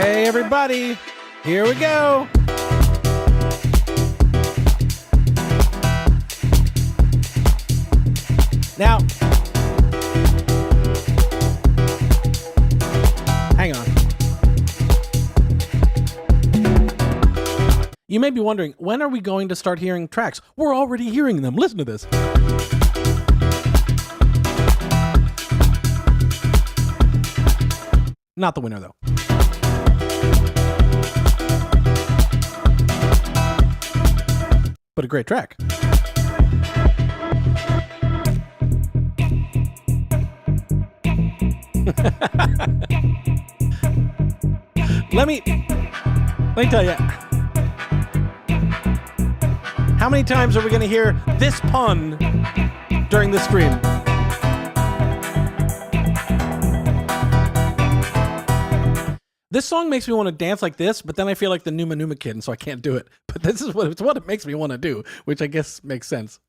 Hey, everybody. Here we go. Now, hang on. You may be wondering, when are we going to start hearing tracks? We're already hearing them. Listen to this. Not the winner, though. But a great track. Let me tell you. How many times are we going to hear this pun during the stream? This song makes me want to dance like this, but then I feel like the Numa Numa Kid, and so I can't do it. But this is what it makes me want to do, which I guess makes sense.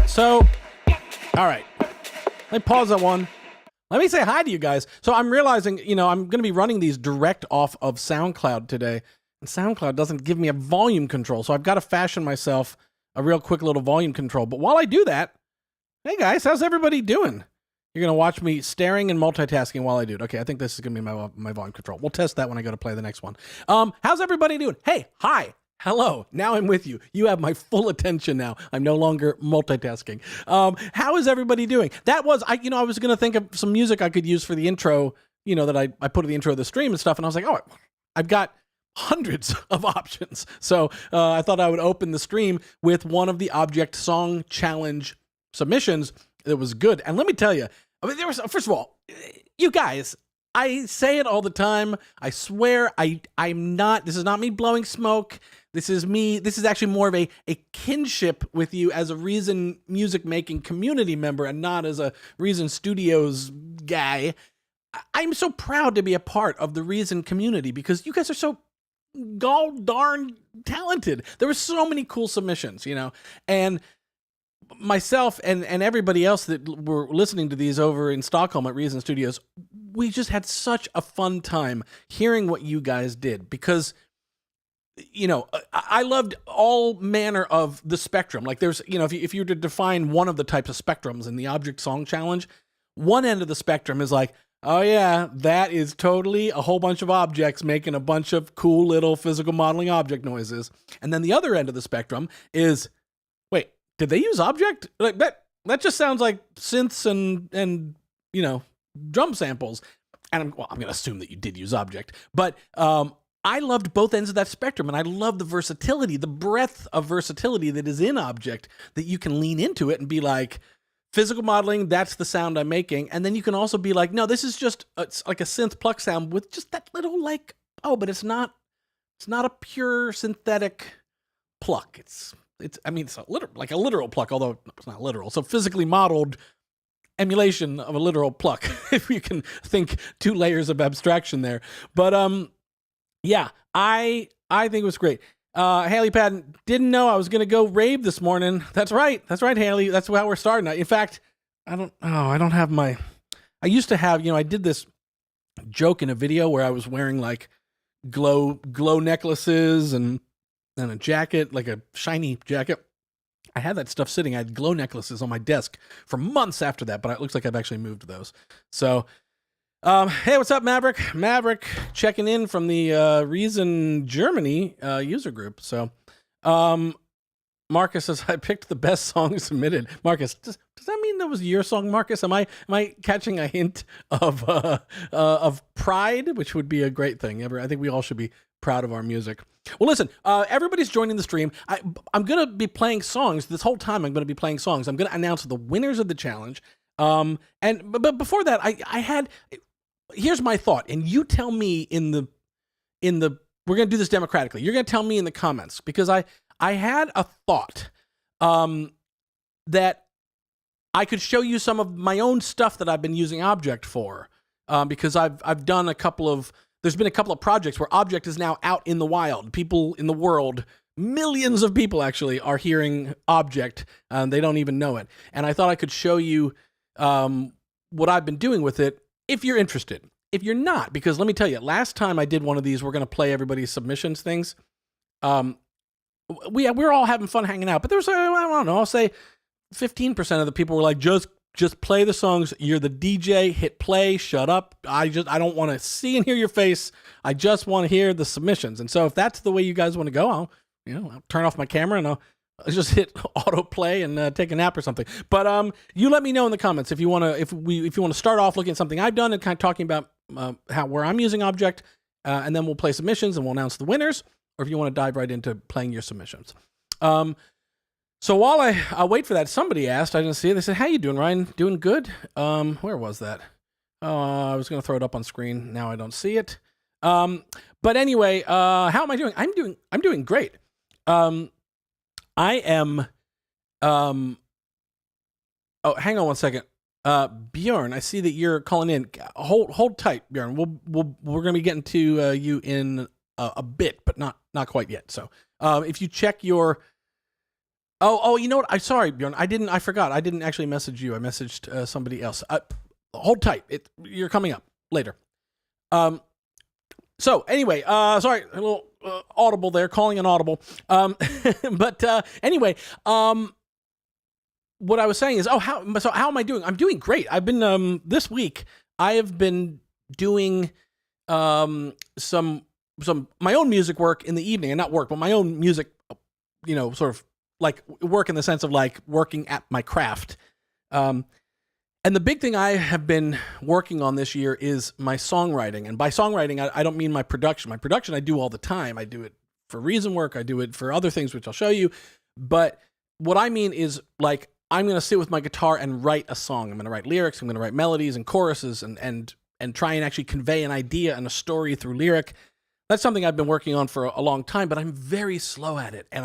So, all right, let me pause that one. Let me say hi to you guys. So I'm realizing, I'm going to be running these direct off of SoundCloud today, and SoundCloud doesn't give me a volume control, so I've got to fashion myself a real quick little volume control. But while I do that, hey guys, how's everybody doing? You're going to watch me staring and multitasking while I do it. Okay, I think this is going to be my volume control. We'll test that when I go to play the next one. How's everybody doing? Hey, hi. Hello, now I'm with you. You have my full attention now. I'm no longer multitasking. How is everybody doing? That was, I was going to think of some music I could use for the intro, that I put in the intro of the stream and stuff, and I was like, oh, I've got hundreds of options. So I thought I would open the stream with one of the Objekt Song Challenge submissions that was good. And let me tell you, first of all, you guys, I say it all the time. I swear I'm not, this is not me blowing smoke. This is actually more of a kinship with you as a Reason music making community member and not as a Reason Studios guy. I'm so proud to be a part of the Reason community because you guys are so gall darn talented. There were so many cool submissions, and myself and everybody else that were listening to these over in Stockholm at Reason Studios, we just had such a fun time hearing what you guys did because I loved all manner of the spectrum. Like there's, if you were to define one of the types of spectrums in the Objekt Song Challenge, one end of the spectrum is like, oh yeah, that is totally a whole bunch of objects making a bunch of cool little physical modeling object noises. And then the other end of the spectrum is, wait, did they use Objekt? Like that just sounds like synths and drum samples. And I'm going to assume that you did use Objekt, but I loved both ends of that spectrum, and I love the versatility, the breadth of versatility that is in Objekt, that you can lean into it and be like, physical modeling, that's the sound I'm making. And then you can also be like, no, this is just it's like a synth pluck sound with just that little but it's not a pure synthetic pluck. It's like a literal pluck, although it's not literal. So physically modeled emulation of a literal pluck, if you can think 2 layers of abstraction there. But yeah, I think it was great. Haley Patton, didn't know I was going to go rave this morning. That's right, Haley. That's how we're starting. In fact, I used to have, I did this joke in a video where I was wearing like glow necklaces and a jacket, like a shiny jacket. I had that stuff sitting. I had glow necklaces on my desk for months after that, but it looks like I've actually moved those. So, hey, what's up, Maverick? Maverick checking in from the Reason Germany user group. So, Marcus says, I picked the best song submitted. Marcus, does that mean that was your song, Marcus? Am I catching a hint of pride, which would be a great thing? I think we all should be proud of our music. Well, listen, everybody's joining the stream. I'm going to be playing songs. This whole time I'm going to be playing songs. I'm going to announce the winners of the challenge. But before that, I had, here's my thought, and you tell me in the, we're going to do this democratically. You're going to tell me in the comments, because I had a thought, that I could show you some of my own stuff that I've been using Objekt for, because I've done there's been a couple of projects where Objekt is now out in the wild. People in the world, millions of people actually, are hearing Objekt, and they don't even know it. And I thought I could show you what I've been doing with it, if you're interested. If you're not, because let me tell you, last time I did one of these, we're going to play everybody's submissions things. We're all having fun hanging out, but there's, I don't know, I'll say 15% of the people were like, just play the songs. You're the DJ, hit play, shut up. I don't want to see and hear your face. I just want to hear the submissions. And so if that's the way you guys want to go, I'll turn off my camera and I'll just hit auto play and take a nap or something. But you let me know in the comments if you want to start off looking at something I've done and kind of talking about where I'm using Objekt, and then we'll play submissions and we'll announce the winners, or if you want to dive right into playing your submissions. So while I wait for that, somebody asked, I didn't see it. They said, "How you doing, Ryan? Doing good?" Where was that? I was going to throw it up on screen. Now I don't see it. But anyway, how am I doing? I'm doing great. I am. Oh, hang on one second. Bjorn, I see that you're calling in. Hold tight, Bjorn. We're going to be getting to you in a bit, but not quite yet. So, if you check your. Oh, you know what? I'm sorry, Bjorn. I forgot. I didn't actually message you. I messaged somebody else. Hold tight. You're coming up later. So anyway, sorry, a little audible there, calling an audible. But anyway, what I was saying is, how am I doing? I'm doing great. I've been this week. I have been doing some my own music work in the evening, and not work, but my own music. Sort of. Like work in the sense of like working at my craft. And the big thing I have been working on this year is my songwriting. And by songwriting, I don't mean my production. My production I do all the time. I do it for Reason work. I do it for other things, which I'll show you. But what I mean is like, I'm going to sit with my guitar and write a song. I'm going to write lyrics. I'm going to write melodies and choruses and try and actually convey an idea and a story through lyric. That's something I've been working on for a long time, but I'm very slow at it. And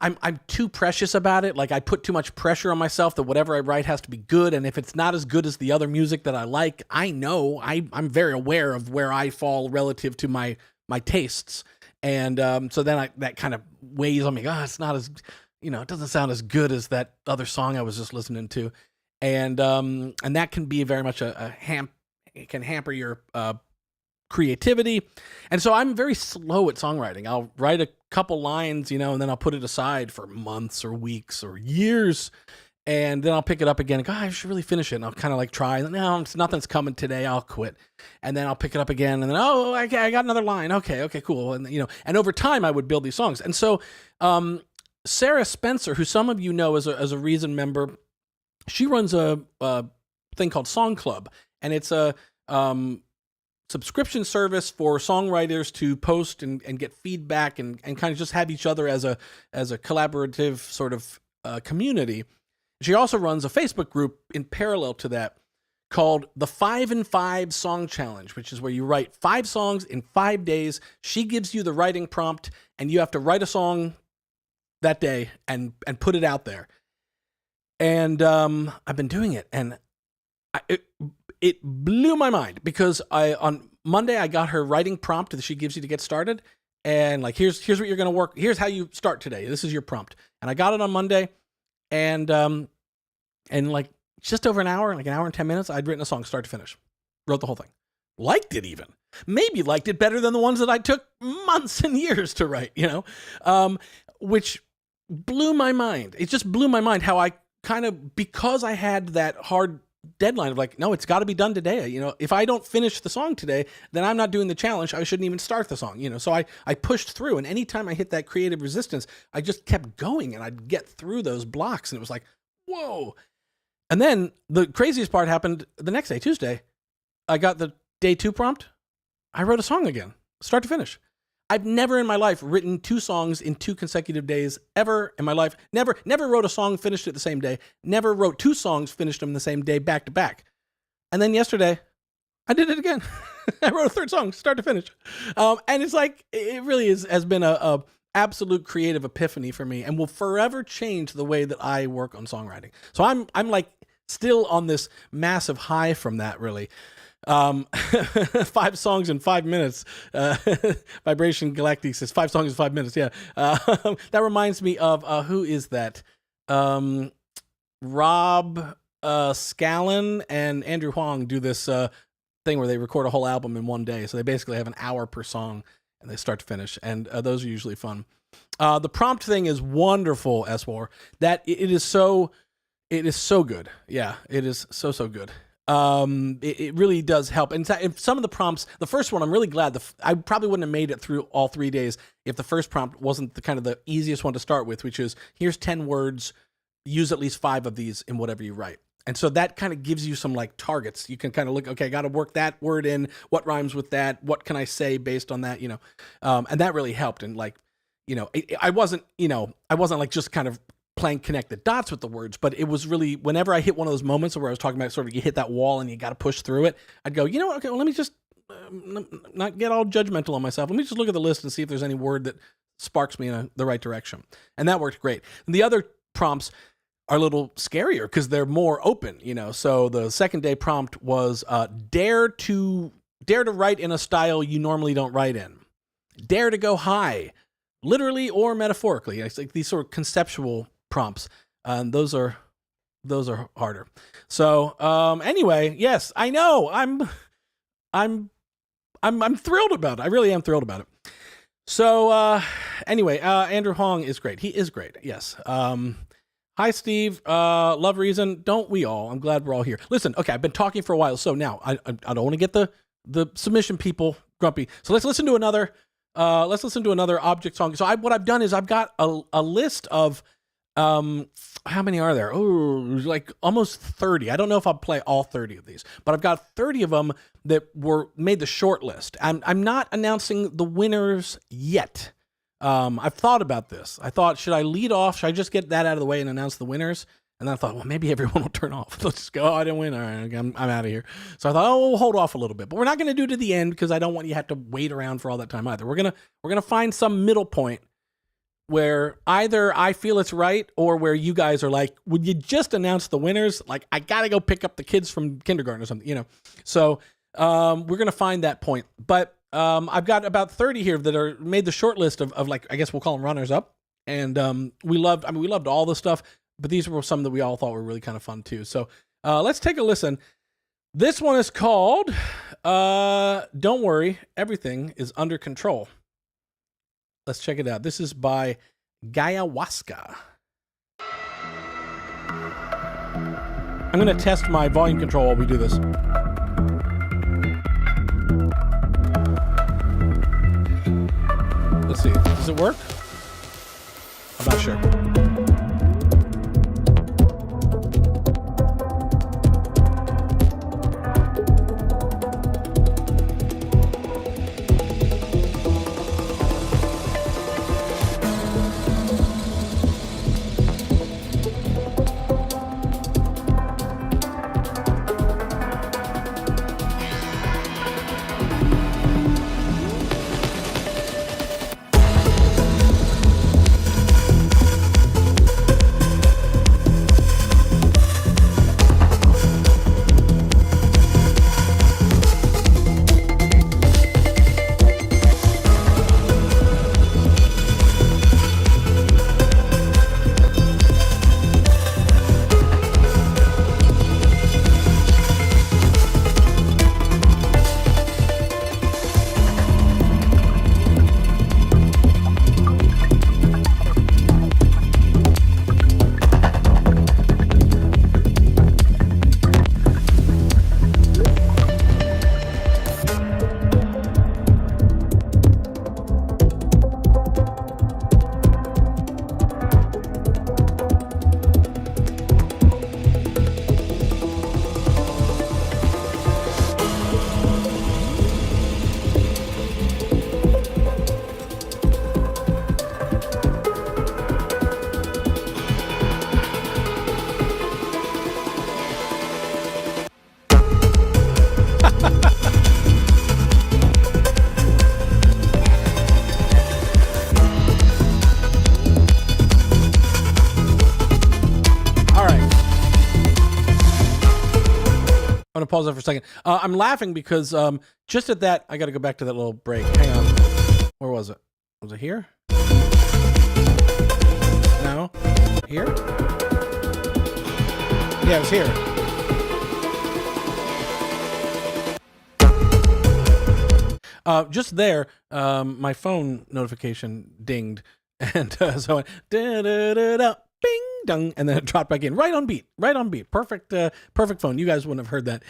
I'm too precious about it. Like I put too much pressure on myself that whatever I write has to be good. And if it's not as good as the other music that I like, I know I'm very aware of where I fall relative to my tastes. And so then that kind of weighs on me. It's not as, it doesn't sound as good as that other song I was just listening to. And that can be very much it can hamper your creativity. And so I'm very slow at songwriting. I'll write a couple lines, and then I'll put it aside for months or weeks or years. And then I'll pick it up again and go, I should really finish it. And I'll kind of like try. No, nothing's coming today. I'll quit. And then I'll pick it up again. And then, I got another line. Okay, cool. And, and over time I would build these songs. And so Sarah Spencer, who some of you know as a Reason member, she runs a thing called Song Club. And it's a subscription service for songwriters to post and get feedback and kind of just have each other as a collaborative sort of community. She also runs a Facebook group in parallel to that called the 5 in 5 Song Challenge, which is where you write 5 songs in 5 days. She gives you the writing prompt, and you have to write a song that day and put it out there. And I've been doing it, and it blew my mind because on Monday I got her writing prompt that she gives you to get started, and like here's what you're gonna work. Here's how you start today. This is your prompt, and I got it on Monday, and like just over an hour, like an hour and 10 minutes, I'd written a song start to finish, wrote the whole thing, liked it even, maybe liked it better than the ones that I took months and years to write, which blew my mind. It just blew my mind how I kind of, because I had that hard deadline of like, no, it's got to be done today. If I don't finish the song today, then I'm not doing the challenge. I shouldn't even start the song, so I pushed through, and anytime I hit that creative resistance, I just kept going, and I'd get through those blocks, and it was like, whoa. And then the craziest part happened the next day, Tuesday. I got the day 2 prompt. I wrote a song again. start to finish. I've never in my life written 2 songs in 2 consecutive days ever in my life. Never wrote a song, finished it the same day. Never wrote 2 songs, finished them the same day, back to back. And then yesterday, I did it again. I wrote a 3rd song, start to finish. And it's like, it really has been a absolute creative epiphany for me and will forever change the way that I work on songwriting. So I'm like still on this massive high from that, really. 5 songs in 5 minutes. Vibration Galactic says 5 songs in 5 minutes. Yeah. That reminds me of, who is that? Rob Scallon and Andrew Huang do this thing where they record a whole album in one day. So they basically have an hour per song and they start to finish. And those are usually fun. The prompt thing is wonderful, S4. That it is so good. Yeah, it is so good. It really does help. And some of the prompts, the first one, I'm really glad. I probably wouldn't have made it through all 3 days if the first prompt wasn't the kind of the easiest one to start with, which is here's 10 words, use at least 5 of these in whatever you write. And so that kind of gives you some like targets. You can kind of look, okay, I got to work that word in. What rhymes with that? What can I say based on that? And that really helped. And like, I wasn't like just kind of playing connect the dots with the words, but it was really, whenever I hit one of those moments where I was talking about sort of you hit that wall and you got to push through it, I'd go, you know what? Okay, well, let me just not get all judgmental on myself. Let me just look at the list and see if there's any word that sparks me in the right direction. And that worked great. And the other prompts are a little scarier because they're more open, So the second day prompt was dare to write in a style you normally don't write in. Dare to go high, literally or metaphorically. It's like these sort of conceptual prompts. Those are harder. So anyway, yes, I know. I'm thrilled about it. I really am thrilled about it. So anyway, Andrew Hong is great. He is great. Yes. Hi, Steve. Love Reason. Don't we all? I'm glad we're all here. Listen, okay, I've been talking for a while, so now I don't want to get the submission people grumpy. So let's listen to another Objekt Song. So what I've done is I've got a list of how many are there? Oh, like almost 30. I don't know if I'll play all 30 of these, but I've got 30 of them that made the short list. I'm not announcing the winners yet. I've thought about this. I thought, should I lead off? Should I just get that out of the way and announce the winners? And then I thought, well, maybe everyone will turn off. Let's just go, oh, I didn't win. All right, I'm out of here. So I thought, oh, we'll hold off a little bit. But we're not going to do it to the end because I don't want you to have to wait around for all that time either. We're gonna find some middle point where either I feel it's right or where you guys are like, would you just announce the winners? Like, I got to go pick up the kids from kindergarten or something, So we're going to find that point. But I've got about 30 here that are made the short list of like, I guess we'll call them runners up. And we loved all the stuff, but these were some that we all thought were really kind of fun too. So let's take a listen. This one is called Don't Worry, Everything is Under Control. Let's check it out. This is by Gayawaska. I'm going to test my volume control while we do this. Let's see. Does it work? I'm not sure. I'm gonna pause that for a second. I'm laughing because just at that, I got to go back to that little break. Hang on. Where was it? Was it here? No. Here? Yeah, it was here. Just there, my phone notification dinged, and so I da-da-da-da, bing, dong, and then it dropped back in. Right on beat. Perfect, perfect phone. You guys wouldn't have heard that.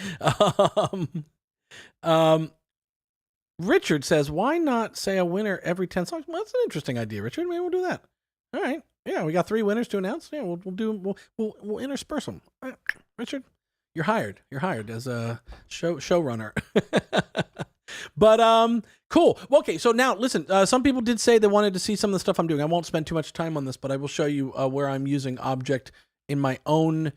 Richard says, why not say a winner every 10 songs? Well, that's an interesting idea, Richard. Maybe we'll do that. All right. Yeah, we got 3 winners to announce. Yeah, we'll intersperse them. Right. Richard, you're hired. You're hired as a showrunner. But cool. Okay, so now listen. Some people did say they wanted to see some of the stuff I'm doing. I won't spend too much time on this, but I will show you where I'm using Objekt in my own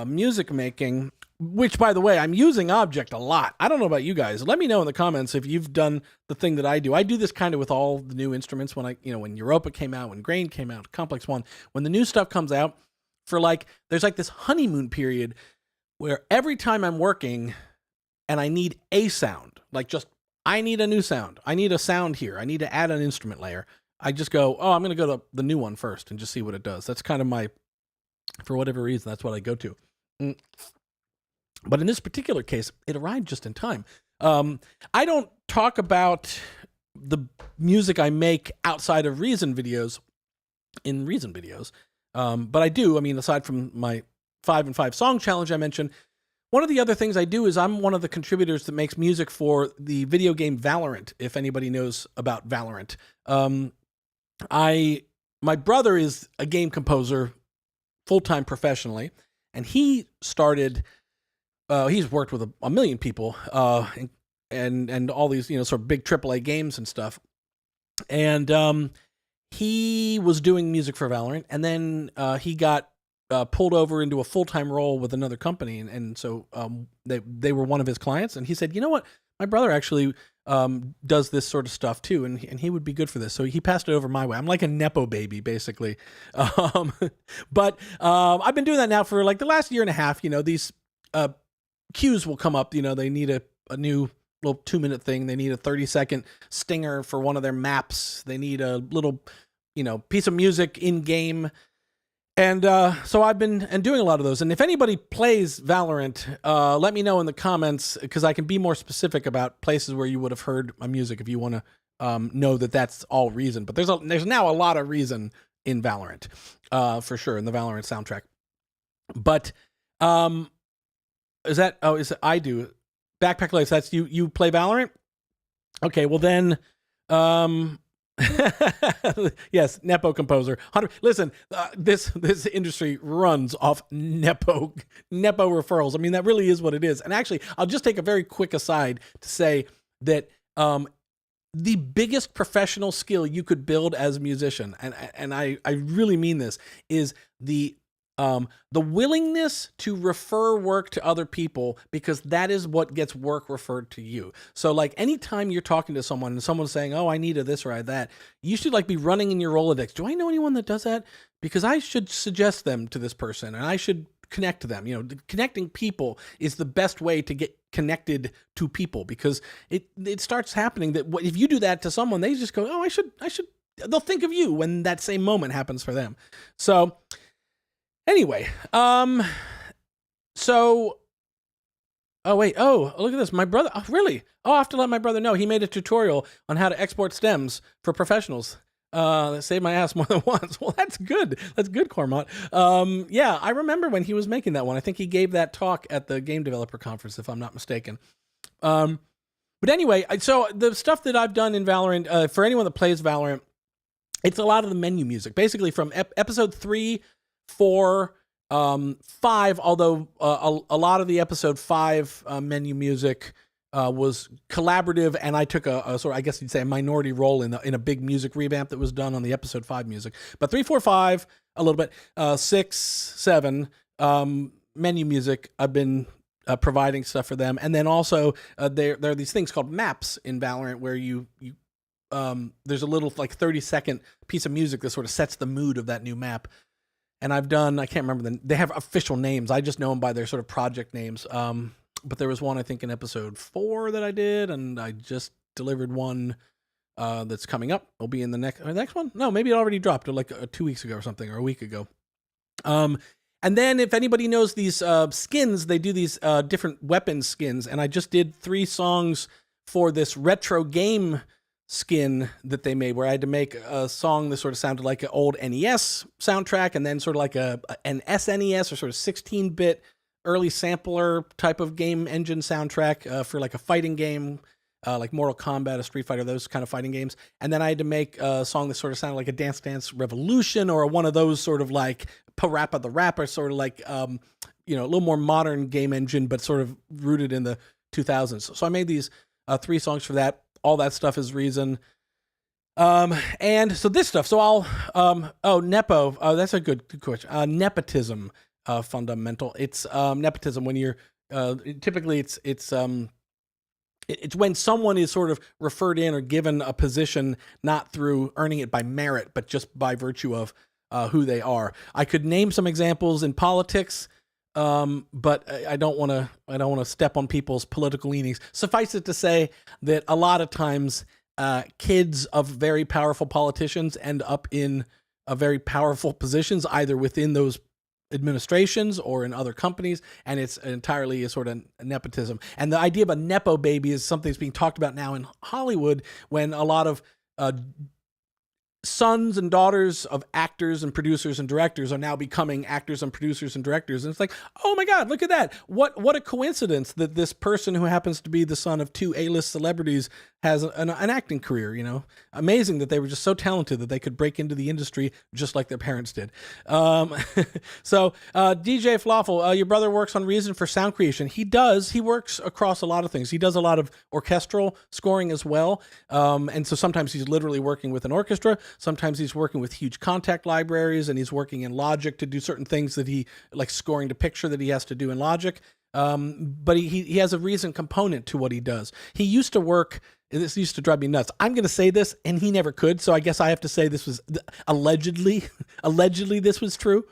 music making. Which, by the way, I'm using Objekt a lot. I don't know about you guys. Let me know in the comments if you've done the thing that I do. I do this kind of with all the new instruments. When when Europa came out, when Grain came out, Complex One, when the new stuff comes out, there's like this honeymoon period where every time I'm working and I need a sound, I need a new sound. I need a sound here. I need to add an instrument layer. I just go, I'm going to go to the new one first and just see what it does. That's kind of for whatever reason, that's what I go to. But in this particular case, it arrived just in time. I don't talk about the music I make outside of Reason videos, but I do. I mean, aside from my 5 and 5 song challenge I mentioned, one of the other things I do is I'm one of the contributors that makes music for the video game Valorant, if anybody knows about Valorant. My brother is a game composer full-time professionally, and he started... he's worked with a million people and all these, sort of big AAA games and stuff. And he was doing music for Valorant, and then he got pulled over into a full-time role with another company. And so they were one of his clients, and he said, you know what? My brother actually does this sort of stuff too, and he would be good for this. So he passed it over my way. I'm like a Nepo baby, basically. But I've been doing that now for like the last year and a half. These cues will come up, they need a new little 2-minute thing. They need a 30-second stinger for one of their maps. They need a little, piece of music in game. And so I've been doing a lot of those. And if anybody plays Valorant, let me know in the comments, because I can be more specific about places where you would have heard my music if you want to know that that's all Reason. But there's now a lot of Reason in Valorant, for sure, in the Valorant soundtrack. But is it I do Backpack Life? That's you play Valorant? Okay, well then, yes, Nepo composer. Listen, this industry runs off Nepo referrals. I mean, that really is what it is. And actually, I'll just take a very quick aside to say that the biggest professional skill you could build as a musician, and I really mean this, is the willingness to refer work to other people, because that is what gets work referred to you. So like anytime you're talking to someone and someone's saying, oh, I need a this or I that, you should like be running in your Rolodex. Do I know anyone that does that? Because I should suggest them to this person and I should connect to them. Connecting people is the best way to get connected to people, because it starts happening that if you do that to someone, they just go, oh, I should, they'll think of you when that same moment happens for them. So anyway, oh wait, look at this. My brother, oh, really? Oh, I have to let my brother know. He made a tutorial on how to export stems for professionals. That saved my ass more than once. Well, that's good. That's good, Cormont. Yeah, I remember when he was making that one. I think he gave that talk at the Game Developer Conference, if I'm not mistaken. But anyway, so the stuff that I've done in Valorant, for anyone that plays Valorant, it's a lot of the menu music. Basically from episode 3, 4, 5, although a lot of the episode 5 menu music was collaborative, and I took a sort of, I guess you'd say, a minority role in a big music revamp that was done on the episode 5 music. But 3, 4, 5, a little bit, 6, 7 menu music, I've been providing stuff for them. And then also there are these things called maps in Valorant where you there's a little like 30-second piece of music that sort of sets the mood of that new map. And I've done, I can't remember they have official names. I just know them by their sort of project names. but there was one I think in episode 4 that I did, and I just delivered one that's coming up. It'll be in the next one. No, maybe it already dropped like 2 weeks ago or something, or a week ago. And then if anybody knows these skins, they do these different weapon skins, and I just did 3 songs for this retro game skin that they made, where I had to make a song that sort of sounded like an old NES soundtrack, and then sort of like an SNES or sort of 16-bit early sampler type of game engine soundtrack for like a fighting game, like Mortal Kombat, a Street Fighter, those kind of fighting games. And then I had to make a song that sort of sounded like a Dance Dance Revolution, or one of those sort of like Parappa the Rapper, sort of like, a little more modern game engine, but sort of rooted in the 2000s. So I made these 3 songs for that. All that stuff is Reason. And so this stuff, so I'll, Nepo, that's a good question. Nepotism, fundamental. It's, nepotism when you're, typically it's when someone is sort of referred in or given a position, not through earning it by merit, but just by virtue of, who they are. I could name some examples in politics, but I don't want to step on people's political leanings. Suffice it to say that a lot of times, kids of very powerful politicians end up in very powerful positions, either within those administrations or in other companies, and it's entirely a sort of nepotism. And the idea of a nepo baby is something that's being talked about now in Hollywood, when a lot of sons and daughters of actors and producers and directors are now becoming actors and producers and directors. And it's like, oh my God, look at that. What a coincidence that this person who happens to be the son of 2 A-list celebrities has an acting career, Amazing that they were just so talented that they could break into the industry just like their parents did. So DJ Falafel, your brother works on Reason for sound creation. He does. He works across a lot of things. He does a lot of orchestral scoring as well. And so sometimes he's literally working with an orchestra. Sometimes he's working with huge contact libraries, and he's working in Logic to do certain things that he, like scoring to picture, that he has to do in Logic. But he has a Reason component to what he does. He used to work, this used to drive me nuts. I'm going to say this, and he never could, so I guess I have to say this was allegedly this was true.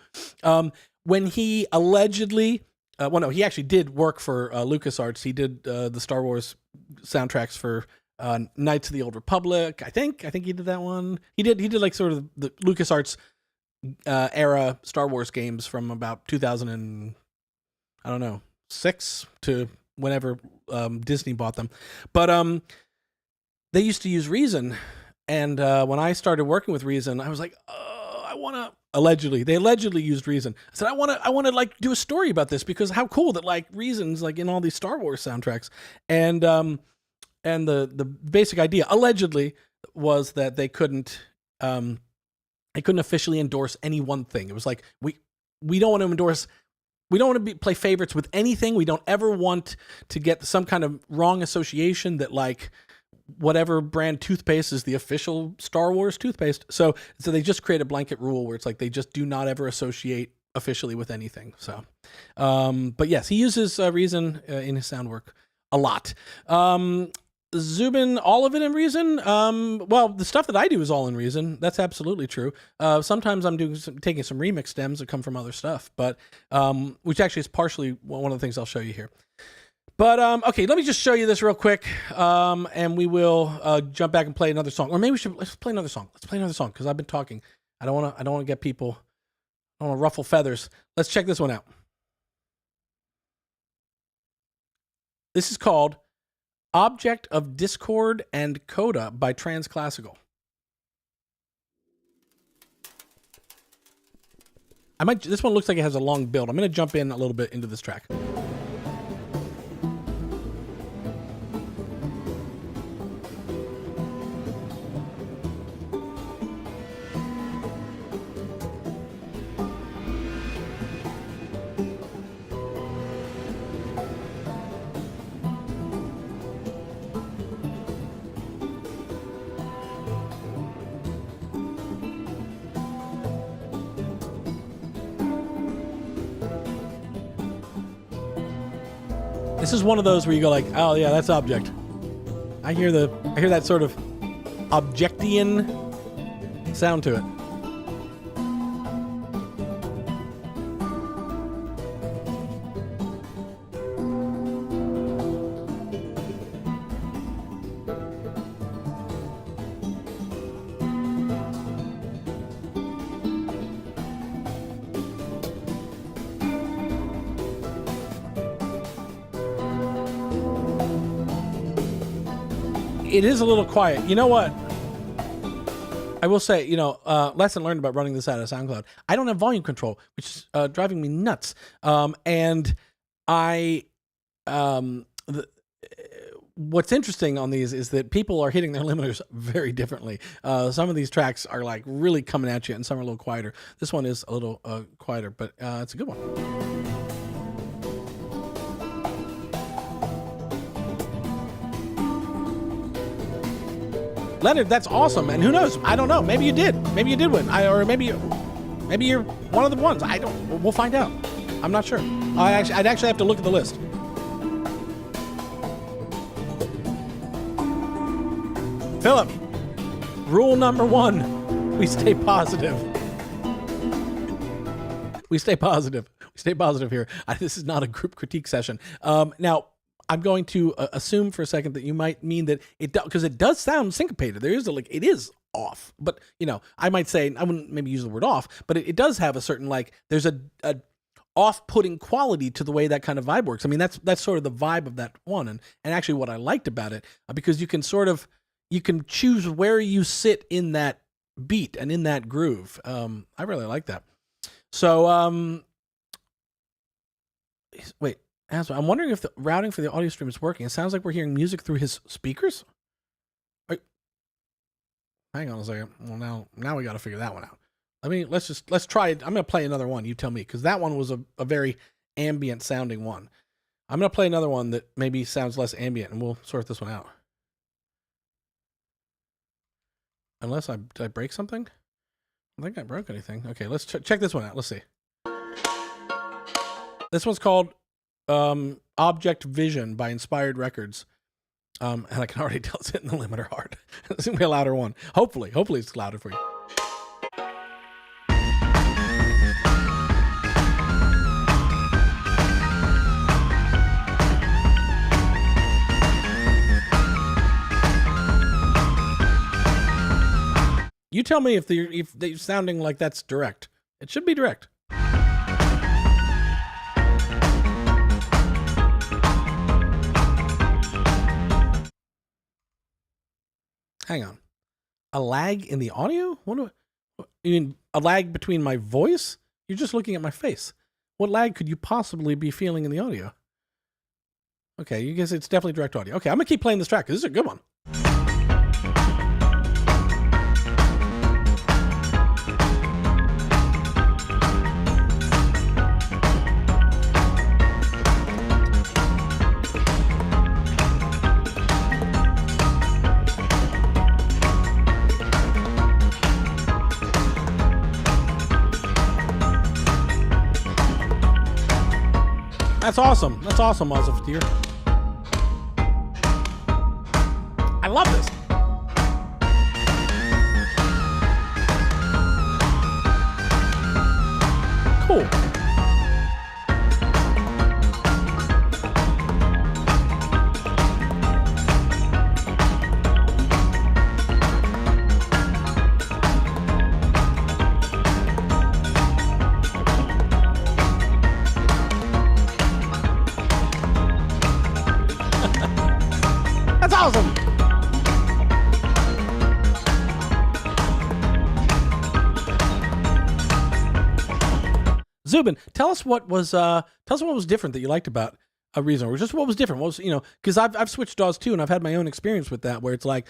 When he allegedly, he actually did work for LucasArts. He did the Star Wars soundtracks for Knights of the Old Republic. I think he did that one. He did like sort of the LucasArts era Star Wars games from about 2006 to whenever Disney bought them. But they used to use Reason, and when I started working with Reason, I was like, I want to. They allegedly used Reason. I said, I want to like do a story about this, because how cool that like Reason's like in all these Star Wars soundtracks. And the basic idea allegedly was that they couldn't officially endorse any one thing. It was like, we don't want to endorse, we don't want to play favorites with anything. We don't ever want to get some kind of wrong association that like whatever brand toothpaste is the official Star Wars toothpaste. So they just create a blanket rule where it's like they just do not ever associate officially with anything. So, but yes, he uses Reason in his sound work a lot. Zubin, all of it in Reason? Well, the stuff that I do is all in Reason. That's absolutely true. Sometimes I'm taking some remix stems that come from other stuff, but which actually is partially one of the things I'll show you here. But okay, let me just show you this real quick, and we will jump back and play another song, or maybe let's play another song. Let's play another song because I've been talking. I don't want to get people. I don't want to ruffle feathers. Let's check this one out. This is called Object of Discord and Coda by Transclassical. This one looks like it has a long build. I'm going to jump in a little bit into this track. This is one of those where you go like, oh yeah, that's Object. I hear that sort of Objectian sound to it. It is a little quiet. You know what? I will say, lesson learned about running this out of SoundCloud. I don't have volume control, which is driving me nuts. What's interesting on these is that people are hitting their limiters very differently. Some of these tracks are like really coming at you, and some are a little quieter. This one is a little quieter, but it's a good one. Leonard, that's awesome, and who knows? I don't know. Maybe you did. Maybe you did win. Maybe you're one of the ones. We'll find out. I'm not sure. I'd actually have to look at the list. Philip, rule number 1: we stay positive. We stay positive. We stay positive here. This is not a group critique session. Now, I'm going to assume for a second that you might mean that because it does sound syncopated. There is it is off, but I might say, I wouldn't maybe use the word off, but it does have a certain, there's a off-putting quality to the way that kind of vibe works. I mean, that's sort of the vibe of that one, and actually what I liked about it, because you can choose where you sit in that beat and in that groove. I really like that. So, wait. I'm wondering if the routing for the audio stream is working. It sounds like we're hearing music through his speakers. Wait. Hang on a second. Well, now we got to figure that one out. Let's try it. I'm going to play another one. You tell me, because that one was a very ambient sounding one. I'm going to play another one that maybe sounds less ambient, and we'll sort this one out. Unless did I break something? I don't think I broke anything. Okay, let's check this one out. Let's see. This one's called Objekt Vision by Inspired Records. And I can already tell it's hitting the limiter hard. It's gonna be a louder one. Hopefully it's louder for you. You tell me if they're sounding like that's direct. It should be direct. Hang on. A lag in the audio? You mean a lag between my voice? You're just looking at my face. What lag could you possibly be feeling in the audio? Okay, you guess it's definitely direct audio. Okay, I'm going to keep playing this track because this is a good one. That's awesome. That's awesome, Muzzle Deer. I love this. Cool. That's awesome. Zubin, tell us what was different that you liked about a Reason, or just what was different. What was, because I've switched DAWs too, and I've had my own experience with that, where it's like,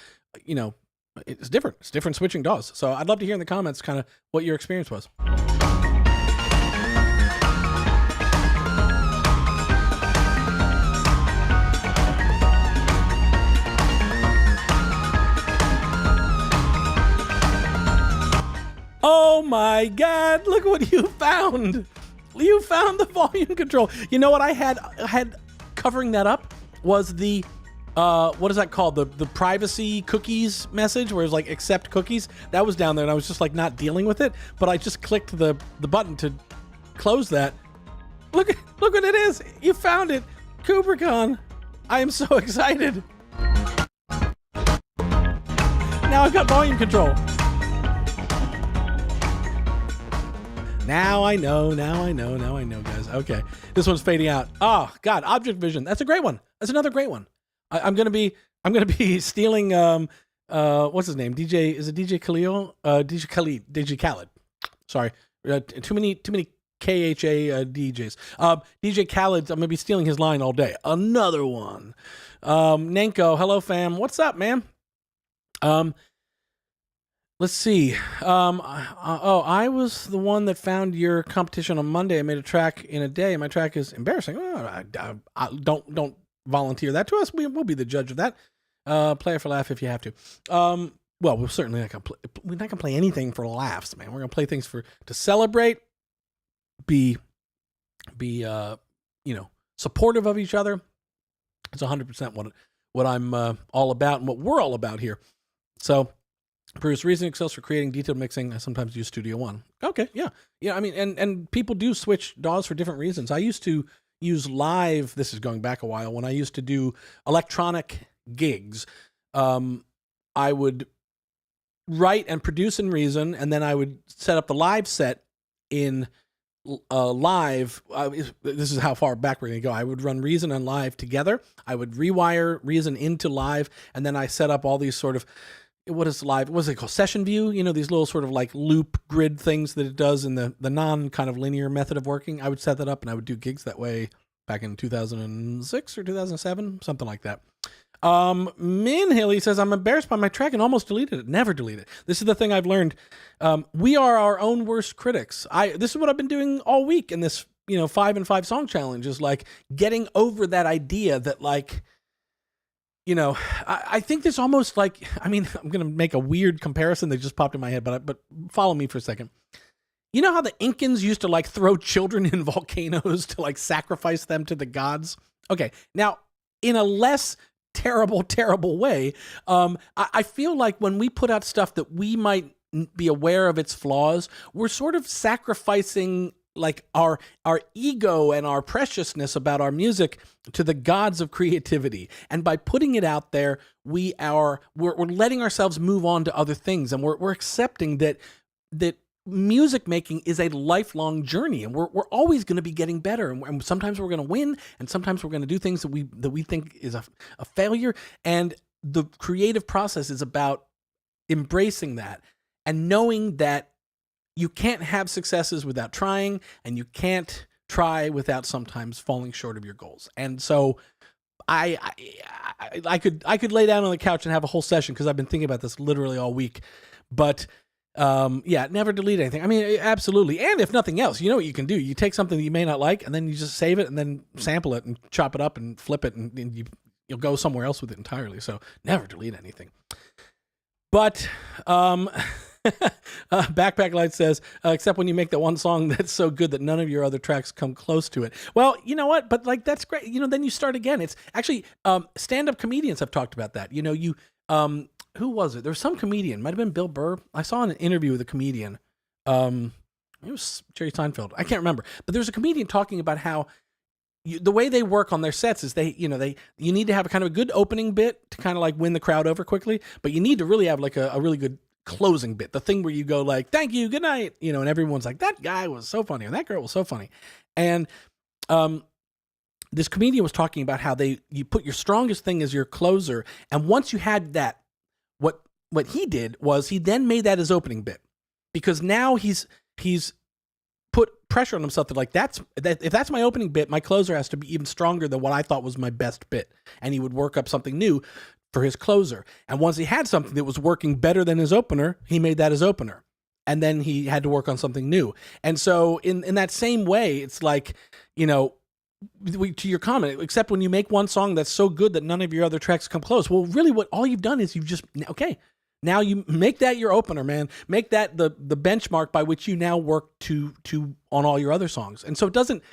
it's different. It's different switching DAWs. So I'd love to hear in the comments kind of what your experience was. Oh my God, look what you found. You found the volume control. You know what I had covering that up was the, what is that called? The privacy cookies message where it's like accept cookies. That was down there and I was just like not dealing with it, but I just clicked the button to close that. Look what it is. You found it. KubriCon. I am so excited. Now I've got volume control. Now I know, guys. Okay, this one's fading out. Oh, God, Objekt Vision. That's a great one. That's another great one. I'm going to be I'm gonna be stealing what's his name? Is it DJ Khalil? DJ Khaled. Sorry, too many KHA DJs. DJ Khaled. I'm gonna be stealing his line all day. Another one. Nanko, hello fam. What's up, man? Let's see. I was the one that found your competition on Monday. I made a track in a day. My track is embarrassing. I don't volunteer that to us. We'll be the judge of that. Play it for laugh if you have to. Well, we're certainly not gonna play anything for laughs, man. We're gonna play things to celebrate, be supportive of each other. It's 100% what I'm all about and what we're all about here. So. Bruce, Reason excels for creating detailed mixing. I sometimes use Studio One. Okay, yeah. I mean, and people do switch DAWs for different reasons. I used to use Live. This is going back a while. When I used to do electronic gigs, I would write and produce in Reason, and then I would set up the live set in Live. This is how far back we're going to go. I would run Reason and Live together. I would rewire Reason into Live, and then I set up all these sort of, what is Live? What is it called? Session view? These little sort of like loop grid things that it does in the non kind of linear method of working. I would set that up and I would do gigs that way back in 2006 or 2007, something like that. Min Hilly says, I'm embarrassed by my track and almost deleted it. Never delete it. This is the thing I've learned. We are our own worst critics. This is what I've been doing all week in this, 5 and 5 song challenge, is like getting over that idea that like, I think there's almost like, I'm going to make a weird comparison that just popped in my head, but follow me for a second. You know how the Incans used to like throw children in volcanoes to like sacrifice them to the gods? Okay. Now, in a less terrible way, I feel like when we put out stuff that we might be aware of its flaws, we're sort of sacrificing like our ego and our preciousness about our music to the gods of creativity. And by putting it out there, we're letting ourselves move on to other things. And we're accepting that music making is a lifelong journey, and we're always going to be getting better. And sometimes we're going to win, and sometimes we're going to do things that we think is a failure. And the creative process is about embracing that and knowing that you can't have successes without trying, and you can't try without sometimes falling short of your goals. And so I could lay down on the couch and have a whole session, because I've been thinking about this literally all week. But never delete anything. I mean, absolutely. And if nothing else, you know what you can do? You take something that you may not like, and then you just save it and then sample it and chop it up and flip it, and you'll go somewhere else with it entirely. So never delete anything. But Backpack Light says, except when you make that one song that's so good that none of your other tracks come close to it. Well, you know what? But like, that's great. Then you start again. It's actually, stand-up comedians have talked about that. Who was it? There was some comedian, might've been Bill Burr. I saw an interview with a comedian. It was Jerry Seinfeld. I can't remember, but there's a comedian talking about how the way they work on their sets is you need to have a kind of a good opening bit to kind of like win the crowd over quickly, but you need to really have like a really good closing bit, the thing where you go like, thank you, good night, and everyone's like, that guy was so funny, or that girl was so funny. And this comedian was talking about how you put your strongest thing as your closer, and once you had that, what he did was he then made that his opening bit, because now he's put pressure on himself that like, if that's my opening bit, my closer has to be even stronger than what I thought was my best bit. And he would work up something new for his closer. And once he had something that was working better than his opener, he made that his opener. And then he had to work on something new. And so in that same way, it's like, to your comment, except when you make one song that's so good that none of your other tracks come close. Well, really what all you've done is now you make that your opener, man. Make that the benchmark by which you now work to on all your other songs. And so it doesn't,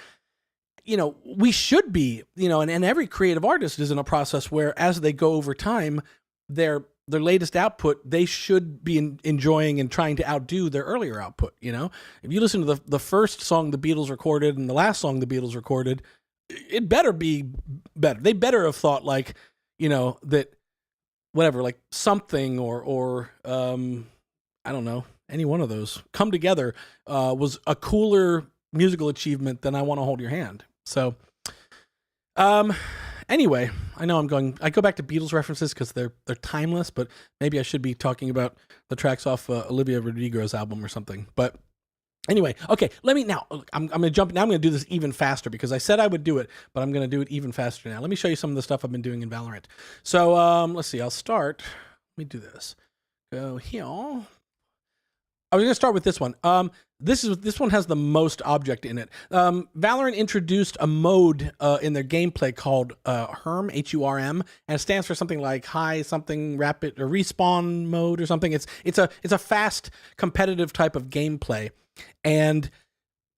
we should be, and every creative artist is in a process where as they go over time, their latest output, they should be enjoying and trying to outdo their earlier output. If you listen to the first song the Beatles recorded and the last song the Beatles recorded, it better be better. They better have thought like, that whatever, like Something or I don't know, any one of those come together was a cooler musical achievement than I Want to Hold Your Hand. So anyway, I know I go back to Beatles references because they're timeless, but maybe I should be talking about the tracks off Olivia Rodrigo's album or something. But anyway, okay, I'm going to jump. Now I'm going to do this even faster because I said I would do it, but I'm going to do it even faster now. Let me show you some of the stuff I've been doing in Valorant. So let's see. I'll start. Let me do this. Go here. I was going to start with this one. This one has the most object in it. Valorant introduced a mode in their gameplay called HURM, H-U-R-M, and it stands for something like high something rapid or respawn mode or something. It's a fast competitive type of gameplay, and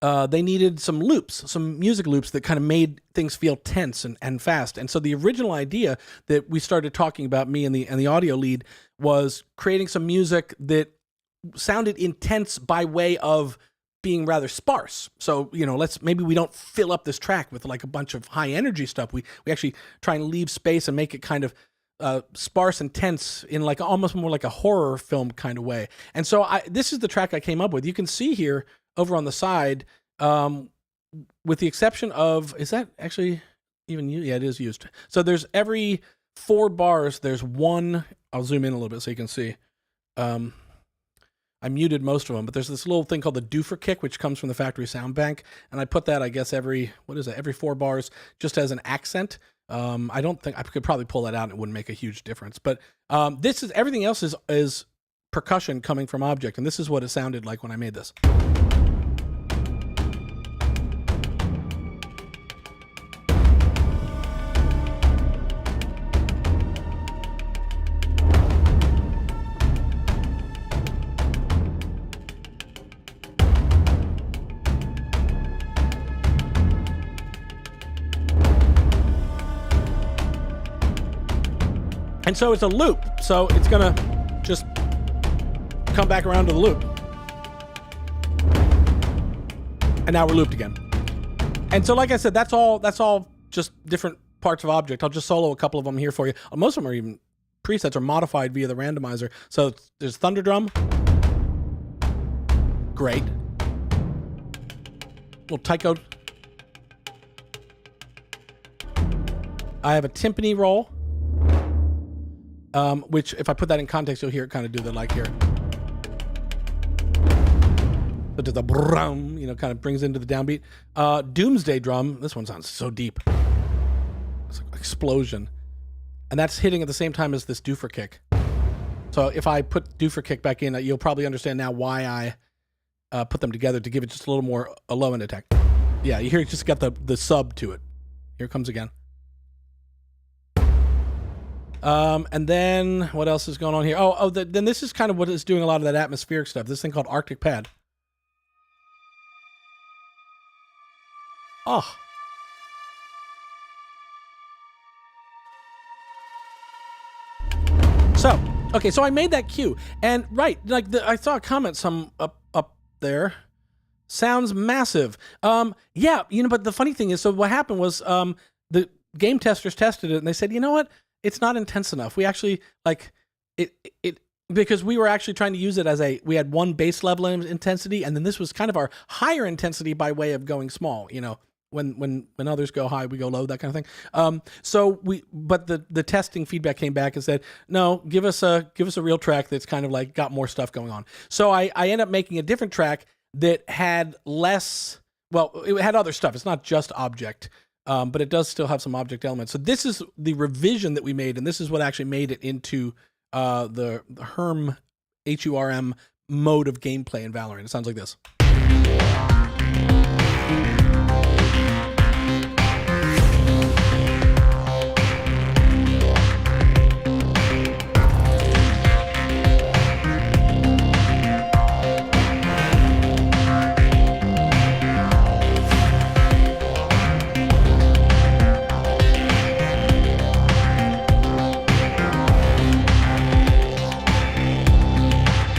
they needed some loops, some music loops that kind of made things feel tense and fast. And so the original idea that we started talking about, me and the audio lead, was creating some music that sounded intense by way of being rather sparse. So, maybe we don't fill up this track with like a bunch of high energy stuff. We actually try and leave space and make it kind of sparse and tense in like almost more like a horror film kind of way. And so this is the track I came up with. You can see here over on the side, with the exception of, is that actually even used? Yeah, it is used. So there's every 4 bars, there's one, I'll zoom in a little bit so you can see. I muted most of them, but there's this little thing called the doofer kick, which comes from the factory sound bank. And I put that, I guess, every 4 bars just as an accent. I don't think I could probably pull that out and it wouldn't make a huge difference. But everything else is percussion coming from Objekt. And this is what it sounded like when I made this. And so it's a loop, so it's gonna just come back around to the loop. And now we're looped again. And so like I said, that's all just different parts of Objekt. I'll just solo a couple of them here for you. Most of them are even presets or modified via the randomizer. So there's Thunder Drum. Great. Little taiko. I have a timpani roll. Which, if I put that in context, you'll hear it kind of do the like here. So does the brum, kind of brings into the downbeat. Doomsday drum. This one sounds so deep. It's like explosion. And that's hitting at the same time as this doofer kick. So if I put doofer kick back in, you'll probably understand now why I put them together to give it just a little more a low end attack. Yeah, you hear it just got the sub to it. Here it comes again. And then what else is going on here? Then this is kind of what is doing a lot of that atmospheric stuff. This thing called Arctic Pad. Oh. So I made that cue, and right, like I saw a comment up there. Sounds massive. Yeah, but the funny thing is, so what happened was, the game testers tested it, and they said, you know what? It's not intense enough. We actually like it because we were actually trying to use it as we had one base level intensity, and then this was kind of our higher intensity by way of going small. When others go high, we go low, that kind of thing. But the testing feedback came back and said, no, give us a real track that's kind of like got more stuff going on. So I ended up making a different track that had less. Well, it had other stuff. It's not just Objekt. But it does still have some Objekt elements. So this is the revision that we made, and this is what actually made it into the HURM, H-U-R-M mode of gameplay in Valorant. It sounds like this.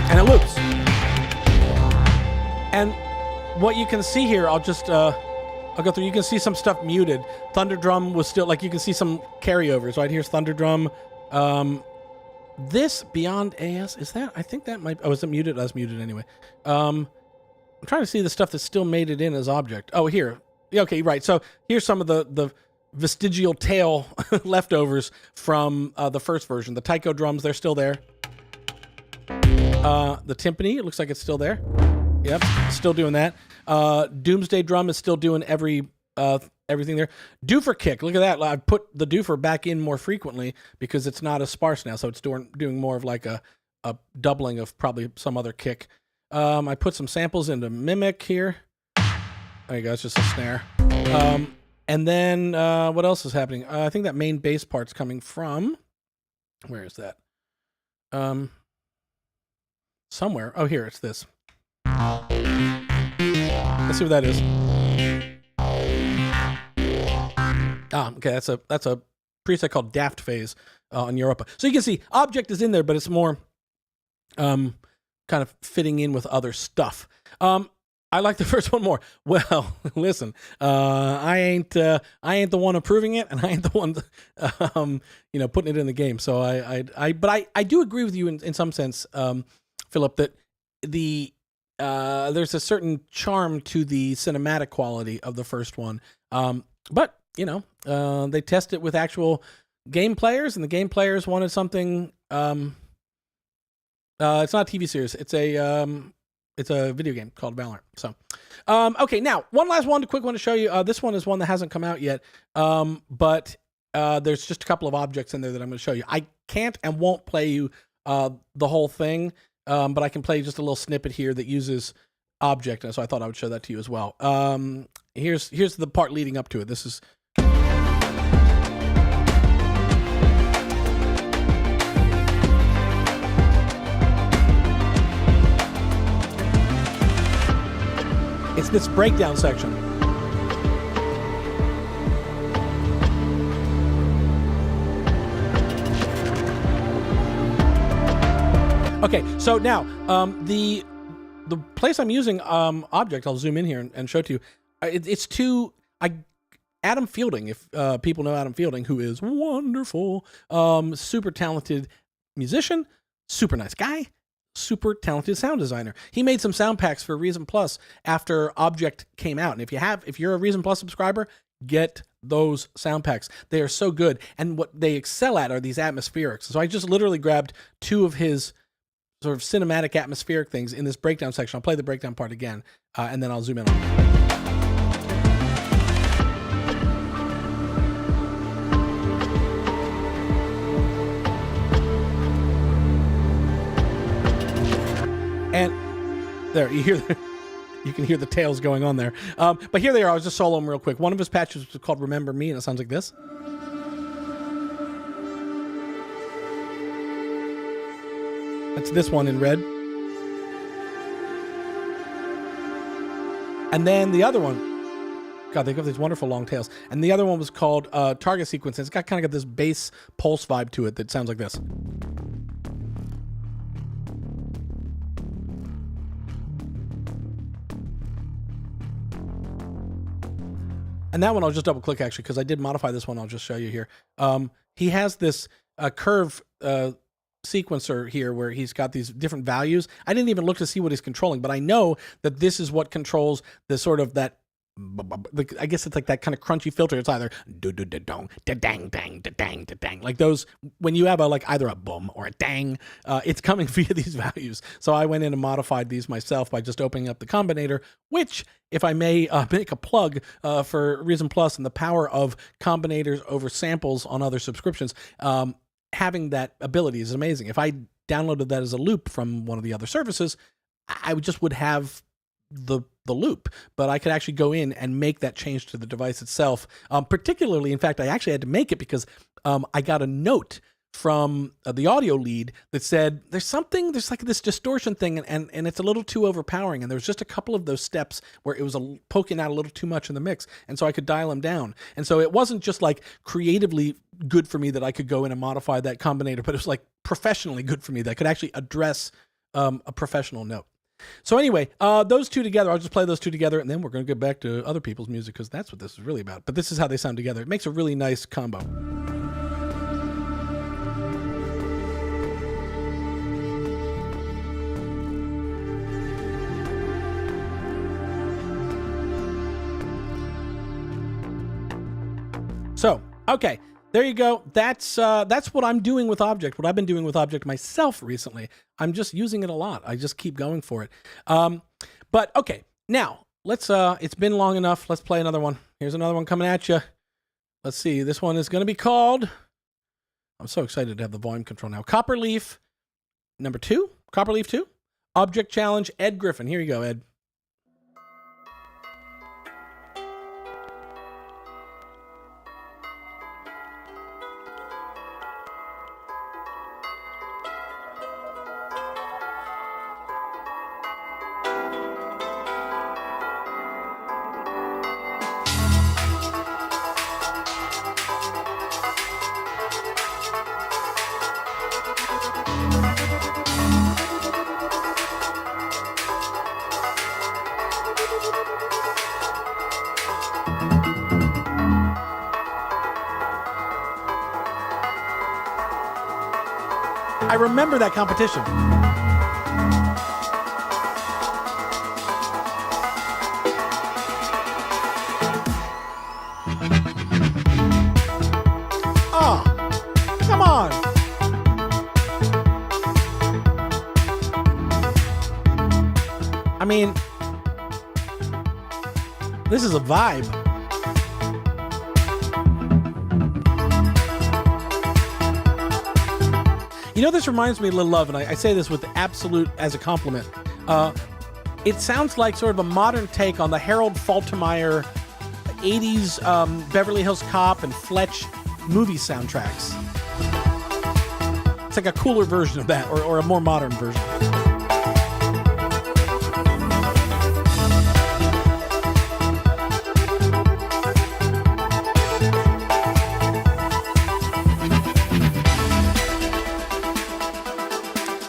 And it loops. And what you can see here, I'll go through. You can see some stuff muted. Thunder Drum was still, like, you can see some carryovers, right? Here's Thunder Drum. This Beyond AS, is that? I think that might, is it muted? That's muted anyway. I'm trying to see the stuff that still made it in as Objekt. Oh, here. Yeah, okay, right. So here's some of the vestigial tail leftovers from the first version. The taiko drums, they're still there. The timpani, it looks like it's still there. Yep, still doing that. Doomsday drum is still doing everything there. Doofer kick, look at that. I put the doofer back in more frequently because it's not as sparse now, so it's doing more of like a doubling of probably some other kick. I put some samples into Mimic here. There you go, it's just a snare. And then what else is happening? I think that main bass part's coming from, where is that? Somewhere. Oh, here, it's this. Let's see what that is. Okay, that's a preset called Daft Phase on Europa. So you can see Objekt is in there, but it's more kind of fitting in with other stuff. I like the first one more. Well, listen, I ain't the one approving it, and I ain't the one, putting it in the game. So but I do agree with you in some sense, Philip, that there's a certain charm to the cinematic quality of the first one. But they test it with actual game players, and the game players wanted something. It's not a TV series. It's a video game called Valorant. So, okay, now one last quick one to show you. This one is one that hasn't come out yet, but there's just a couple of objects in there that I'm going to show you. I can't and won't play you the whole thing, but I can play just a little snippet here that uses Objekt, and so I thought I would show that to you as well. Here's the part leading up to it. This is. It's this breakdown section. Okay, so now the place I'm using Objekt, I'll zoom in here and show it to you. It's to Adam Fielding, if people know Adam Fielding, who is wonderful, super talented musician, super nice guy. Super talented sound designer. He made some sound packs for Reason Plus after Objekt came out. And if you're a Reason Plus subscriber, get those sound packs. They are so good. And what they excel at are these atmospherics. So I just literally grabbed two of his sort of cinematic atmospheric things in this breakdown section. I'll play the breakdown part again, and then I'll zoom in on it. And there, you can hear the tails going on there. But here they are. I'll just solo them real quick. One of his patches was called Remember Me, and it sounds like this. That's this one in red. And then the other one, God, they got these wonderful long tails. And the other one was called Target Sequence. It's got kind of got this bass pulse vibe to it that sounds like this. And that one I'll just double click actually, because I did modify this one. I'll just show you here. He has this curve sequencer here where he's got these different values. I didn't even look to see what he's controlling, but I know that this is what controls the sort of that, I guess it's like that kind of crunchy filter. It's either do-do-da-dong, da-dang, dang, da-dang, da-dang. Like those, when you have either a boom or a dang, it's coming via these values. So I went in and modified these myself by just opening up the combinator, which, if I may make a plug for Reason Plus and the power of combinators over samples on other subscriptions, having that ability is amazing. If I downloaded that as a loop from one of the other services, I would have the loop, but I could actually go in and make that change to the device itself. Particularly, in fact, I actually had to make it because I got a note from the audio lead that said there's like this distortion thing, and it's a little too overpowering, and there was just a couple of those steps where it was poking out a little too much in the mix, and so I could dial them down. And so it wasn't just like creatively good for me that I could go in and modify that combinator, but it was like professionally good for me that I could actually address a professional note. So anyway, those two together, I'll just play those two together, and then we're going to get back to other people's music, because that's what this is really about. But this is how they sound together. It makes a really nice combo. So Okay, there you go. That's what I'm doing with Objekt. What I've been doing with Objekt myself recently. I'm just using it a lot. I just keep going for it. But okay, now let's. It's been long enough. Let's play another one. Here's another one coming at you. Let's see. This one is going to be called. I'm so excited to have the volume control now. Copperleaf, number 2. Copperleaf 2. Objekt Challenge. Ed Griffin. Here you go, Ed. I remember that competition. Oh, come on. I mean, this is a vibe. You know, this reminds me of Little Love, and I say this with absolute as a compliment. It sounds like sort of a modern take on the Harold Faltermeyer 80s Beverly Hills Cop and Fletch movie soundtracks. It's like a cooler version of that, or a more modern version.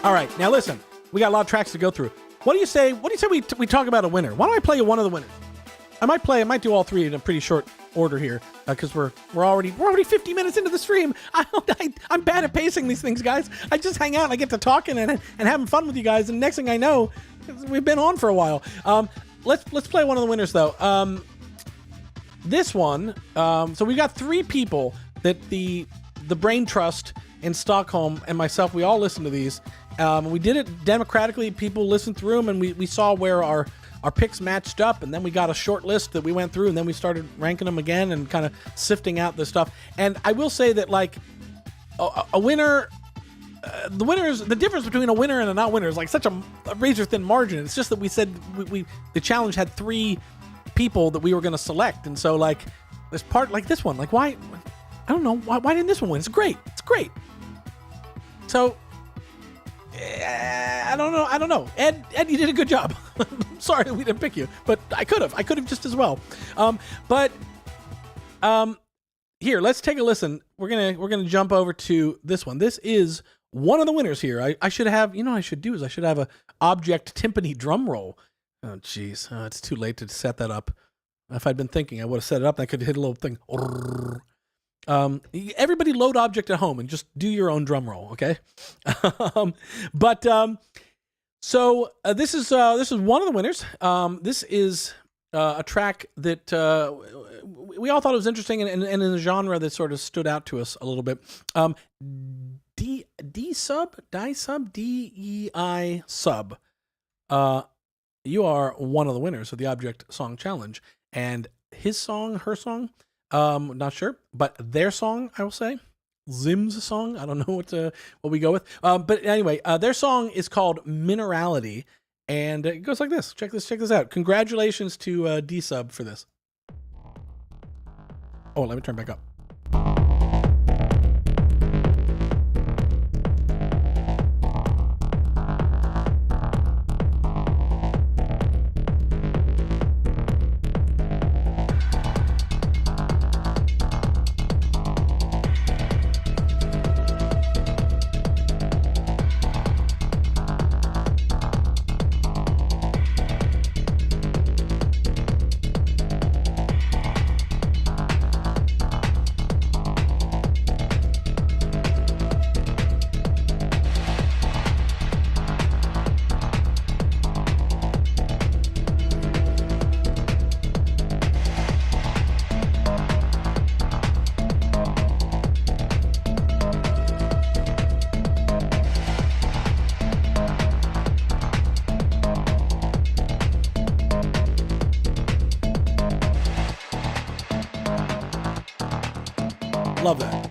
All right, now listen, we got a lot of tracks to go through. What do you say we talk about a winner? Why don't I play you one of the winners? I might do all three in a pretty short order here, because we're already 50 minutes into the stream. I'm bad at pacing these things, guys. I just hang out and I get to talking and having fun with you guys, and next thing I know, we've been on for a while. Let's play one of the winners though. This one, so we've got 3 people that the Brain Trust in Stockholm and myself, we all listened to these. We did it democratically. People listened through them, and we saw where our picks matched up, and then we got a short list that we went through, and then we started ranking them again and kind of sifting out this stuff. And I will say that, like, a winner, the difference between a winner and a not winner is like such a razor thin margin. It's just that we said the challenge had 3 people that we were going to select, and so like this part, like this one, like why? I don't know why didn't this one win? It's great. So. I don't know. Ed, you did a good job. I'm sorry that we didn't pick you, but I could have just as well. Here, let's take a listen. We're gonna jump over to this one. This is one of the winners here. I should have, you know what I should do is I should have a Objekt timpani drum roll. Oh jeez, it's too late to set that up. If I'd been thinking, I would have set it up and I could hit a little thing. Everybody load Objekt at home and just do your own drum roll, okay? So this is one of the winners. This is a track that we all thought it was interesting and in a genre that sort of stood out to us a little bit. DEI sub. You are one of the winners of the Objekt Song Challenge, and his song, her song. Not sure, but their song, I will say, Zim's song. I don't know what we go with. But anyway, their song is called Minerality, and it goes like this. Check this out. Congratulations to D-Sub for this. Oh, let me turn back up.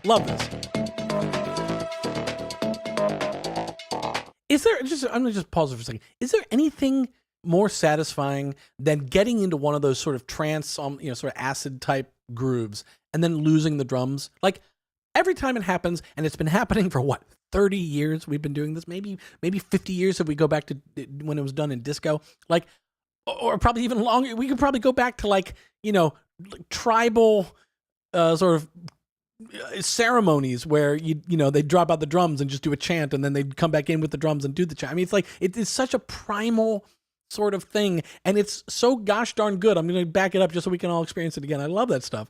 Love this. Is there I'm gonna just pause it for a second. Is there anything more satisfying than getting into one of those sort of trance, sort of acid type grooves and then losing the drums? Like every time it happens, and it's been happening for what, 30 years we've been doing this, maybe 50 years if we go back to when it was done in disco, like, or probably even longer. We could probably go back to like tribal sort of ceremonies where they drop out the drums and just do a chant, and then they'd come back in with the drums and do the chant. I mean, it's like it is such a primal sort of thing, and it's so gosh darn good. I'm going to back it up just so we can all experience it again. I love that stuff.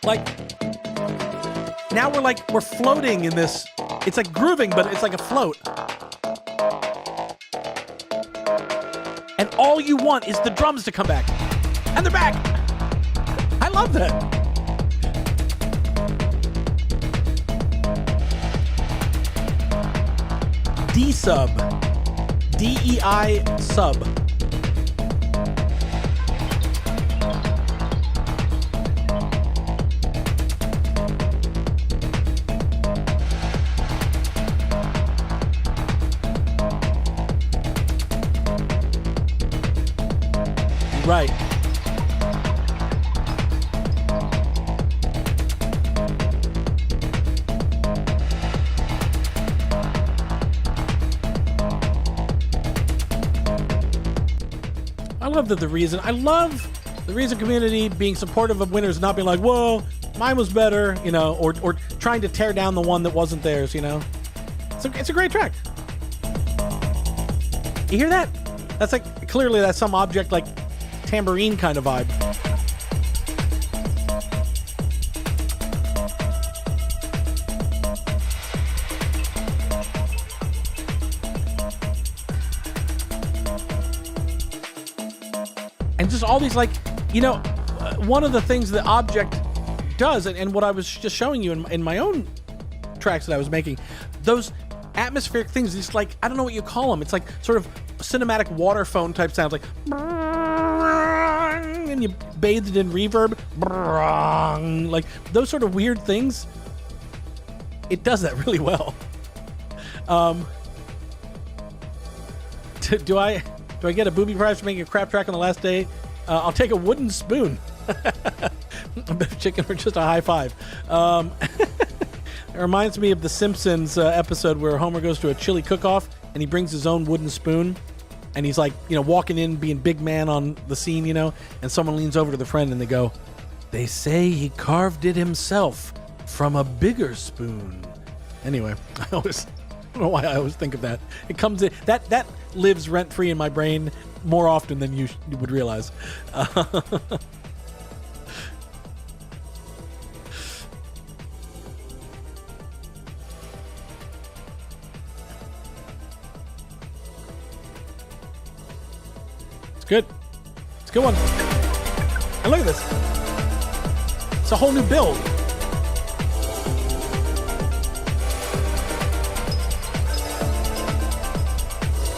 Like, now we're floating in this. It's like grooving, but it's like a float. And all you want is the drums to come back. And they're back. I love that. D sub. DEI sub. Right. I love the Reason community being supportive of winners, not being like, whoa, mine was better, or trying to tear down the one that wasn't theirs, So it's a great track. You hear that? That's like, clearly that's some Objekt like tambourine kind of vibe. And just all these, like, one of the things that Objekt does, and what I was just showing you in my own tracks that I was making, those atmospheric things, these, like, I don't know what you call them. It's like sort of cinematic water phone type sounds, like, and you bathed it in reverb, like those sort of weird things. It does that really well. Do I get a booby prize for making a crap track on the last day? I'll take a wooden spoon. A bit of chicken or just a high five. It reminds me of the Simpsons episode where Homer goes to a chili cook-off and he brings his own wooden spoon. And he's like, walking in, being big man on the scene, and someone leans over to the friend and they go, "They say he carved it himself from a bigger spoon." Anyway, I don't know why I always think of that. It comes in, that lives rent-free in my brain more often than you would realize. Good. It's a good one. And look at this. It's a whole new build.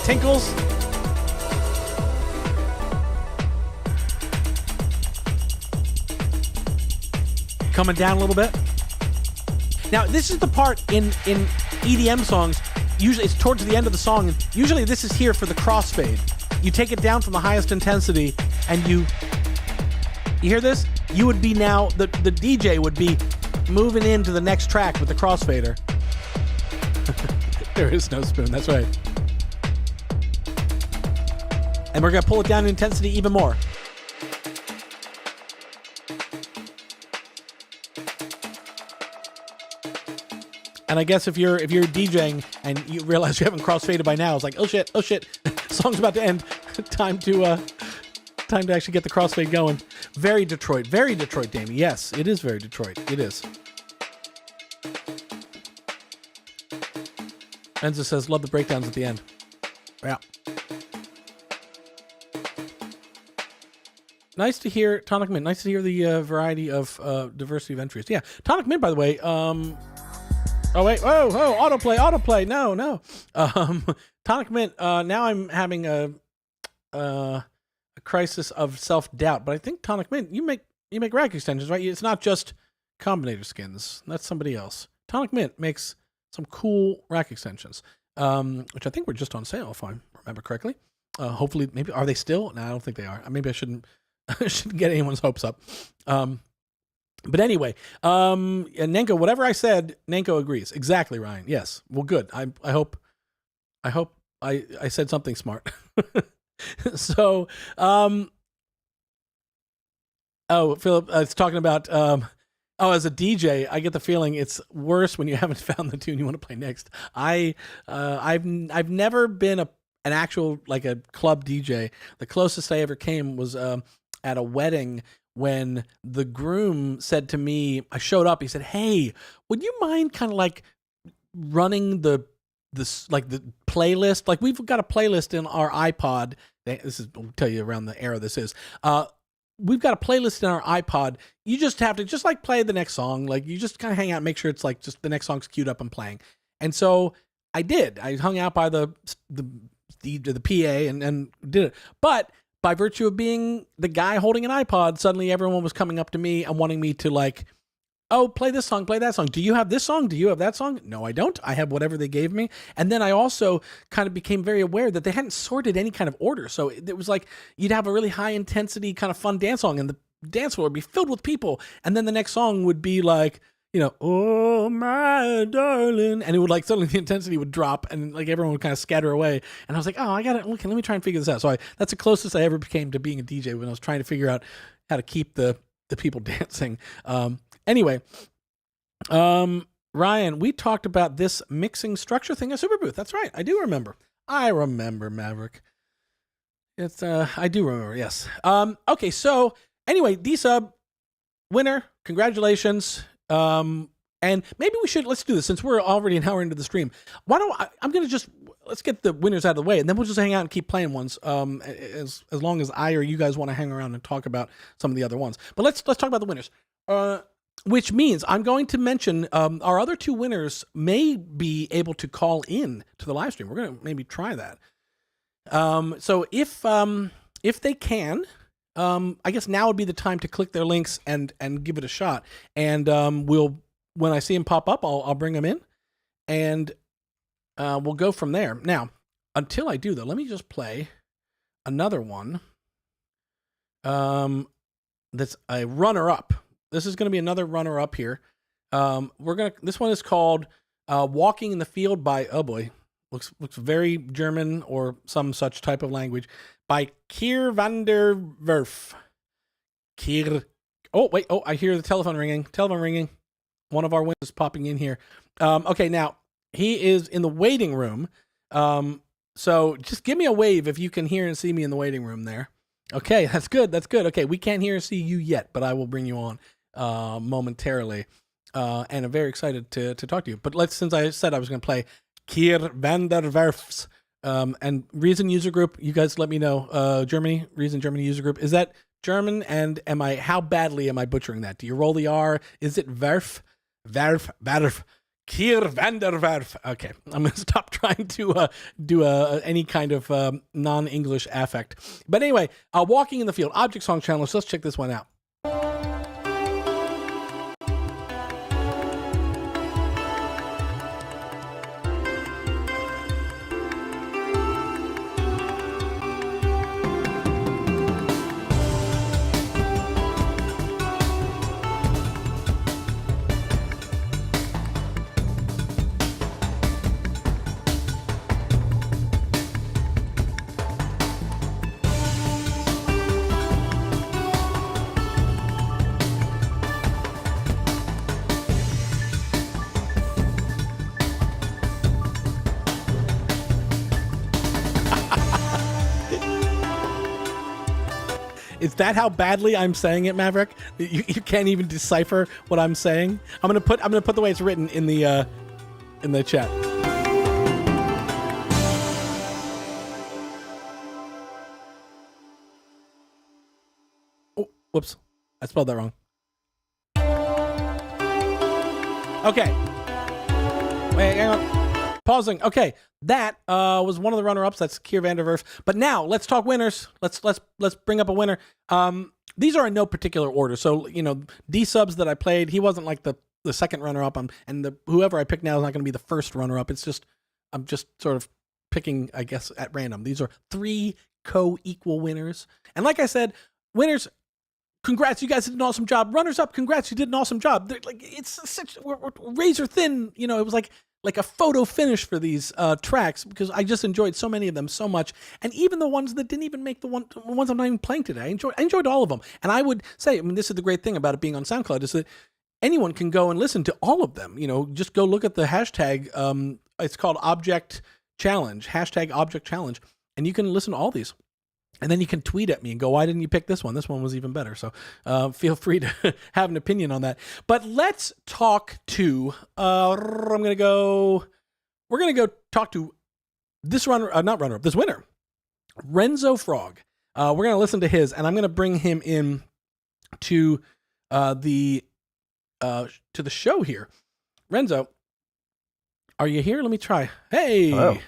Tinkles. Coming down a little bit. Now, this is the part in EDM songs. Usually it's towards the end of the song. And usually this is here for the crossfade. You take it down from the highest intensity, and you hear this? You would be now, the DJ would be moving into the next track with the crossfader. There is no spoon, that's right. And we're going to pull it down in intensity even more. And I guess if you're DJing and you realize you haven't crossfaded by now, it's like, oh shit, song's about to end. Time to actually get the crossfade going. Very Detroit, Damie. Yes, it is very Detroit. It is. Enzo says, love the breakdowns at the end. Yeah. Nice to hear, Tonic Mint. Nice to hear the variety of diversity of entries. Yeah, Tonic Mint, by the way. Oh wait, whoa, autoplay. No. Tonic Mint. Now I'm having a crisis of self-doubt, but I think Tonic Mint, you make rack extensions, right? It's not just Combinator skins. That's somebody else. Tonic Mint makes some cool rack extensions, which I think were just on sale, if I remember correctly. Hopefully, maybe, are they still? No, I don't think they are. Maybe I shouldn't get anyone's hopes up. But anyway, Nenko, whatever I said, Nenko agrees. Exactly, Ryan. Yes. Well, good. I hope I said something smart. So, Philip, it's talking about, as a DJ, I get the feeling it's worse when you haven't found the tune you want to play next. I've never been an actual, like, a club DJ. The closest I ever came was at a wedding when the groom said to me, I showed up, he said, "Hey, would you mind kind of like running the playlist? Like, we've got a playlist in our iPod. This is, I'll tell you around the era this is. We've got a playlist in our iPod. You just have to just like play the next song. Like, you just kind of hang out and make sure it's like just the next song's queued up and playing." And so I did. I hung out by the PA and did it. But by virtue of being the guy holding an iPod, suddenly everyone was coming up to me and wanting me to, like, "Oh, play this song, play that song. Do you have this song? Do you have that song?" No, I don't. I have whatever they gave me. And then I also kind of became very aware that they hadn't sorted any kind of order. So it was like you'd have a really high intensity kind of fun dance song and the dance floor would be filled with people. And then the next song would be like, you know, "Oh, my darling." And it would, like, suddenly the intensity would drop and, like, everyone would kind of scatter away. And I was like, "Oh, I got it. Okay, let me try and figure this out." So that's the closest I ever became to being a DJ, when I was trying to figure out how to keep the people dancing. Anyway, Ryan, we talked about this mixing structure thing at Superbooth. That's right. I do remember. I remember, Maverick. It's I do remember, yes. Okay, so anyway, D-Sub, winner, congratulations. And maybe let's do this since we're already an hour into the stream. Why don't let's get the winners out of the way, and then we'll just hang out and keep playing ones. As long as I or you guys want to hang around and talk about some of the other ones. But let's talk about the winners. Which means I'm going to mention our other two winners may be able to call in to the live stream. We're going to maybe try that. So if they can, I guess now would be the time to click their links and give it a shot. And when I see them pop up, I'll bring them in, and we'll go from there. Now, until I do though, let me just play another one. That's a runner-up. This is going to be another runner-up here. This one is called "Walking in the Field" by, oh boy, looks very German or some such type of language, by Kier van der Werf. Oh, wait. Oh, I hear the telephone ringing. One of our winners is popping in here. Okay, now, he is in the waiting room. So just give me a wave if you can hear and see me in the waiting room there. Okay, that's good. Okay, we can't hear and see you yet, but I will bring you on momentarily. And I'm very excited to talk to you. But since I said I was going to play Kier van der Werf's, and Reason user group, you guys let me know. Germany, Reason Germany user group. Is that German? And how badly am I butchering that? Do you roll the R? Is it Werf? Kier van der Werf. Okay, I'm going to stop trying to do any kind of non-English affect. But anyway, Walking in the Field, Objekt Song channel. So let's check this one out. Is that how badly I'm saying it, Maverick? You can't even decipher what I'm saying. I'm gonna put the way it's written in the chat. Whoops, I spelled that wrong. Okay. Wait, hang on. Pausing. Okay, that was one of the runner-ups. That's Keir Vanderwerf. But now let's talk winners. Let's bring up a winner. These are in no particular order. So D Subs that I played, he wasn't like the second runner-up. And whoever I pick now is not going to be the first runner-up. It's just I'm just sort of picking, I guess, at random. These are 3 co-equal winners. And like I said, winners, congrats, you guys did an awesome job. Runners up, congrats, you did an awesome job. They're like, it's such we're razor thin. It was like a photo finish for these tracks, because I just enjoyed so many of them so much. And even the ones that didn't even make the ones I'm not even playing today, I enjoyed all of them. And I would say, this is the great thing about it being on SoundCloud, is that anyone can go and listen to all of them. Just go look at the hashtag. It's called Objekt Challenge, hashtag Objekt Challenge, and you can listen to all these. And then you can tweet at me and go, why didn't you pick this one? This one was even better. So feel free to have an opinion on that. But let's talk to, we're going to go talk to this this winner, Renzo Frog. We're going to listen to his, and I'm going to bring him in to the show here. Renzo, are you here? Let me try. Hey. Hello.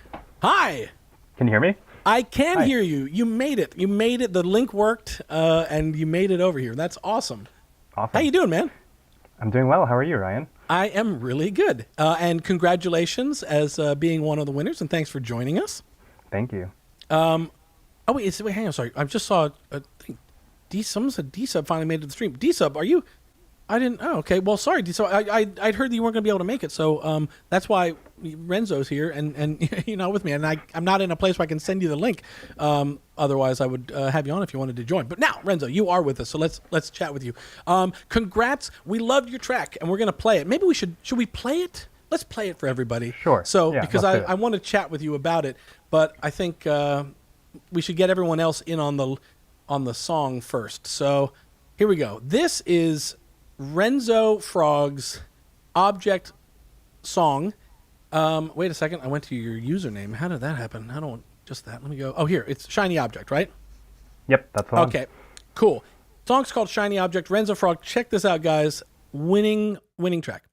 Hi. Can you hear me? I can hear you. You made it. The link worked, and you made it over here. That's awesome. Awesome. How you doing, man? I'm doing well. How are you, Ryan? I am really good. And congratulations as being one of the winners, and thanks for joining us. Thank you. Hang on, sorry. I just saw a thing. Someone said D-Sub finally made it to the stream. D-Sub, are you? I didn't. Oh, okay. Well, sorry, D-Sub. I'd heard that you weren't going to be able to make it, so that's why Renzo's here, and you're not with me, and I'm not in a place where I can send you the link. Otherwise, I would have you on if you wanted to join. But now, Renzo, you are with us, so let's chat with you. Congrats. We loved your track, and we're going to play it. Maybe we should we play it? Let's play it for everybody. Sure. So, yeah, because I want to chat with you about it, but I think we should get everyone else in on the song first. So, here we go. This is Renzo Frog's Objekt Song. Wait a second. I went to your username. How did that happen? I don't want just that. Let me go. Oh, here. It's Shiny Object, right? Yep, that's the one. Okay, cool. Song's called Shiny Object. Renzo Frog. Check this out, guys. Winning track.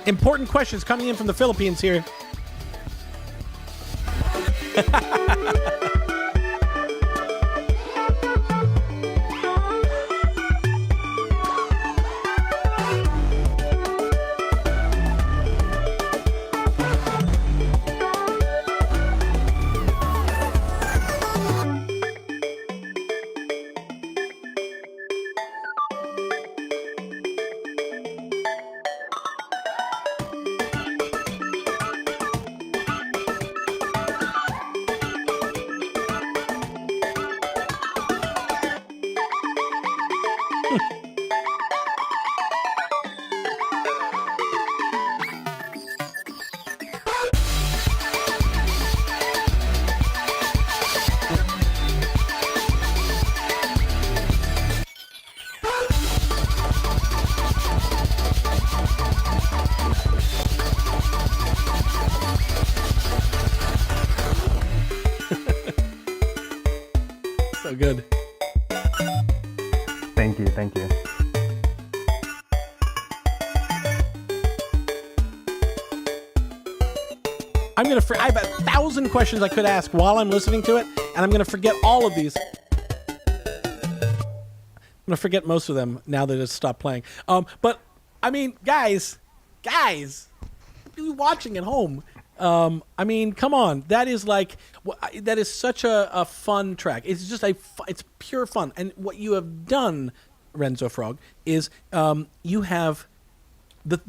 Important questions coming in from the Philippines here. So good. Thank you. I have 1,000 questions I could ask while I'm listening to it, and I'm going to forget all of these. I'm going to forget most of them now that it's stopped playing. But, I mean, guys, you watching at home. I mean, come on. That is such a fun track. It's just it's pure fun. And what you have done, Renzo Frog, is you have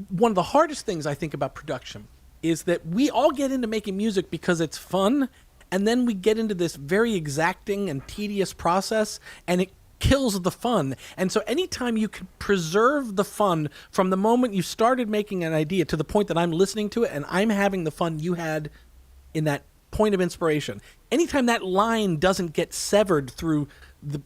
one of the hardest things I think about production is that we all get into making music because it's fun, and then we get into this very exacting and tedious process, and it kills the fun. And so anytime you can preserve the fun from the moment you started making an idea to the point that I'm listening to it and I'm having the fun you had in that point of inspiration, anytime that line doesn't get severed through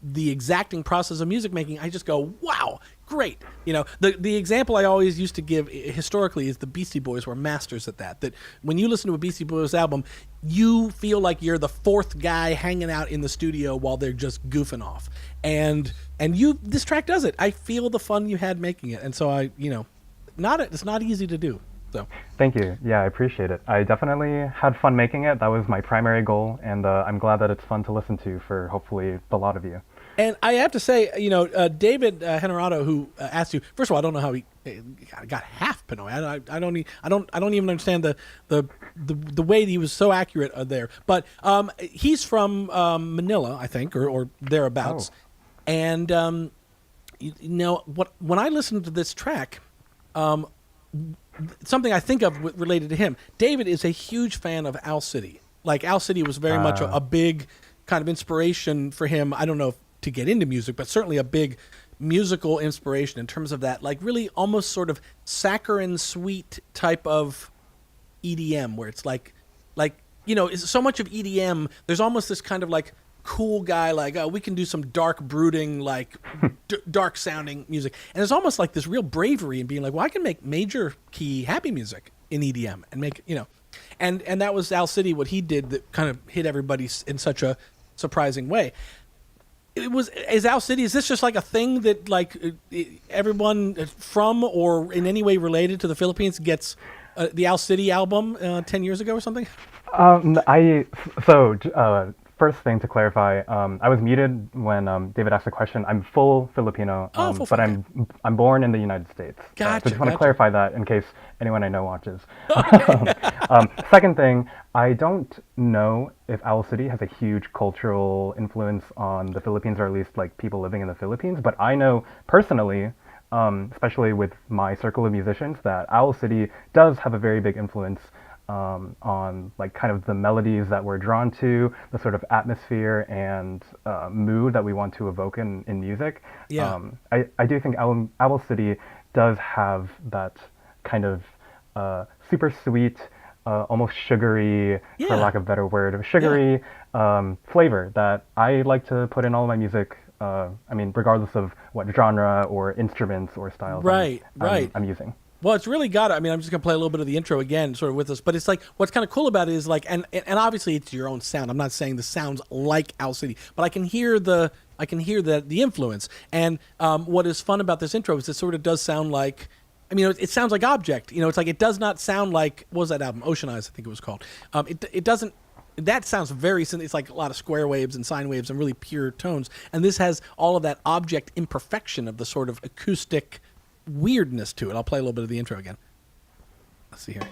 the exacting process of music making, I just go, wow, great. You know, the example I always used to give historically is the Beastie Boys were masters at that. That when you listen to a Beastie Boys album, you feel like you're the fourth guy hanging out in the studio while they're just goofing off. And this track does it. I feel the fun you had making it. And so it's not easy to do. So Thank you. Yeah, I appreciate it. I definitely had fun making it. That was my primary goal, and I'm glad that it's fun to listen to for hopefully a lot of you. And I have to say, David Henerato, who asked you, first of all, I don't know how he got half Pinoy. I don't even understand the way that he was so accurate there. But he's from Manila, I think, or thereabouts. Oh. And when I listened to this track, something I think of related to him, David is a huge fan of Owl City. Like, Owl City was very much a big kind of inspiration for him. I don't know if to get into music, but certainly a big musical inspiration in terms of that, like really almost sort of saccharine sweet type of EDM, where it's like it's so much of EDM, there's almost this kind of like cool guy, like, oh, we can do some dark brooding, like dark sounding music. And there's almost like this real bravery in being like, well, I can make major key happy music in EDM and make, and that was Owl City, what he did that kind of hit everybody in such a surprising way. Is Owl City, is this just like a thing that like everyone from or in any way related to the Philippines gets the Owl City album 10 years ago or something? First thing to clarify, I was muted when David asked the question. I'm full Filipino, but I'm born in the United States. Gotcha. So just want to clarify that in case anyone I know watches. Second thing, I don't know if Owl City has a huge cultural influence on the Philippines, or at least like people living in the Philippines. But I know personally, especially with my circle of musicians, that Owl City does have a very big influence on like kind of the melodies that we're drawn to, the sort of atmosphere and mood that we want to evoke in music. Yeah. I do think Owl City does have that kind of super sweet, almost sugary, for lack of a better word, sugary flavor that I like to put in all of my music. Regardless of what genre or instruments or styles I'm using. Well, it's really got it. I mean, I'm just going to play a little bit of the intro again, sort of with us. But it's like, what's kind of cool about it is like, and obviously it's your own sound. I'm not saying the sounds like Owl City, but I can hear the influence. And what is fun about this intro is it sort of does sound like, it sounds like Objekt. It's like, it does not sound like, what was that album? Ocean Eyes, I think it was called. It doesn't. That sounds it's like a lot of square waves and sine waves and really pure tones. And this has all of that Objekt imperfection of the sort of acoustic weirdness to it. I'll play a little bit of the intro again. Let's see here.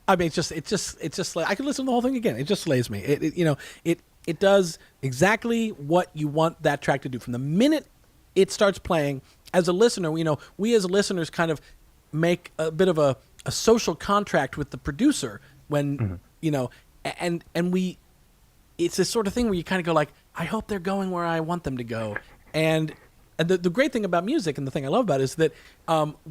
I mean, it's just like, I could listen to the whole thing again. It just slays me. It does exactly what you want that track to do. From the minute it starts playing, as a listener, we as listeners kind of make a bit of a social contract with the producer when, it's this sort of thing where you kind of go like, I hope they're going where I want them to go. And the great thing about music, and the thing I love about it, is that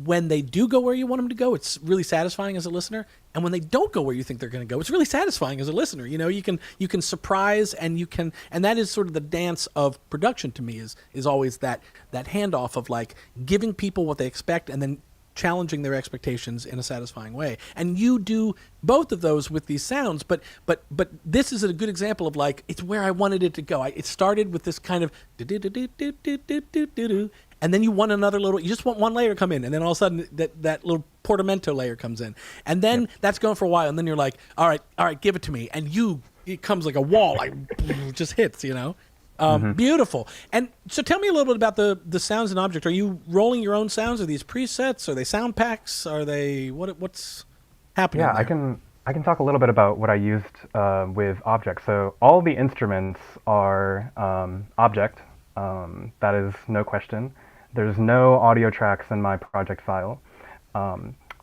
when they do go where you want them to go, it's really satisfying as a listener. And when they don't go where you think they're going to go, it's really satisfying as a listener. You can surprise, and that is sort of the dance of production to me, is always that handoff of like giving people what they expect and then challenging their expectations in a satisfying way. And you do both of those with these sounds, but this is a good example of like, it's where I wanted it to go. It started with this kind of and then you just want one layer to come in, and then all of a sudden that little portamento layer comes in, and then that's going for a while, and then you're like, all right, give it to me, and it comes like a wall, like just hits, Beautiful. And so tell me a little bit about the sounds in Objekt. Are you rolling your own sounds? Are these presets? Are they sound packs? Are they what's happening? Yeah, there? I can talk a little bit about what I used with Object. So all the instruments are Object. That is no question. There's no audio tracks in my project file.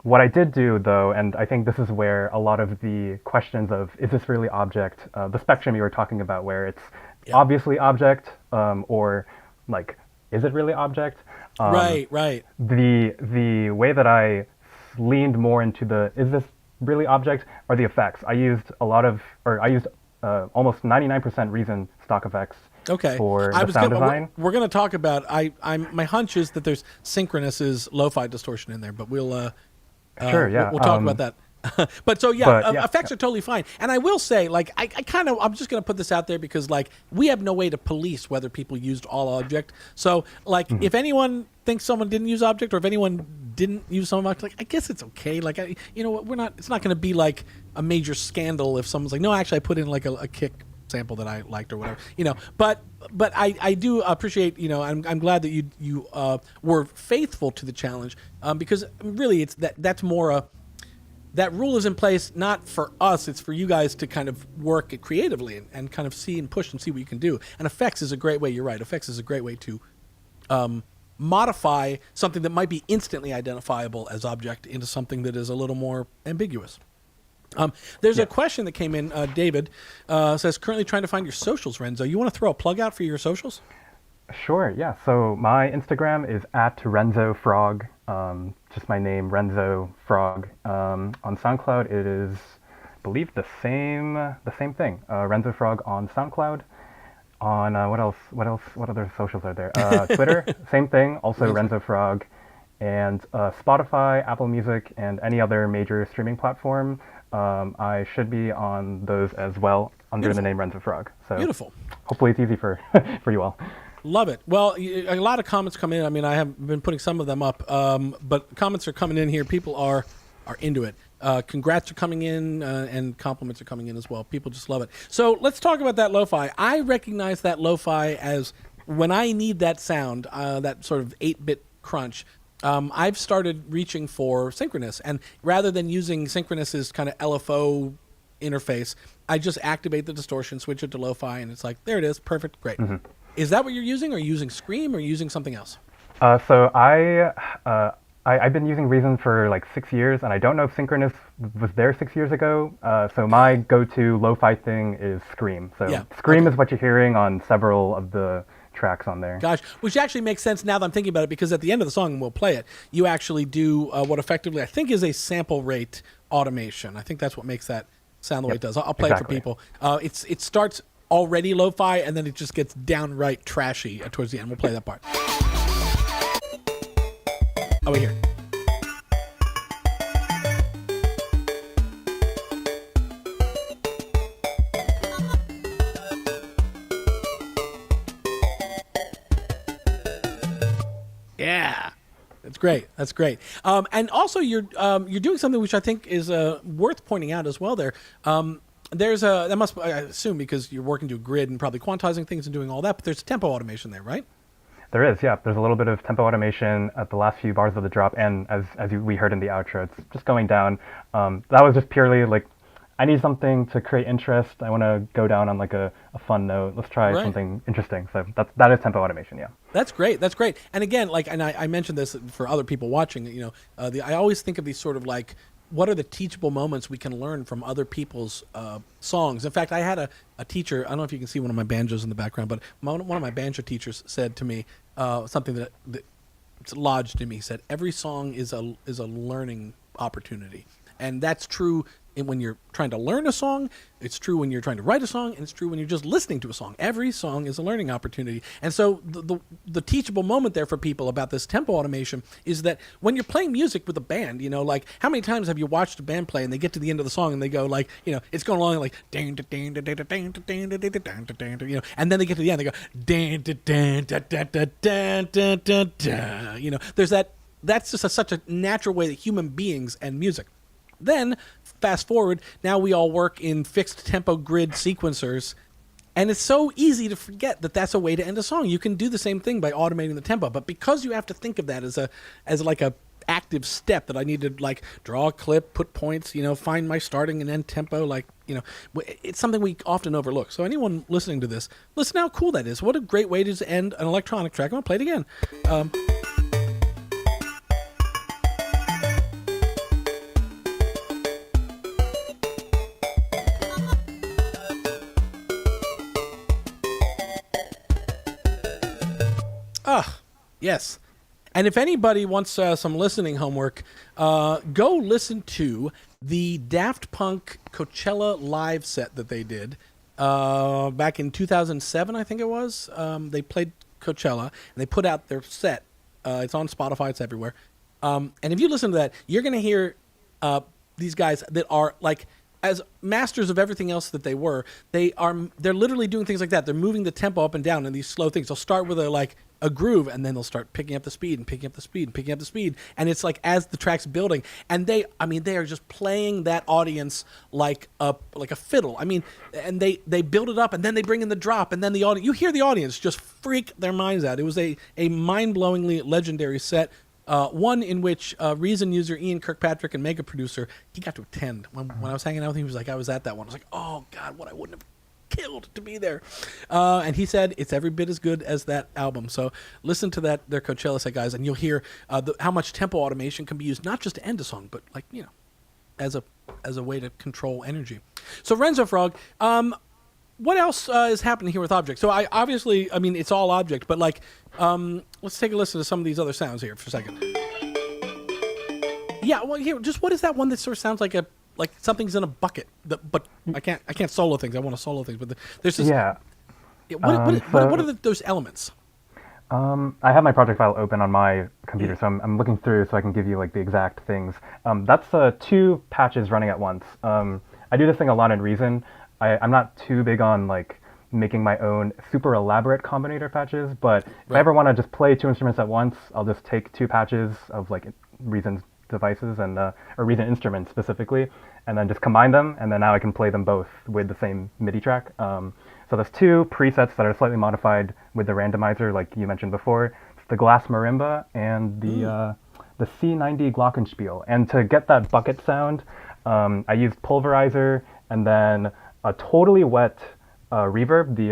What I did do, though, and I think this is where a lot of the questions of is this really Object, the spectrum you were talking about, where it's Yeah. obviously Object, or like, is it really Object? Right. The way that I leaned more into the is this really Object are the effects. I used almost 99% Reason stock effects Okay. for the sound design. We're going to talk about. My hunch is that there's synchronous is lo-fi distortion in there, but Sure, yeah. we'll talk about that. But so yeah. effects are totally fine. And I will say, like, I'm just going to put this out there because, like, we have no way to police whether people used all Object. So, like, if anyone thinks someone didn't use Object, or if anyone didn't use some Object, like, I guess it's okay. Like, you know what, it's not going to be like a major scandal if someone's like, no, actually, I put in like a kick sample that I liked or whatever, you know. But I do appreciate, you know, I'm glad that you were faithful to the challenge, because really that's more that rule is in place not for us, it's for you guys to kind of work it creatively and kind of see and push and see what you can do. And effects is a great way. You're right. Effects is a great way to modify something that might be instantly identifiable as Object into something that is a little more ambiguous. There's a question that came in. David says, currently trying to find your socials, Renzo. You want to throw a plug out for your socials? Sure, yeah. So my Instagram is @RenzoFrog, just my name, Renzo Frog. On SoundCloud, it is, I believe, the same thing. Renzo Frog on SoundCloud. On what else? What other socials are there? Twitter, same thing. Also Renzo Frog, and Spotify, Apple Music, and any other major streaming platform. I should be on those as well under the name Renzo Frog. So Beautiful. Hopefully it's easy for for you all. Love it. Well, a lot of comments come in. I mean, I have been putting some of them up, but comments are coming in here. People are into it. Congrats are coming in, and compliments are coming in as well. People just love it. So let's talk about that lo-fi. I recognize that lo-fi as when I need that sound, that sort of 8-bit crunch. I've started reaching for synchronous, and rather than using synchronous's kind of LFO interface, I just activate the distortion, switch it to lo-fi, and it's like, there it is, perfect, great. Mm-hmm. Is that what you're using? Or are you using Scream, or are you using something else? So I've been using Reason for like 6 years, and I don't know if synchronous was there 6 years ago. So my go-to lo-fi thing is Scream. So Scream is what you're hearing on several of the tracks on there. Gosh, which actually makes sense now that I'm thinking about it, because at the end of the song, and we'll play it, you actually do what effectively I think is a sample rate automation. I think that's what makes that sound the way it does. I'll play it for people. It starts already lo-fi, and then it just gets downright trashy towards the end. We'll play that part. Oh, wait, here. Yeah, that's great. That's great. And also, you're doing something which I think is worth pointing out as well. There's that must, I assume, because you're working to a grid and probably quantizing things and doing all that. But there's tempo automation there, right? There is, yeah. There's a little bit of tempo automation at the last few bars of the drop, and we heard in the outro, it's just going down. That was just purely like, I need something to create interest. I want to go down on like a fun note. Let's try something interesting. So that is tempo automation, yeah. That's great. That's great. And again, like, and I mentioned this for other people watching. You know, I always think of these sort of like, what are the teachable moments we can learn from other people's songs? In fact, I had a teacher, I don't know if you can see one of my banjos in the background, but one of my banjo teachers said to me something that it's lodged in me. He said, every song is a learning opportunity. And that's true when you're trying to learn a song, it's true when you're trying to write a song, and it's true when you're just listening to a song. Every song is a learning opportunity. And so the teachable moment there for people about this tempo automation is that when you're playing music with a band, you know, like, how many times have you watched a band play and they get to the end of the song and they go like, you know, it's going along like, you know, and then they get to the end, they go, you know, there's that's just such a natural way that human beings and music. Then, fast forward, now we all work in fixed tempo grid sequencers, and it's so easy to forget that that's a way to end a song. You can do the same thing by automating the tempo, but because you have to think of that as like a active step that I need to like draw a clip, put points, find my starting and end tempo. Like, it's something we often overlook. So anyone listening to this, listen how cool that is. What a great way to end an electronic track. I'm gonna play it again. Yes. And if anybody wants some listening homework, go listen to the Daft Punk Coachella live set that they did back in 2007, I think it was. They played Coachella, and they put out their set. It's on Spotify. It's everywhere. And if you listen to that, you're going to hear these guys that are like, as masters of everything else that they're literally doing things like that. They're moving the tempo up and down in these slow things. They'll start with a groove, and then they'll start picking up the speed and picking up the speed and picking up the speed. And it's like as the track's building, and they are just playing that audience like a fiddle. And they build it up, and then they bring in the drop, and then the audience, you hear the audience just freak their minds out. It was a mind-blowingly legendary set. One in which Reason user Ian Kirkpatrick and mega producer, he got to attend. When I was hanging out with him, he was like, I was at that one. I was like, oh God, what I wouldn't have killed to be there. And he said it's every bit as good as that album. So listen to their Coachella set, guys, and you'll hear how much tempo automation can be used, not just to end a song, but as a way to control energy. So Renzo Frog, what else is happening here with Objekt? So it's all Objekt, but let's take a listen to some of these other sounds here for a second. Yeah, well, here, just what is that one that sort of sounds like something's in a bucket? But I can't solo things. I want to solo things, but there's this. Yeah. What are those elements? I have my project file open on my computer, so I'm looking through so I can give you like the exact things. That's 2 patches running at once. I do this thing a lot in Reason. I'm not too big on like making my own super elaborate combinator patches, but if I ever want to just play 2 instruments at once, I'll just take 2 patches of like Reason devices and or Reason instruments specifically, and then just combine them, and then now I can play them both with the same MIDI track. So there's 2 presets that are slightly modified with the randomizer, like you mentioned before. It's the Glass Marimba and the C90 Glockenspiel. And to get that bucket sound, I used Pulverizer and then a totally wet reverb, the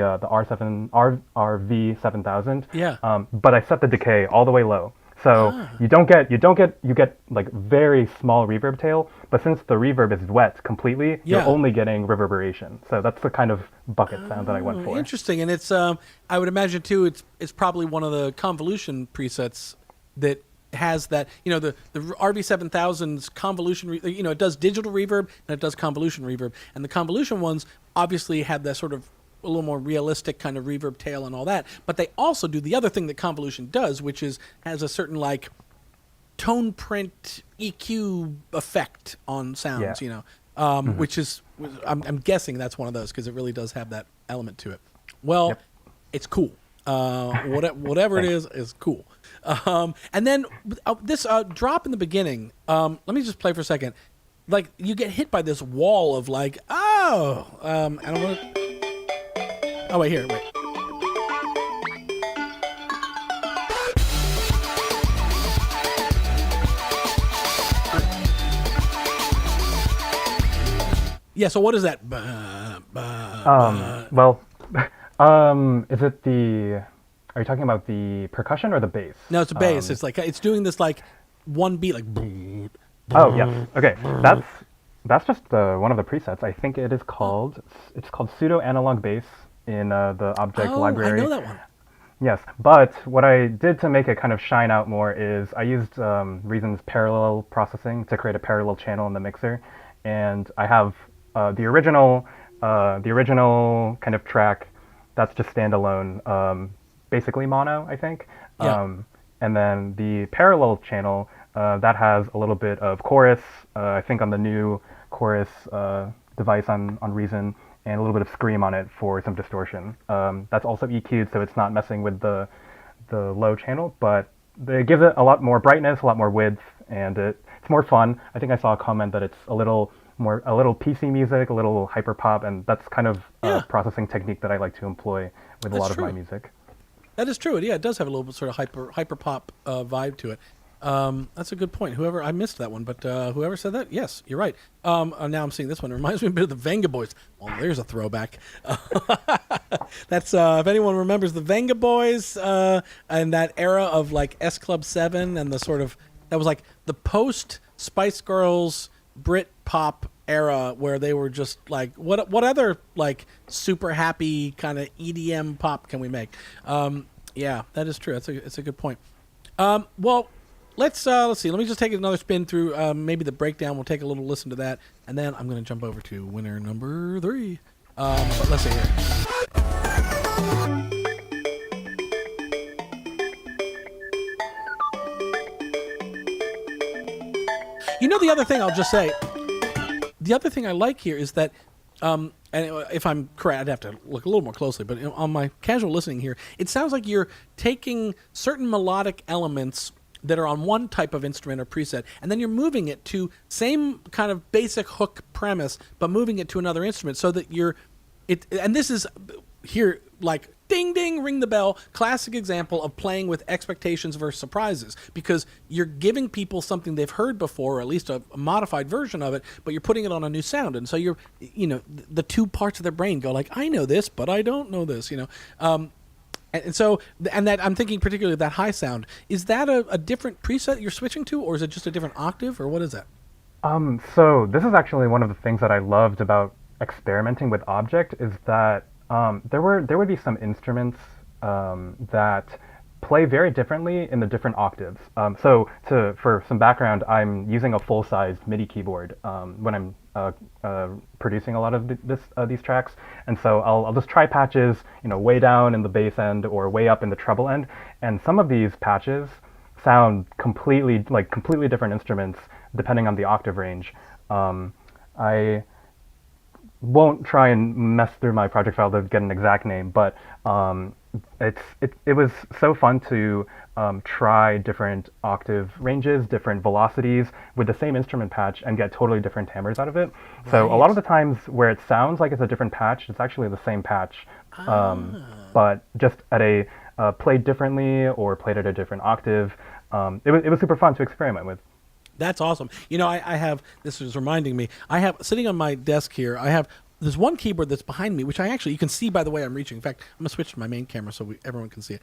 RV7000. Yeah. But I set the decay all the way low. So you get like very small reverb tail, but since the reverb is wet completely, you're only getting reverberation. So that's the kind of bucket sound that I went for. Interesting, and it's I would imagine too. It's probably one of the convolution presets that has that. The RV7000's convolution. It does digital reverb and it does convolution reverb, and the convolution ones obviously have that sort of a little more realistic kind of reverb tail and all that, but they also do the other thing that convolution does, which is has a certain like tone print EQ effect on sounds, which is I'm guessing that's one of those because it really does have that element to it. Well, It's cool. Whatever it is cool. And then this drop in the beginning. Let me just play for a second. Like you get hit by this wall of like, and I want to. Oh, wait. Yeah, so what is that? Is it the... Are you talking about the percussion or the bass? No, it's a bass. It's like it's doing this like one beat like... Oh, yeah. Okay, that's just one of the presets. I think it's called pseudo analog bass in the Objekt library. I know that one. Yes, but what I did to make it kind of shine out more is I used Reason's parallel processing to create a parallel channel in the mixer, and I have the original kind of track that's just standalone, basically mono, I think. Yeah. And then the parallel channel that has a little bit of chorus, I think on the new chorus device on Reason, and a little bit of scream on it for some distortion. That's also EQ'd, so it's not messing with the low channel, but it gives it a lot more brightness, a lot more width, and it's more fun. I think I saw a comment that it's a little PC music, a little hyper pop, and that's kind of a processing technique that I like to employ with a lot of my music. That is true. Yeah, it does have a little bit sort of hyper pop vibe to it. That's a good point. Whoever I missed that one, but whoever said that, yes, you're right. Now I'm seeing this one. It reminds me a bit of the Venga Boys. Well, there's a throwback. That's if anyone remembers the Venga Boys and that era of like S Club 7 and the sort of that was like the post Spice Girls Brit pop era where they were just like what other like super happy kind of EDM pop can we make? Yeah, that is true. It's a good point. Well, let's see. Let me just take another spin through maybe the breakdown. We'll take a little listen to that, and then I'm going to jump over to winner number 3. But let's see here. You know, the other thing I'll just say, the other thing I like here is that, and if I'm correct, I'd have to look a little more closely, but on my casual listening here, it sounds like you're taking certain melodic elements that are on one type of instrument or preset, and then you're moving it to same kind of basic hook premise, but moving it to another instrument so that and this is here like ding ding ring the bell classic example of playing with expectations versus surprises, because you're giving people something they've heard before, or at least a modified version of it, but you're putting it on a new sound, and so the two parts of their brain go like, I know this but I don't know this, and so that I'm thinking particularly of that high sound. Is that a different preset you're switching to, or is it just a different octave, or what is that? So this is actually one of the things that I loved about experimenting with Objekt is that there would be some instruments that play very differently in the different octaves. For some background, I'm using a full-sized MIDI keyboard when I'm producing a lot of these tracks, and so I'll just try patches, way down in the bass end or way up in the treble end, and some of these patches sound completely different instruments depending on the octave range. I won't try and mess through my project file to get an exact name, but it was so fun to try different octave ranges, different velocities with the same instrument patch and get totally different timbres out of it. Right. So a lot of the times where it sounds like it's a different patch, it's actually the same patch, but just at a played differently or played at a different octave. It was super fun to experiment with. That's awesome. I have, this is reminding me, I have, sitting on my desk here, I have this one keyboard that's behind me, which you can see by the way I'm reaching. In fact, I'm going to switch to my main camera so everyone can see it.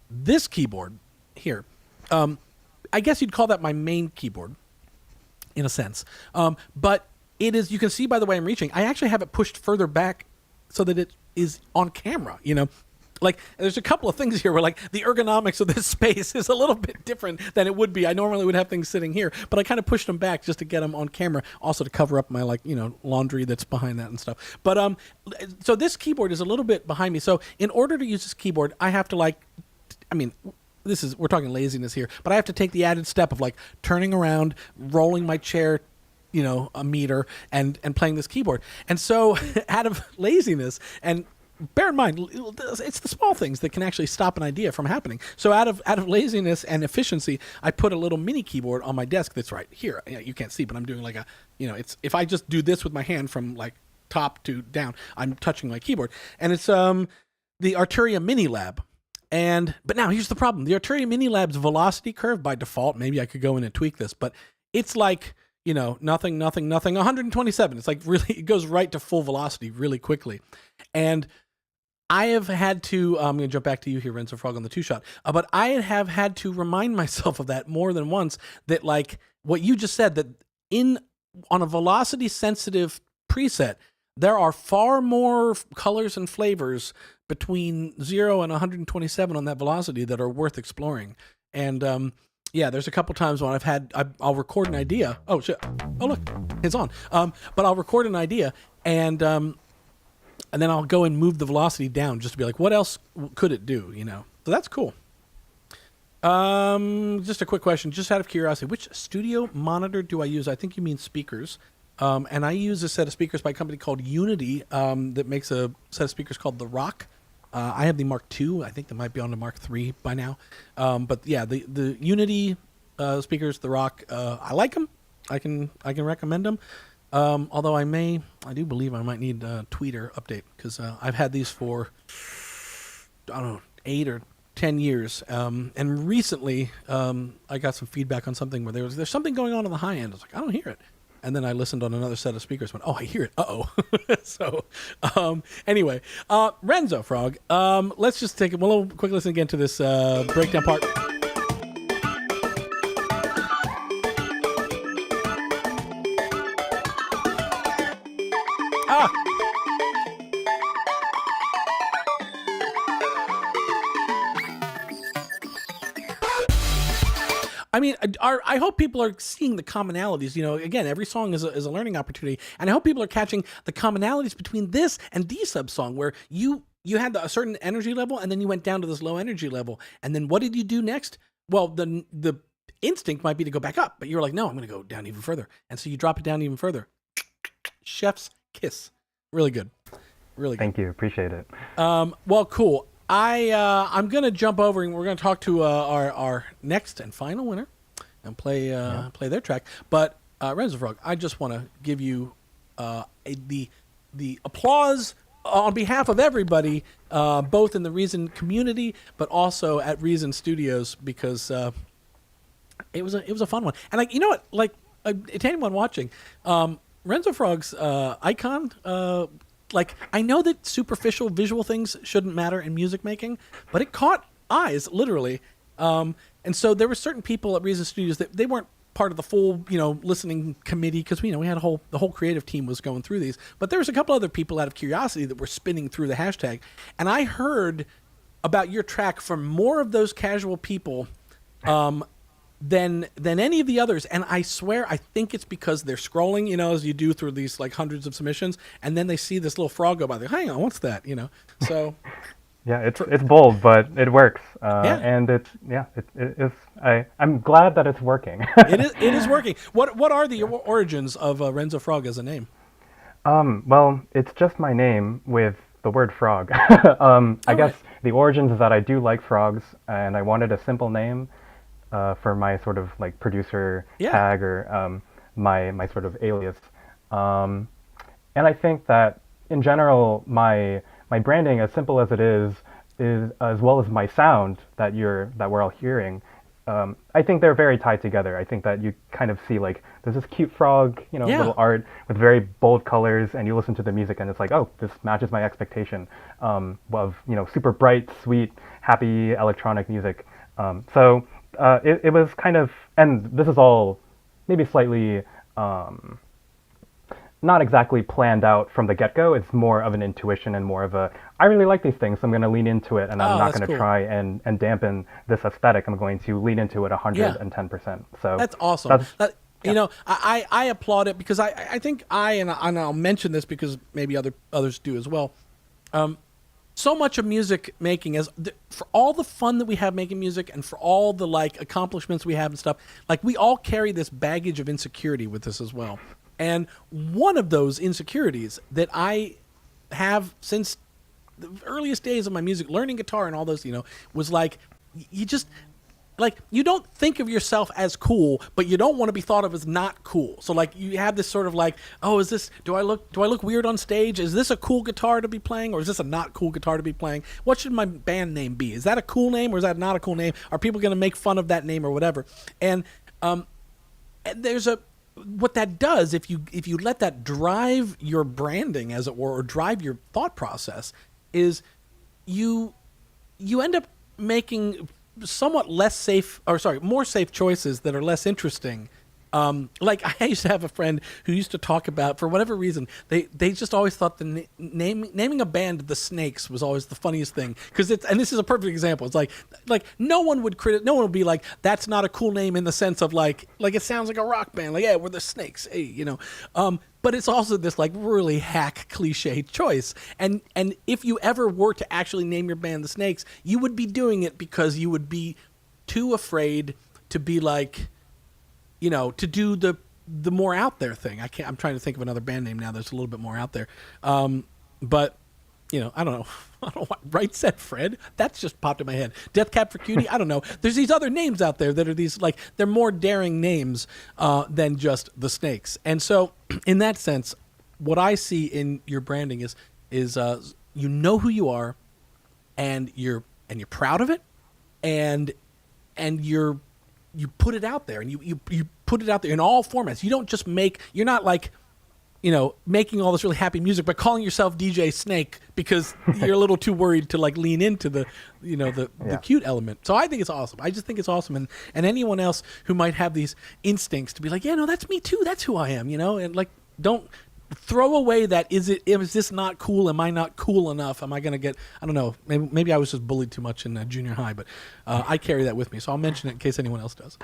This keyboard here, I guess you'd call that my main keyboard, in a sense. But it is, you can see by the way I'm reaching, I actually have it pushed further back so that it is on camera, Like, there's a couple of things here where, like, the ergonomics of this space is a little bit different than it would be. I normally would have things sitting here, but I kind of pushed them back just to get them on camera, also to cover up my, laundry that's behind that and stuff. But, so this keyboard is a little bit behind me. So in order to use this keyboard, I have to, we're talking laziness here, but I have to take the added step of, turning around, rolling my chair, a meter, and playing this keyboard. And so out of laziness, and bear in mind, it's the small things that can actually stop an idea from happening. So out of laziness and efficiency, I put a little mini keyboard on my desk that's right here. You can't see, but I'm doing it's if I just do this with my hand from top to down, I'm touching my keyboard, and it's the Arturia Mini Lab. But now here's the problem: the Arturia Mini Lab's velocity curve by default. Maybe I could go in and tweak this, but it's nothing, 127. It's really, it goes right to full velocity really quickly, and I have had to, I'm going to jump back to you here, Renzo Frog, on the two-shot, but I have had to remind myself of that more than once, that what you just said, that on a velocity-sensitive preset, there are far more colors and flavors between 0 and 127 on that velocity that are worth exploring. And there's a couple times when I'll record an idea. Oh, shit. Oh, look, it's on. But I'll record an idea, and then I'll go and move the velocity down just to be like, what else could it do, So that's cool. Just a quick question, just out of curiosity, which studio monitor do I use? I think you mean speakers. And I use a set of speakers by a company called Unity that makes a set of speakers called The Rock. I have the Mark II. I think they might be on the Mark III by now. But yeah, the Unity speakers, The Rock, I like them. I can recommend them. Although I do believe I might need a tweeter update, because I've had these for, I don't know, 8 or 10 years. And recently, I got some feedback on something where there's something going on the high end. I was like, I don't hear it. And then I listened on another set of speakers. Went, oh, I hear it. Uh-oh. So, anyway, Renzo Frog. Let's just take a little quick listen again to this breakdown part. I mean, I hope people are seeing the commonalities. You know, again, every song is a learning opportunity, and I hope people are catching the commonalities between this and D-Sub song, where you had a certain energy level, and then you went down to this low energy level, and then what did you do next? Well, the instinct might be to go back up, but you're like, no, I'm going to go down even further, and so you drop it down even further. Chef's kiss, really good, really good. Thank you, appreciate it. Well, cool. I'm gonna jump over and we're gonna talk to our next and final winner and play their track. But Renzo Frog, I just want to give you the applause on behalf of everybody, both in the Reason community, but also at Reason Studios, because it was a fun one. And like, you know what, like to anyone watching, Renzo Frog's icon. Like, I know that superficial visual things shouldn't matter in music making, but it caught eyes, literally. And so there were certain people at Reason Studios that they weren't part of the full, listening committee, because we had the whole creative team was going through these. But there was a couple other people out of curiosity that were spinning through the hashtag. And I heard about your track from more of those casual people than any of the others, and I swear I think it's because they're scrolling, as you do through these like hundreds of submissions, and then they see this little frog go by. They're, hang on, what's that? So yeah, it's bold, but it works. Yeah. And it is. I'm glad that it's working. It is working. What are the origins of Renzo Frog as a name? Well, it's just my name with the word frog. I guess the origins is that I do like frogs, and I wanted a simple name for my sort of like producer tag or my sort of alias. And I think that in general, my branding, as simple as it is as well as my sound that we're all hearing, I think they're very tied together. I think that you kind of see like there's this cute frog, little art with very bold colors, and you listen to the music and it's like, oh, this matches my expectation of super bright, sweet, happy electronic music. So it was kind of, and this is all maybe slightly not exactly planned out from the get-go. It's more of an intuition and more of a, I really like these things, so I'm going to lean into it, and I'm not going to try and dampen this aesthetic. I'm going to lean into it 110%. So that's awesome. I applaud it, because I think and I'll mention this because maybe others do as well. So much of music making for all the fun that we have making music and for all the like accomplishments we have and stuff, like we all carry this baggage of insecurity with us as well. And one of those insecurities that I have since the earliest days of my music, learning guitar and all those, was like, you just, like, you don't think of yourself as cool, but you don't want to be thought of as not cool. So like you have this sort of like, oh, do I look weird on stage? Is this a cool guitar to be playing, or is this a not cool guitar to be playing? What should my band name be? Is that a cool name, or is that not a cool name? Are people going to make fun of that name or whatever? And there's what that does, if you let that drive your branding, as it were, or drive your thought process, is you end up making somewhat more safe choices that are less interesting. Like I used to have a friend who used to talk about, for whatever reason, they just always thought the naming a band The Snakes was always the funniest thing, because and this is a perfect example. It's like no one would be like, that's not a cool name in the sense of like it sounds like a rock band, like, yeah, we're The Snakes, hey, but it's also this like really hack cliche choice. And if you ever were to actually name your band The Snakes, you would be doing it because you would be too afraid to be like, to do the more out there thing. I'm trying to think of another band name now that's a little bit more out there. But I don't know. I don't know what. Right Said Fred? That's just popped in my head. Death Cab for Cutie? I don't know. There's these other names out there that are these, like, they're more daring names than just The Snakes. And so, in that sense, what I see in your branding is you know who you are, and you're proud of it, and you put it out there, and you put it out there in all formats. You don't just you're not like, making all this really happy music, but calling yourself DJ Snake because you're a little too worried to like lean into the cute element. So I think it's awesome. I just think it's awesome. And anyone else who might have these instincts to be like, yeah, no, that's me too. That's who I am, and like, don't throw away that, is this not cool? Am I not cool enough? Am I going to get, I don't know, maybe I was just bullied too much in junior high, but I carry that with me. So I'll mention it in case anyone else does.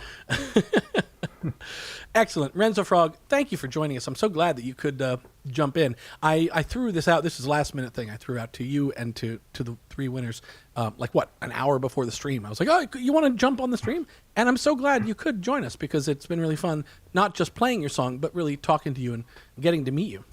Excellent. Renzo Frog, thank you for joining us. I'm so glad that you could jump in. I threw this out. This is a last minute thing I threw out to you and to the three winners, an hour before the stream. I was like, oh, you want to jump on the stream? And I'm so glad you could join us because it's been really fun, not just playing your song, but really talking to you and getting to meet you.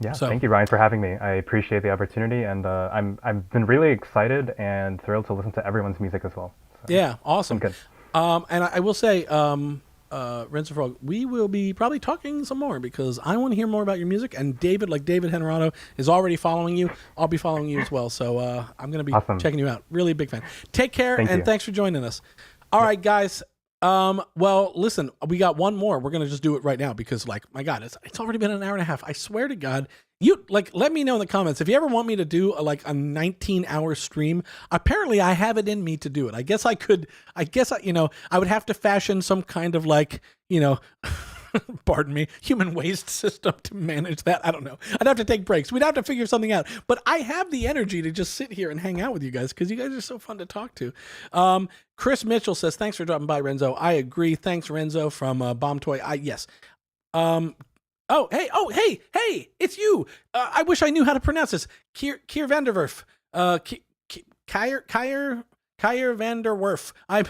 Yeah, thank you, Ryan, for having me. I appreciate the opportunity, and I've been really excited and thrilled to listen to everyone's music as well. So, yeah, awesome. Good. And I will say, Renzo Frog, we will be probably talking some more because I want to hear more about your music. And David Henerato, is already following you. I'll be following you as well. So I'm going to be checking you out. Really big fan. Take care, and thanks for joining us. All right, guys. Well, listen, we got one more. We're going to just do it right now because, like, my God, it's already been an hour and a half. I swear to God. You let me know in the comments if you ever want me to do a 19-hour stream. Apparently, I have it in me to do it. I guess I could. I would have to fashion some kind of pardon me, human waste system to manage that. I don't know. I'd have to take breaks. We'd have to figure something out. But I have the energy to just sit here and hang out with you guys because you guys are so fun to talk to. Chris Mitchell says, thanks for dropping by, Renzo. I agree. Thanks, Renzo from Bomb Toy. Yes. Oh, hey, it's you. I wish I knew how to pronounce this. Kier Vanderwerf. Kier Vanderwerf. I'm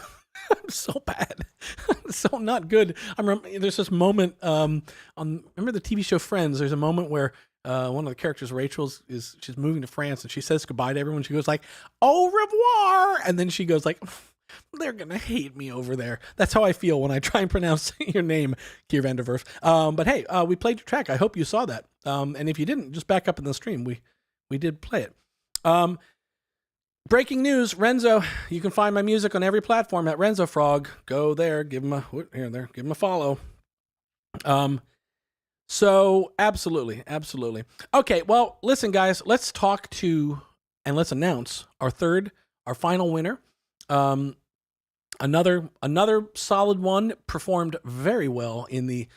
so bad. I'm so not good. There's this moment remember the TV show Friends? There's a moment where one of the characters, Rachel, she's moving to France and she says goodbye to everyone. She goes like, au revoir. And then she goes like, they're going to hate me over there. That's how I feel when I try and pronounce your name, Kier Vanderwerf. But hey, we played your track. I hope you saw that. And if you didn't, just back up in the stream. We did play it. Breaking news, Renzo, you can find my music on every platform at Renzo Frog. Go there, give him a follow. So absolutely. Okay, well, listen, guys, let's talk to and let's announce our final winner. Another solid one, performed very well in the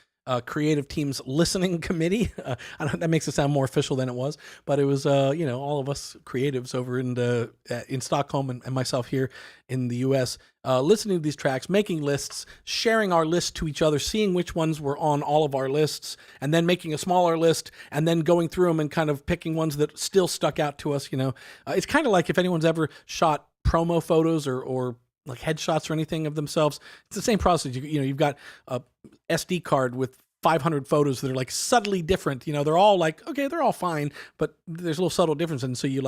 creative team's listening committee. That makes it sound more official than it was, but it was all of us creatives over in Stockholm and myself here in the US, listening to these tracks, making lists, sharing our list to each other, seeing which ones were on all of our lists, and then making a smaller list, and then going through them and kind of picking ones that still stuck out to us. It's kind of like if anyone's ever shot promo photos or like headshots or anything of themselves. It's the same process. You've got a SD card with 500 photos that are like subtly different. They're all like, okay, they're all fine, but there's a little subtle difference. And so you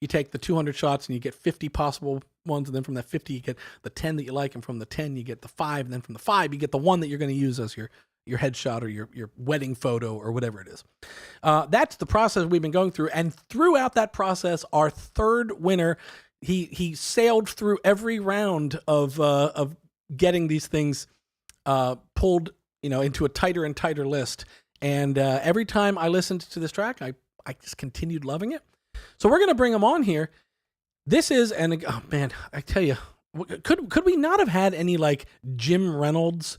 take the 200 shots and you get 50 possible ones. And then from that 50, you get the 10 that you like. And from the 10, you get the 5. And then from the 5, you get the one that you're going to use as your headshot or your wedding photo or whatever it is. That's the process we've been going through. And throughout that process, our third winner, he sailed through every round of getting these things pulled, into a tighter and tighter list. And every time I listened to this track, I just continued loving it. So we're gonna bring him on here. This is oh man, I tell you, could we not have had any like Jim Reynolds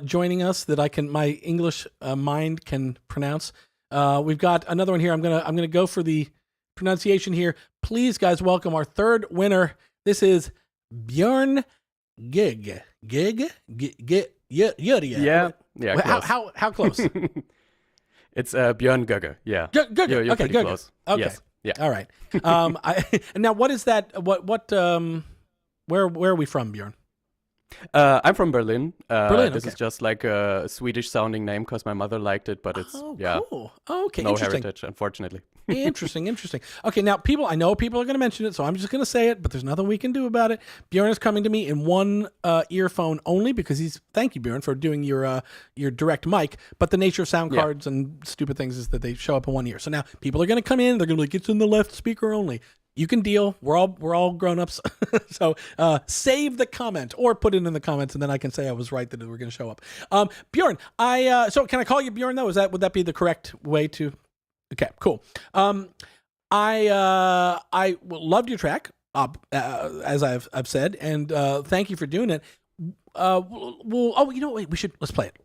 joining us that my English mind can pronounce? We've got another one here. I'm gonna go for the pronunciation here. Please, guys, welcome our third winner. This is Björn Gig. Yeah. Close. How close? It's Björn Göge. Yeah. Göge. You're Okay, pretty Göge. close. Okay. Yes. Yeah. All right. Now, what is that? Where are we from, Björn? I'm from Berlin. Berlin. This is just like a Swedish-sounding name because my mother liked it, but it's cool. Okay, no interesting. heritage, unfortunately. Interesting. Okay, now I know people are going to mention it, so I'm just going to say it, but there's nothing we can do about it. Björn is coming to me in one earphone only because thank you, Björn, for doing your direct mic, but the nature of sound cards and stupid things is that they show up in one ear. So now people are going to come in, they're going to be like, it's in the left speaker only. you can deal. We're all grown ups. So save the comment or put it in the comments, and then I can say I was right that we're going to show up. Bjorn, so can I call you Bjorn though? Would that be the correct way to? Okay, cool. I loved your track, as I've said, and thank you for doing it. Wait,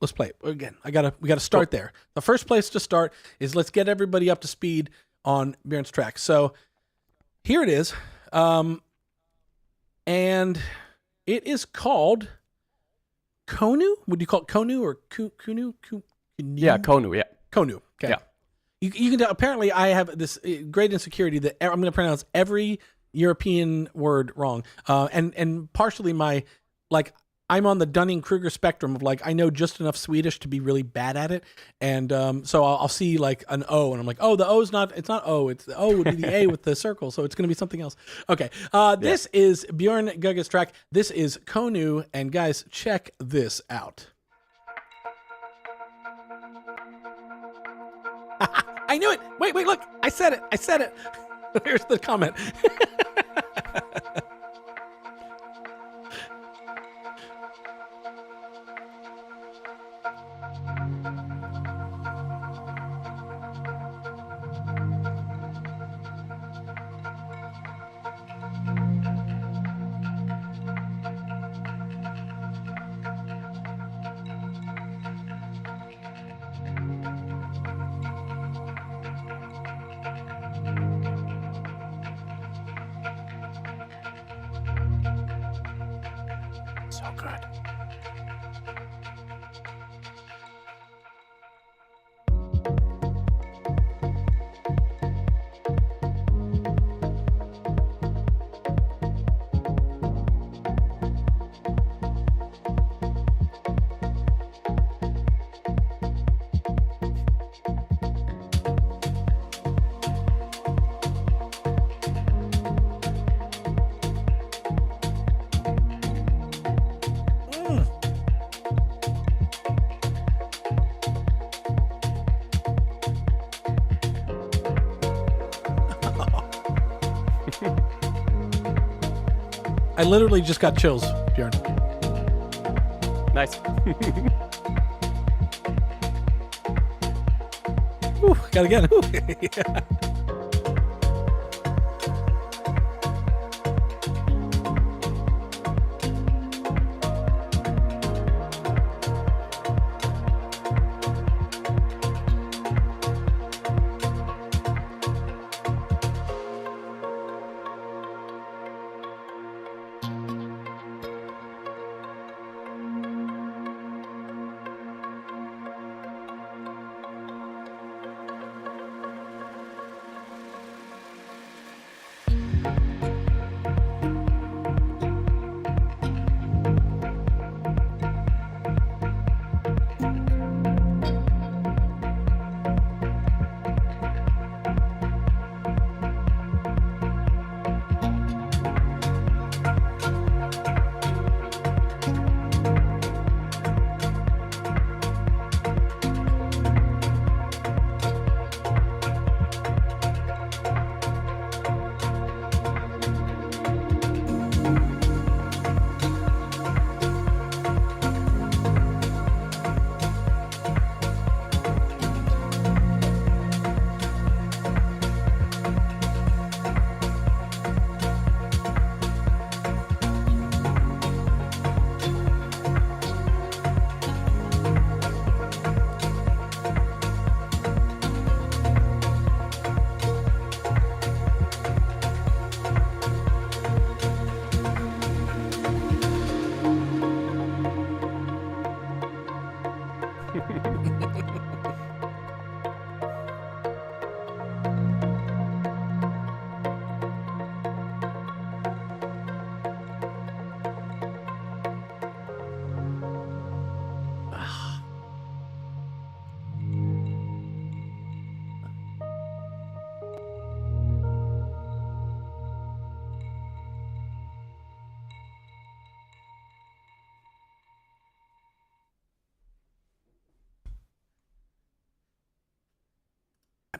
let's play it again. We gotta start there. The first place to start is let's get everybody up to speed on Bjorn's track. So here it is, and it is called Konu. Would you call it Konu or Kunu? Yeah, Konu. Yeah. Konu. Okay. Yeah. You can tell. Apparently, I have this great insecurity that I'm going to pronounce every European word wrong, and partially I'm on the Dunning-Kruger spectrum of I know just enough Swedish to be really bad at it, and so I'll see an O, and I'm like, oh, the O's it's not O, it's the O would be the A with the circle, so it's going to be something else. Okay, this is Bjorn Gugge's track. This is Konu, and guys, check this out. I knew it. Wait, look. I said it. Here's the comment. So good. I literally just got chills, Bjorn. Nice. Ooh, got again. Ooh. Yeah.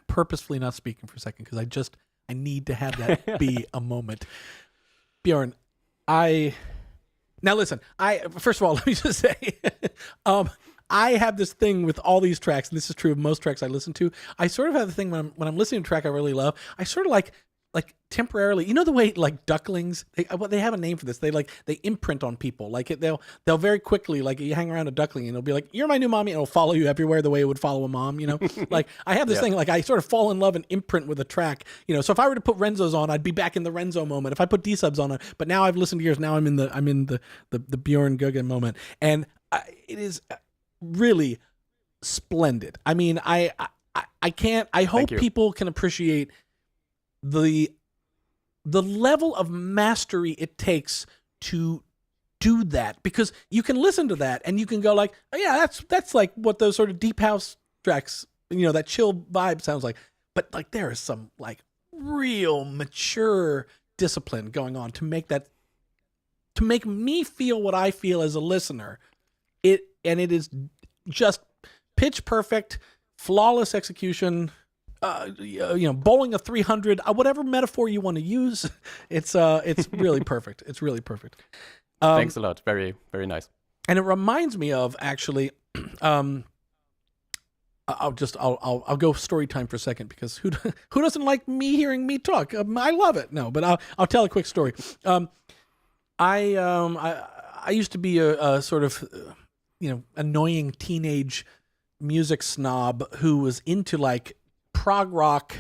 Purposefully not speaking for a second because I need to have that be a moment. Bjorn, now listen, first of all, let me just say, I have this thing with all these tracks, and this is true of most tracks I listen to. I sort of have the thing when I'm listening to a track I really love, I sort of like temporarily, the way like ducklings, they have a name for this. They imprint on people. Like they'll very quickly, like you hang around a duckling and it'll be like, you're my new mommy, and it'll follow you everywhere the way it would follow a mom, Like I have this thing, like I sort of fall in love and imprint with a track, So if I were to put Renzo's on, I'd be back in the Renzo moment. If I put D-Subs on it, but now I've listened to yours, now I'm in the Bjorn Guggen moment. And it is really splendid. I mean, I hope people can appreciate the level of mastery it takes to do that, because you can listen to that and you can go like, oh yeah, that's like what those sort of deep house tracks, that chill vibe sounds like. But like there is some like real mature discipline going on to make me feel what I feel as a listener. It is just pitch perfect, flawless execution. Bowling a 300, whatever metaphor you want to use, it's really perfect. It's really perfect. Thanks a lot. Very, very nice. And it reminds me of actually, I'll go story time for a second, because who doesn't like me hearing me talk? I love it. No, but I'll tell a quick story. I used to be a sort of annoying teenage music snob who was into like prog rock,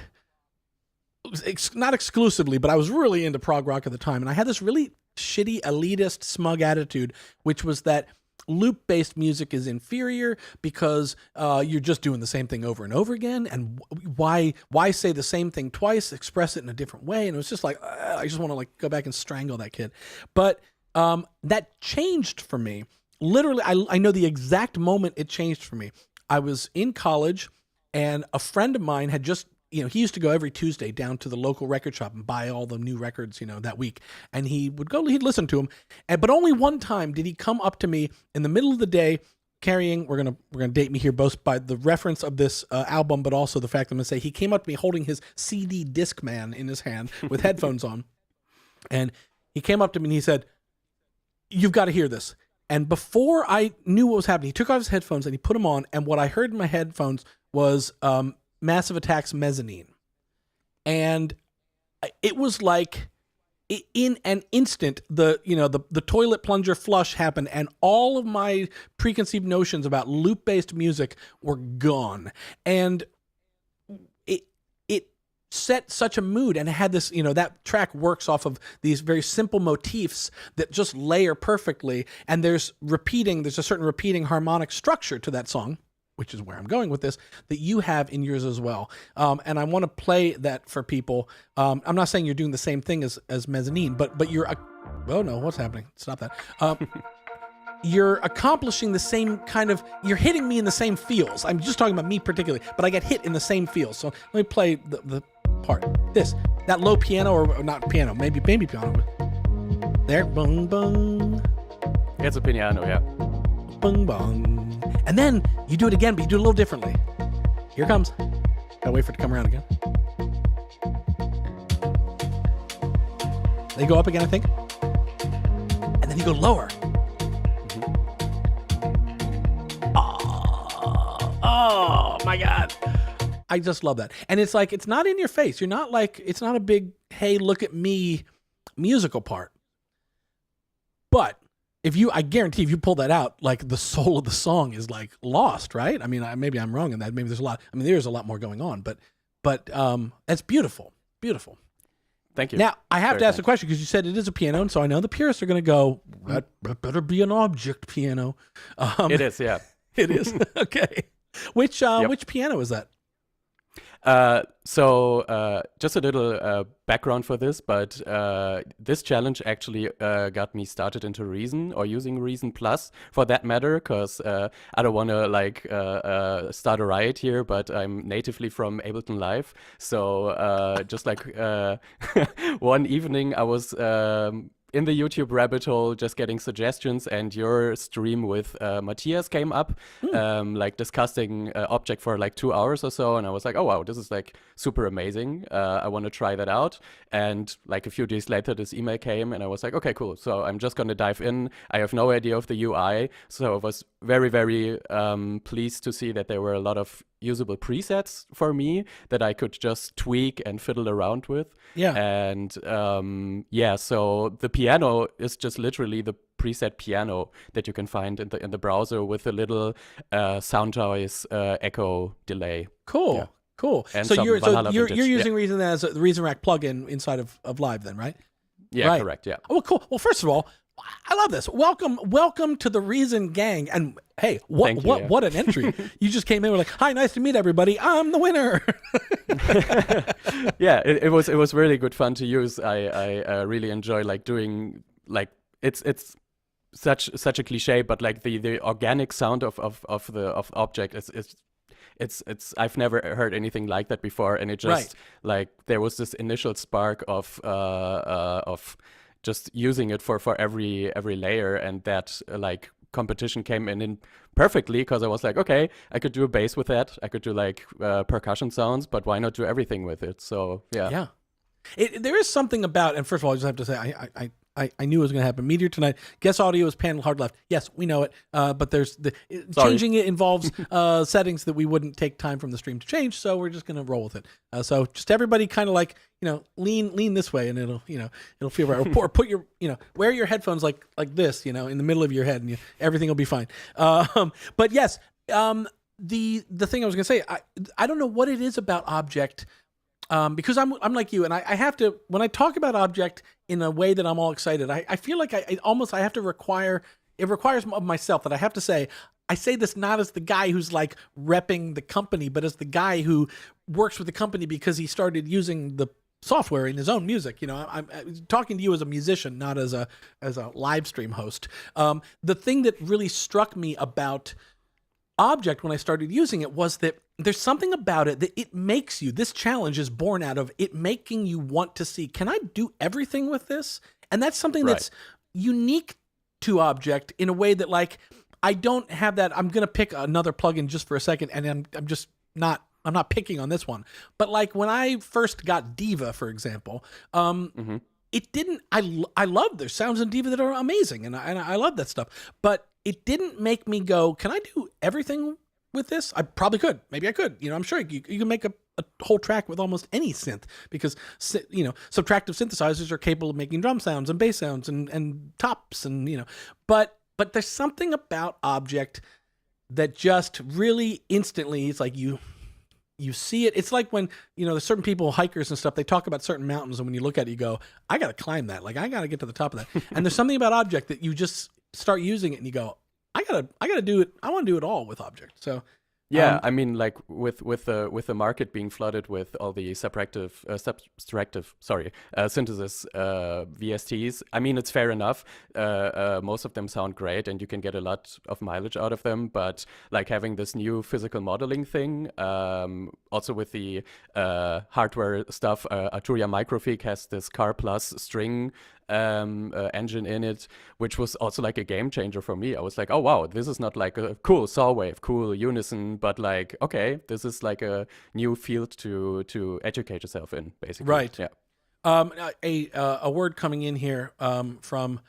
not exclusively, but I was really into prog rock at the time. And I had this really shitty, elitist, smug attitude, which was that loop-based music is inferior because you're just doing the same thing over and over again. And why say the same thing twice, express it in a different way? And it was just like, I just want to like go back and strangle that kid. But that changed for me. Literally, I know the exact moment it changed for me. I was in college, and a friend of mine had just, he used to go every Tuesday down to the local record shop and buy all the new records, that week. And he'd listen to them. But only one time did he come up to me in the middle of the day carrying, we're gonna date me here both by the reference of this album, but also the fact I'm gonna say he came up to me holding his CD Discman in his hand with headphones on. And he came up to me and he said, "You've got to hear this." And before I knew what was happening, he took off his headphones and he put them on. And what I heard in my headphones was Massive Attack's Mezzanine. And it was like in an instant, the toilet plunger flush happened, and all of my preconceived notions about loop-based music were gone. And it set such a mood, and it had this, that track works off of these very simple motifs that just layer perfectly, and there's a certain repeating harmonic structure to that song, which is where I'm going with this, that you have in yours as well. And I want to play that for people. I'm not saying you're doing the same thing as Mezzanine, but you're, oh no, what's happening? Stop that. You're accomplishing the same kind of, you're hitting me in the same feels. I'm just talking about me particularly, but I get hit in the same feels. So let me play the part. That low piano, or not piano, maybe piano. There, bung, bung. It's a piano, yeah. Bung, bung. And then you do it again, but you do it a little differently. Here it comes. Gotta wait for it to come around again. They go up again, I think. And then you go lower. Oh my God. I just love that. And it's like, it's not in your face. You're not like, it's not a big, hey, look at me musical part. But I guarantee if you pull that out, like the soul of the song is like lost, right? I mean, maybe I'm wrong in that. Maybe there's a lot more going on, but that's beautiful. Beautiful. Thank you. Now, I have to ask a question, because you said it is a piano, and so I know the purists are going to go, that better be an object piano. It is, yeah. It is. Okay. Which piano is that? So just a little background for this, but this challenge actually got me started into Reason, or using Reason Plus for that matter, because I don't want to start a riot here, but I'm natively from Ableton Live. So just like one evening I was in the YouTube rabbit hole, just getting suggestions, and your stream with Matthias came up, like discussing Object for like 2 hours or so, and I was like, oh wow, this is like super amazing. I want to try that out. And like a few days later, this email came, and I was like, okay, cool. So I'm just gonna dive in. I have no idea of the UI, so I was very, very pleased to see that there were a lot of usable presets for me that I could just tweak and fiddle around with. Yeah. And so the piano is just literally the preset piano that you can find in the browser with a little sound noise echo delay. Cool. Yeah. Cool. And So some you're Valhalla vintage, using Reason as the Reason Rack plugin inside of Live then, right? Yeah, right. correct. Yeah. Oh, well, cool. Well, first of all, I love this. Welcome to the Reason gang. And hey, what an entry! You just came in, we're like, "Hi, nice to meet everybody. I'm the winner." Yeah, it was really good fun to use. I really enjoy like doing like it's such a cliche, but like the organic sound of Object it's I've never heard anything like that before, and it just like there was this initial spark of just using it for every layer, and that like competition came in perfectly, because I was like, okay, I could do a bass with that, I could do like percussion sounds, but why not do everything with it? So yeah. There is something about, and first of all, I just have to say, I knew it was going to happen. Meteor tonight. Guest audio is panel hard left. Yes, we know it. But there's changing it involves settings that we wouldn't take time from the stream to change. So we're just going to roll with it. So just everybody kind of like, lean this way, and it'll feel right. Or put your, wear your headphones like this, in the middle of your head, and everything will be fine. But yes, the thing I was going to say, I don't know what it is about Object. Because I'm like you, and I have to, when I talk about Object in a way that I'm all excited, I feel like I have to it requires of myself that I have to say, I say this not as the guy who's like repping the company, but as the guy who works with the company because he started using the software in his own music. I'm talking to you as a musician, not as a live stream host. The thing that really struck me about Object when I started using it was that there's something about it that it makes you, this challenge is born out of it making you want to see, can I do everything with this? And that's something that's unique to Object in a way that like, I don't have that. I'm going to pick another plugin just for a second, and I'm not picking on this one. But like when I first got Diva, for example, it didn't, I love their sounds in Diva that are amazing. And I love that stuff, but it didn't make me go, can I do everything with this? I probably could. Maybe I could. I'm sure you can make a whole track with almost any synth, because subtractive synthesizers are capable of making drum sounds and bass sounds and tops and but there's something about Object that just really instantly, it's like you see it. It's like when there's certain people, hikers and stuff, they talk about certain mountains, and when you look at it, you go, I gotta climb that. Like I gotta get to the top of that. And there's something about Object that you just start using it and you go, I gotta do it. I want to do it all with Object. So yeah, I mean, like with the market being flooded with all the subtractive synthesis VSTs. I mean, it's fair enough. Most of them sound great, and you can get a lot of mileage out of them. But like having this new physical modeling thing, also with the hardware stuff, Arturia Microfig has this Car Plus string engine in it, which was also like a game changer for me. I was like, oh wow, this is not like a cool saw wave, cool unison, but like, okay, this is like a new field to educate yourself in, basically. Right. Yeah. A word coming in here from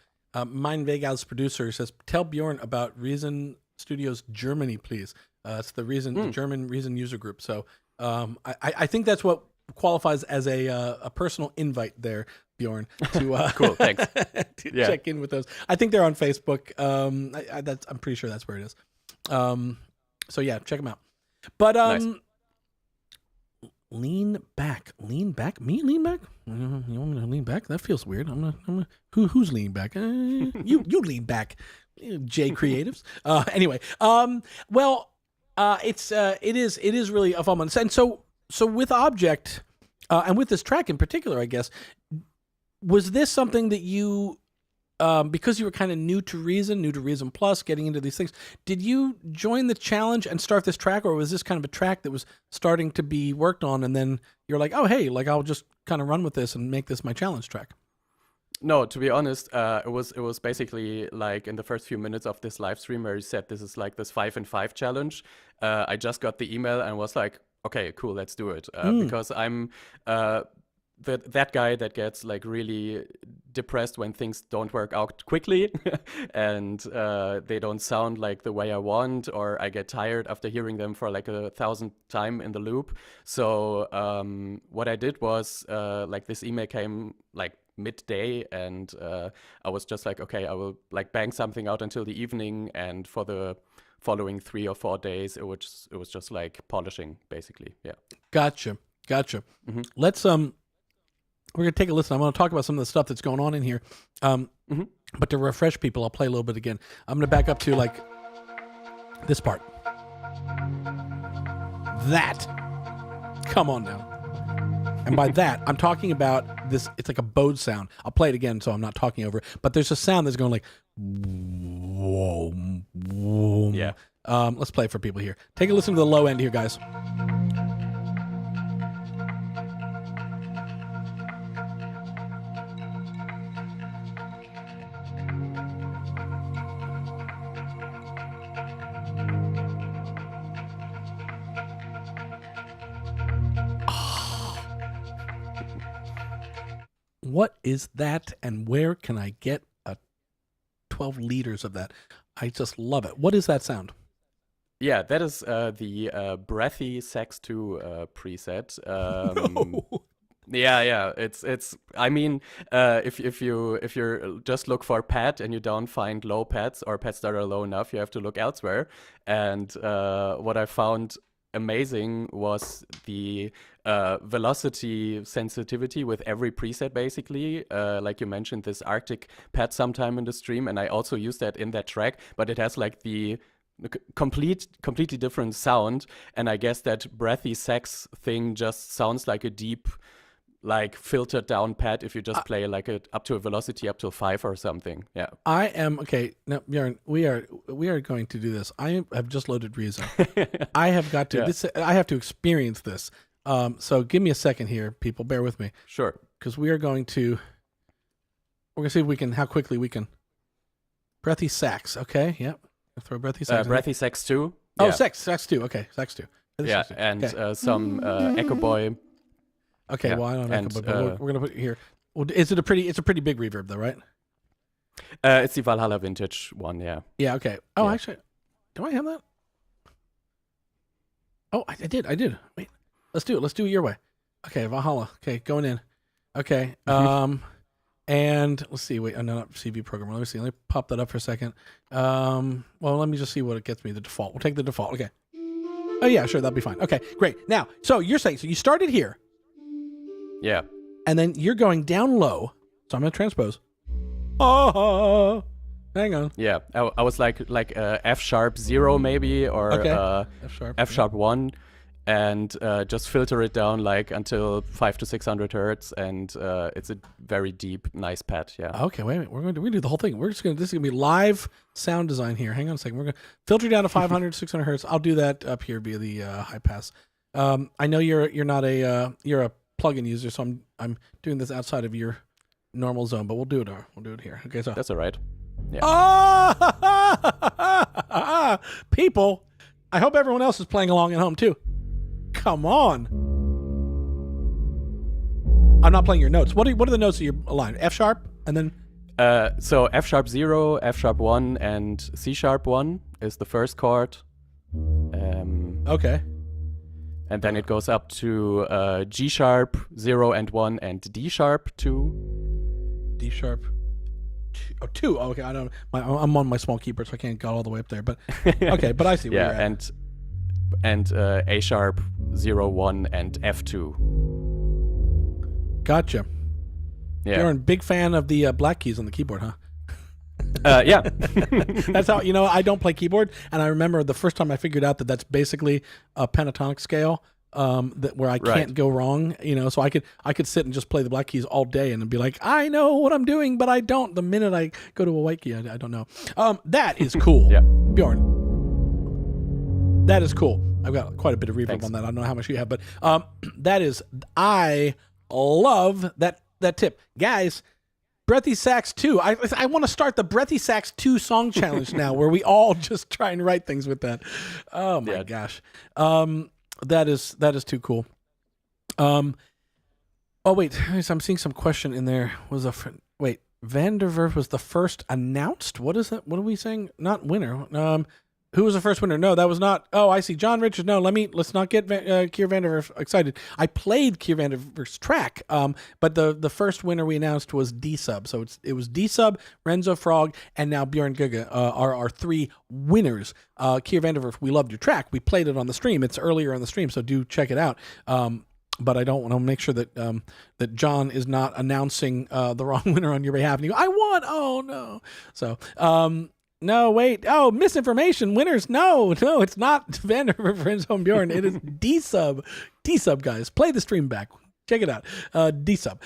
Mein Vegas producer says, tell Bjorn about Reason Studios Germany, please. It's the the German Reason user group. So I think that's what qualifies as a personal invite there, Bjorn, to cool, thanks. to check in with those. I think they're on Facebook. I'm pretty sure that's where it is. So yeah, check them out. But Nice. lean back. Me lean back? You want me to lean back? That feels weird. Who's leaning back? You lean back, J Creatives. Anyway, it is really a fun one. And so with Object, and with this track in particular, I guess, was this something that you, because you were kind of new to Reason Plus, getting into these things, did you join the challenge and start this track, or was this kind of a track that was starting to be worked on, and then you're like, oh, hey, like I'll just kind of run with this and make this my challenge track? No, to be honest, it was basically like in the first few minutes of this live stream where you said this is like this 5 and 5 challenge. I just got the email and was like, okay, cool, let's do it. Because I'm that guy that gets like really depressed when things don't work out quickly and they don't sound like the way I want, or I get tired after hearing them for like 1,000 time in the loop. So what I did was like this email came like midday, and I was just like, okay, I will like bang something out until the evening, and for the following 3 or 4 days it was just like polishing basically. Yeah. Gotcha. Let's we're gonna take a listen. I'm gonna talk about some of the stuff that's going on in here. But to refresh people, I'll play a little bit again. I'm gonna back up to like this part. That. Come on now. And by that, I'm talking about this. It's like a bowed sound. I'll play it again so I'm not talking over it. But there's a sound that's going like, whoa, whoa. Yeah. Let's play it for people here. Take a listen to the low end here, guys. What is that, and where can I get 12 liters of that? I just love it. What is that sound? Yeah, that is the breathy sax 2 preset. No. Yeah. It's. I mean, if you just look for pad and you don't find low pads or pads that are low enough, you have to look elsewhere. And what I found amazing was the velocity sensitivity with every preset, basically. Like you mentioned, this Arctic pad sometime in the stream, and I also used that in that track, but it has like the completely different sound, and I guess that breathy sax thing just sounds like a deep, like filtered down pad if you just play like up to a velocity up to 5 or something. Yeah. I am okay. Now, Bjorn, we are going to do this. I have just loaded Reason. I have got to I have to experience this. So give me a second here, people. Bear with me. Sure. Because we're going to see if we can, how quickly we can. Breathy sax. Okay. Yep. Throw breathy sax. Breathy sax 2. Oh, Yeah. sax 2. Okay, sax 2. Yeah, sax 2. and Okay. Some Echo Boy. Okay, Yeah, well, I don't know, and, but we're gonna put it here. Well, it's a pretty big reverb though, right? It's the Valhalla Vintage one, yeah. Yeah. Okay. Oh, Yeah. actually, do I have that? Oh, I did. Wait, let's do it. Let's do it your way. Okay, Valhalla. Okay, going in. Okay. And let's see. Wait, no, not CV programmer. Let me see. Let me pop that up for a second. Well, let me just see what it gets me. The default. We'll take the default. Okay. Oh yeah, sure. That'll be fine. Okay, great. Now, so you're saying you started here. Yeah. And then you're going down low. So I'm going to transpose. Oh, hang on. Yeah. I was like F sharp 0 maybe, or Okay. F sharp 1, and just filter it down like until 500 to 600 hertz, and it's a very deep, nice pad. Yeah. Okay, wait a minute. We're going to do the whole thing. This is going to be live sound design here. Hang on a second. We're going to filter down to 500, 600 hertz. I'll do that up here via the high pass. I know you're not you're a plugin user, so I'm doing this outside of your normal zone, but we'll do it here. Okay, so That's all right. Yeah. People, I hope everyone else is playing along at home too. Come on. I'm not playing your notes. What are the notes that you're aligned? F sharp and then So F sharp 0, F sharp 1, and C sharp 1 is the first chord. Okay. And then it goes up to G sharp 0 and 1 and D sharp 2. D sharp 2. Oh, okay, I don't. I'm on my small keyboard, so I can't get all the way up there. But okay, but I see where Yeah, you're at. and A sharp 0, 1 and F2. Gotcha. Yeah. You're a big fan of the black keys on the keyboard, huh? Yeah. That's how, I don't play keyboard, and I remember the first time I figured out that that's basically a pentatonic scale, where I can't go wrong, so I could sit and just play the black keys all day and be like, I know what I'm doing, but I don't. The minute I go to a white key, I don't know. That is cool. Yeah. Bjorn. That is cool. I've got quite a bit of reverb Thanks. on that. I don't know how much you have, but I love that tip. Guys, Breathy Sax 2. I want to start the Breathy Sax 2 song challenge now, where we all just try and write things with that. Oh my gosh. That is too cool. Oh wait, I'm seeing some question in there. Wait, Van der Werf was the first announced? What is that? What are we saying? Not winner. Who was the first winner? No, that was not. Oh, I see. John Richards. No, let's not get Keir Van der Werf excited. I played Keir Van der Werf's track, but the first winner we announced was D-Sub. So it was D-Sub, Renzo Frog, and now Bjorn Guga are our 3 winners. Keir Van der Werf, we loved your track. We played it on the stream. It's earlier on the stream, so do check it out. But I don't want to make sure that that John is not announcing the wrong winner on your behalf. And you go, I won. Oh no. So. No, wait. Oh, misinformation. Winners. No, it's not Van der Werf, Renzo, and Bjorn. It is D-Sub. D-Sub, guys. Play the stream back. Check it out. D-Sub.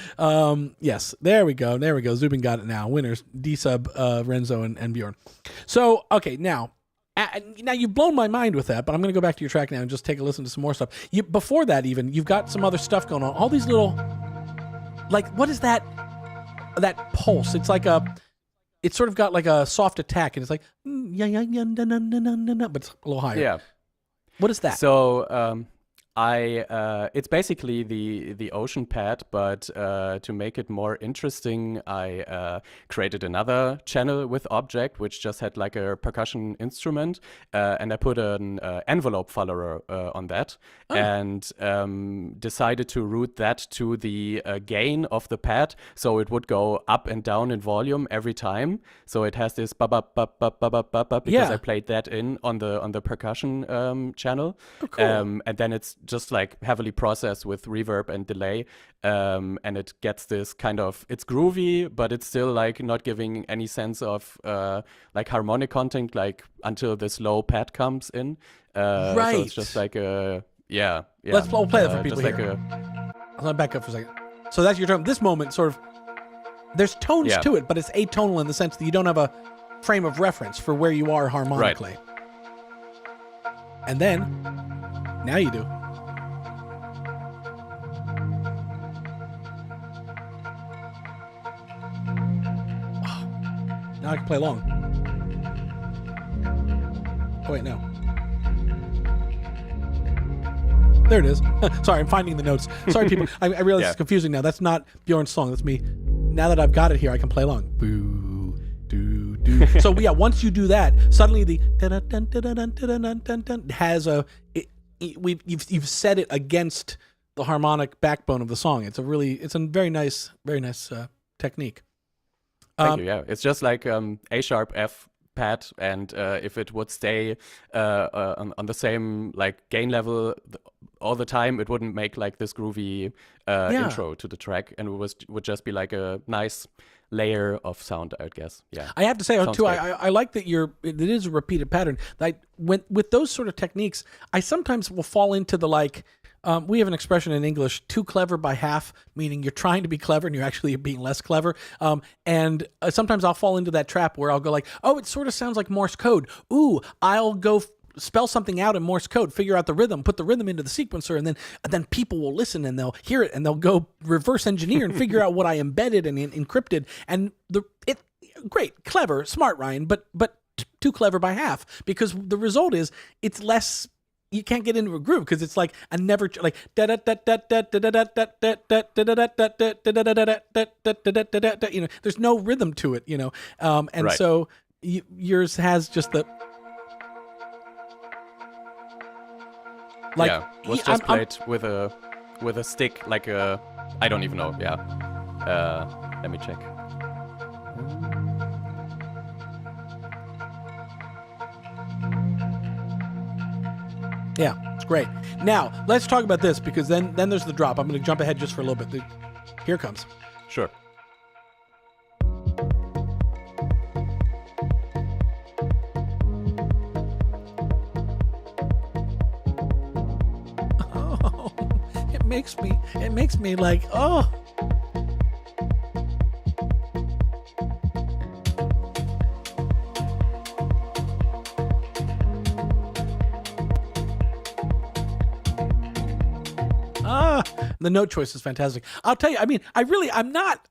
Yes, there we go. Zubin got it now. Winners, D-Sub, Renzo, and Bjorn. So, okay, now you've blown my mind with that, but I'm going to go back to your track now and just take a listen to some more stuff. Before that even, you've got some other stuff going on. All these little, like, what is that? That pulse. It's sort of got like a soft attack, and it's like, but it's a little higher. Yeah. What is that? So it's basically the ocean pad, but to make it more interesting, I created another channel with Objekt, which just had like a percussion instrument, and I put an envelope follower on that, and decided to route that to the gain of the pad, so it would go up and down in volume every time. So it has this ba ba ba ba ba ba ba ba, because I played that in on the percussion channel, and then it's just like heavily processed with reverb and delay, and it gets this kind of, it's groovy, but it's still like not giving any sense of like harmonic content, like until this low pad comes in. Right. So it's just like a yeah. We'll play that for people just here. I'll back up for a second. So that's your tone. This moment sort of, there's tones to it, but it's atonal in the sense that you don't have a frame of reference for where you are harmonically. Right. And then now you do. Now I can play along. Oh, wait, no. There it is. Sorry, I'm finding the notes. Sorry, people. I realize it's confusing now. That's not Bjorn's song. That's me. Now that I've got it here, I can play along. Boo, doo, doo. So, yeah, once you do that, suddenly the has a... You've set it against the harmonic backbone of the song. It's a very nice technique. Thank you. Yeah, it's just like A sharp F pad, and if it would stay on the same like gain level all the time, it wouldn't make like this groovy intro to the track, and it would just be like a nice layer of sound, I would guess. Yeah, I have to say too, I like that it is a repeated pattern. Like with those sort of techniques, I sometimes will fall into the like. We have an expression in English, too clever by half, meaning you're trying to be clever and you're actually being less clever. And sometimes I'll fall into that trap where I'll go like, oh, it sort of sounds like Morse code. Ooh, I'll go spell something out in Morse code, figure out the rhythm, put the rhythm into the sequencer, and then people will listen and they'll hear it and they'll go reverse engineer and figure out what I embedded and encrypted. And great, clever, smart, Ryan, but too clever by half, because the result is it's less. You can't get into a groove because it's like a never like you know, there's no rhythm to it, you know, and so yours has just the like was just played with a stick, like a, I don't even know. Let me check. Yeah, it's great. Now, let's talk about this, because then there's the drop. I'm going to jump ahead just for a little bit. Here it comes. Sure. Oh, it makes me like, oh. The note choice is fantastic. I'll tell you. I mean, I'm not.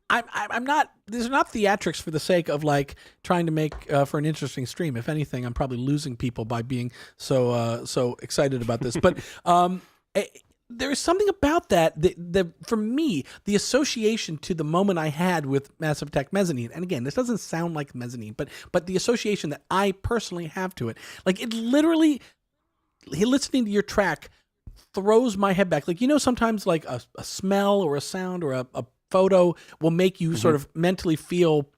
These are not theatrics for the sake of like trying to make for an interesting stream. If anything, I'm probably losing people by being so excited about this. But there's something about that for me, the association to the moment I had with Massive Attack Mezzanine, and again, this doesn't sound like Mezzanine, but the association that I personally have to it, like it literally, listening to your track throws my head back. Like, sometimes like a smell or a sound or a photo will make you sort of mentally feel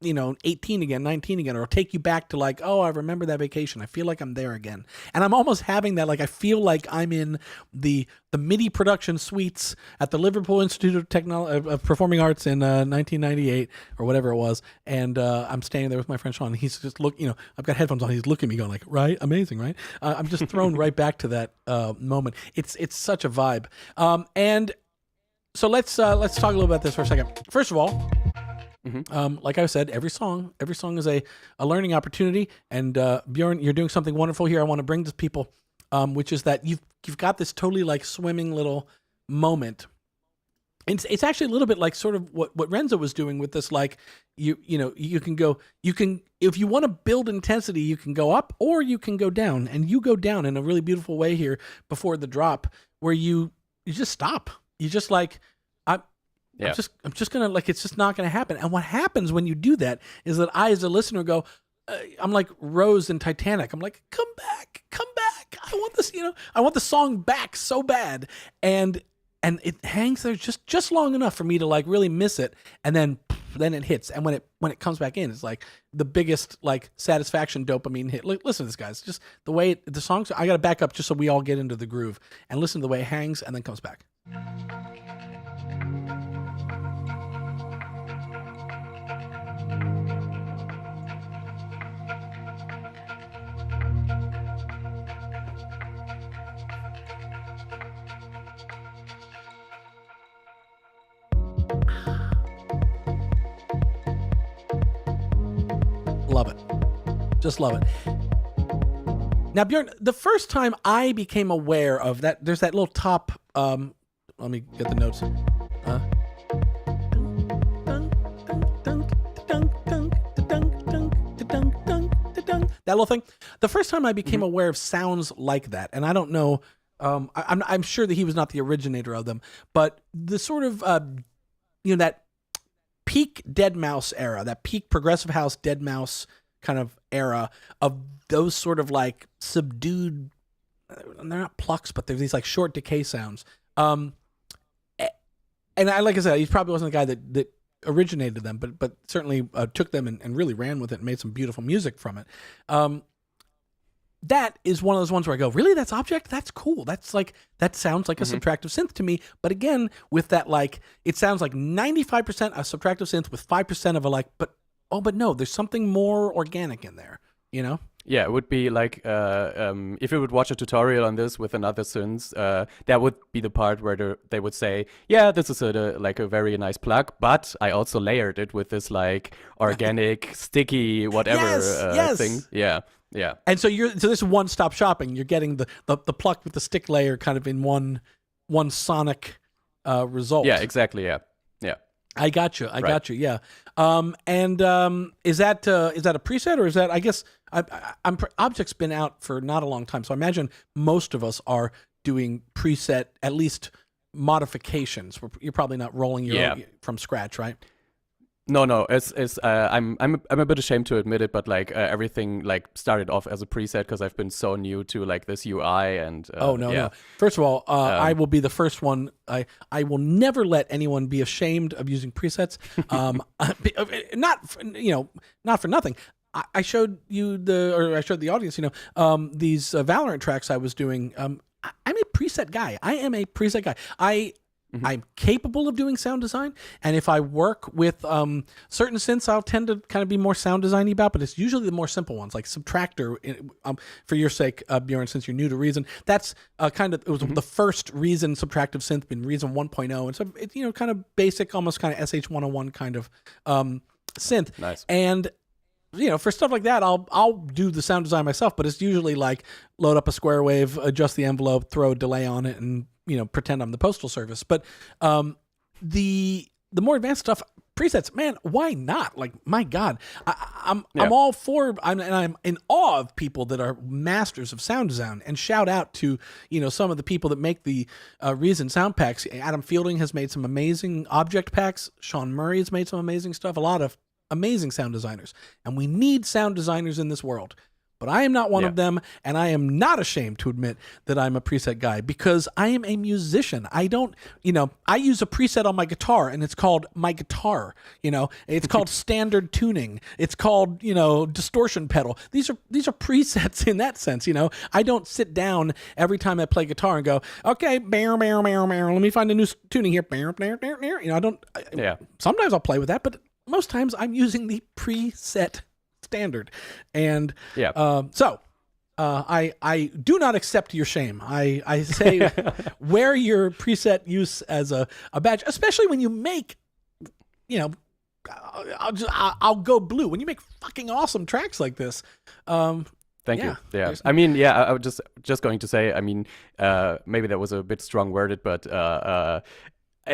18 again, 19 again, or take you back to like, oh, I remember that vacation. I feel like I'm there again. And I'm almost having that, like, I feel like I'm in the MIDI production suites at the Liverpool Institute of Performing Arts in 1998 or whatever it was. And I'm standing there with my friend Sean, and he's just I've got headphones on. He's looking at me going like, right? Amazing, right? I'm just thrown right back to that moment. It's such a vibe. And so let's talk a little about this for a second. First of all, like I said, every song is a learning opportunity. And Bjorn, you're doing something wonderful here. I want to bring to people, which is that you've got this totally like swimming little moment. It's actually a little bit like sort of what Renzo was doing with this. Like you can if you want to build intensity, you can go up or you can go down, and you go down in a really beautiful way here before the drop, where you just stop. You just like. Yeah. I'm just gonna like, it's just not gonna happen. And what happens when you do that is that I, as a listener, go, I'm like Rose in Titanic. I'm like, come back. I want this, I want the song back so bad. And it hangs there just long enough for me to like really miss it. And then it hits. And when it comes back in, it's like the biggest like satisfaction dopamine hit. Listen to this, guys. Just the way the songs. I gotta back up just so we all get into the groove and listen to the way it hangs and then comes back. Love it. Just love it. Now, Bjorn, the first time I became aware of that, there's that little top, let me get the notes. That little thing. The first time I became aware of sounds like that, and I don't know, I'm sure that he was not the originator of them, but the sort of, that peak Deadmau5 era, that peak progressive house Deadmau5 kind of era of those sort of like subdued, they're not plucks, but they're these like short decay sounds. And like I said, he probably wasn't the guy that originated them, but certainly took them and really ran with it and made some beautiful music from it. That is one of those ones where I go, really, that's Objekt? That's cool. That's like, that sounds like a subtractive synth to me. But again, with that, like, it sounds like 95% a subtractive synth with 5% of a like, but no, there's something more organic in there, Yeah, it would be like if you would watch a tutorial on this with another synth, that would be the part where they would say, yeah, this is like a very nice plug, but I also layered it with this like organic, sticky, whatever thing. Yeah. Yeah. And so this is one-stop shopping. You're getting the pluck with the stick layer kind of in one sonic result. Yeah, exactly. Yeah. Yeah. I got you. Yeah. Is that a preset, or is that, I guess Objekt's been out for not a long time, so I imagine most of us are doing preset, at least modifications. You're probably not rolling your own from scratch, right? No. I'm a bit ashamed to admit it, but like everything like started off as a preset because I've been so new to like this UI and. No. First of all, I will be the first one. I will never let anyone be ashamed of using presets. Not for nothing. I showed you I showed the audience, these Valorant tracks I was doing. I'm a preset guy. I am a preset guy. I'm capable of doing sound design, and if I work with certain synths, I'll tend to kind of be more sound designy about, but it's usually the more simple ones, like Subtractor, for your sake, Bjorn, since you're new to Reason. That's it was the first Reason subtractive synth in Reason 1.0, and so it's, kind of basic, almost kind of SH101 kind of synth. Nice. And for stuff like that, I'll do the sound design myself, but it's usually like load up a square wave, adjust the envelope, throw a delay on it, and pretend I'm the postal service. But the more advanced stuff, presets, man, why not? Like, my God, I'm all for. I'm in awe of people that are masters of sound design. And shout out to some of the people that make the Reason sound packs. Adam Fielding has made some amazing object packs. Sean Murray has made some amazing stuff. A lot of amazing sound designers, and we need sound designers in this world. But I am not one of them, and I am not ashamed to admit that I'm a preset guy because I am a musician. I don't, I use a preset on my guitar, and it's called my guitar. It's called standard tuning. It's called, distortion pedal. These are presets in that sense. I don't sit down every time I play guitar and go, okay, let me find a new tuning here. I don't. Sometimes I'll play with that, but most times I'm using the preset standard. And so I do not accept your shame. I say wear your preset use as a badge, especially when you make, I'll go blue when you make fucking awesome tracks like this. Thank you. Yeah. I mean, I was just going to say, I mean, maybe that was a bit strong worded, but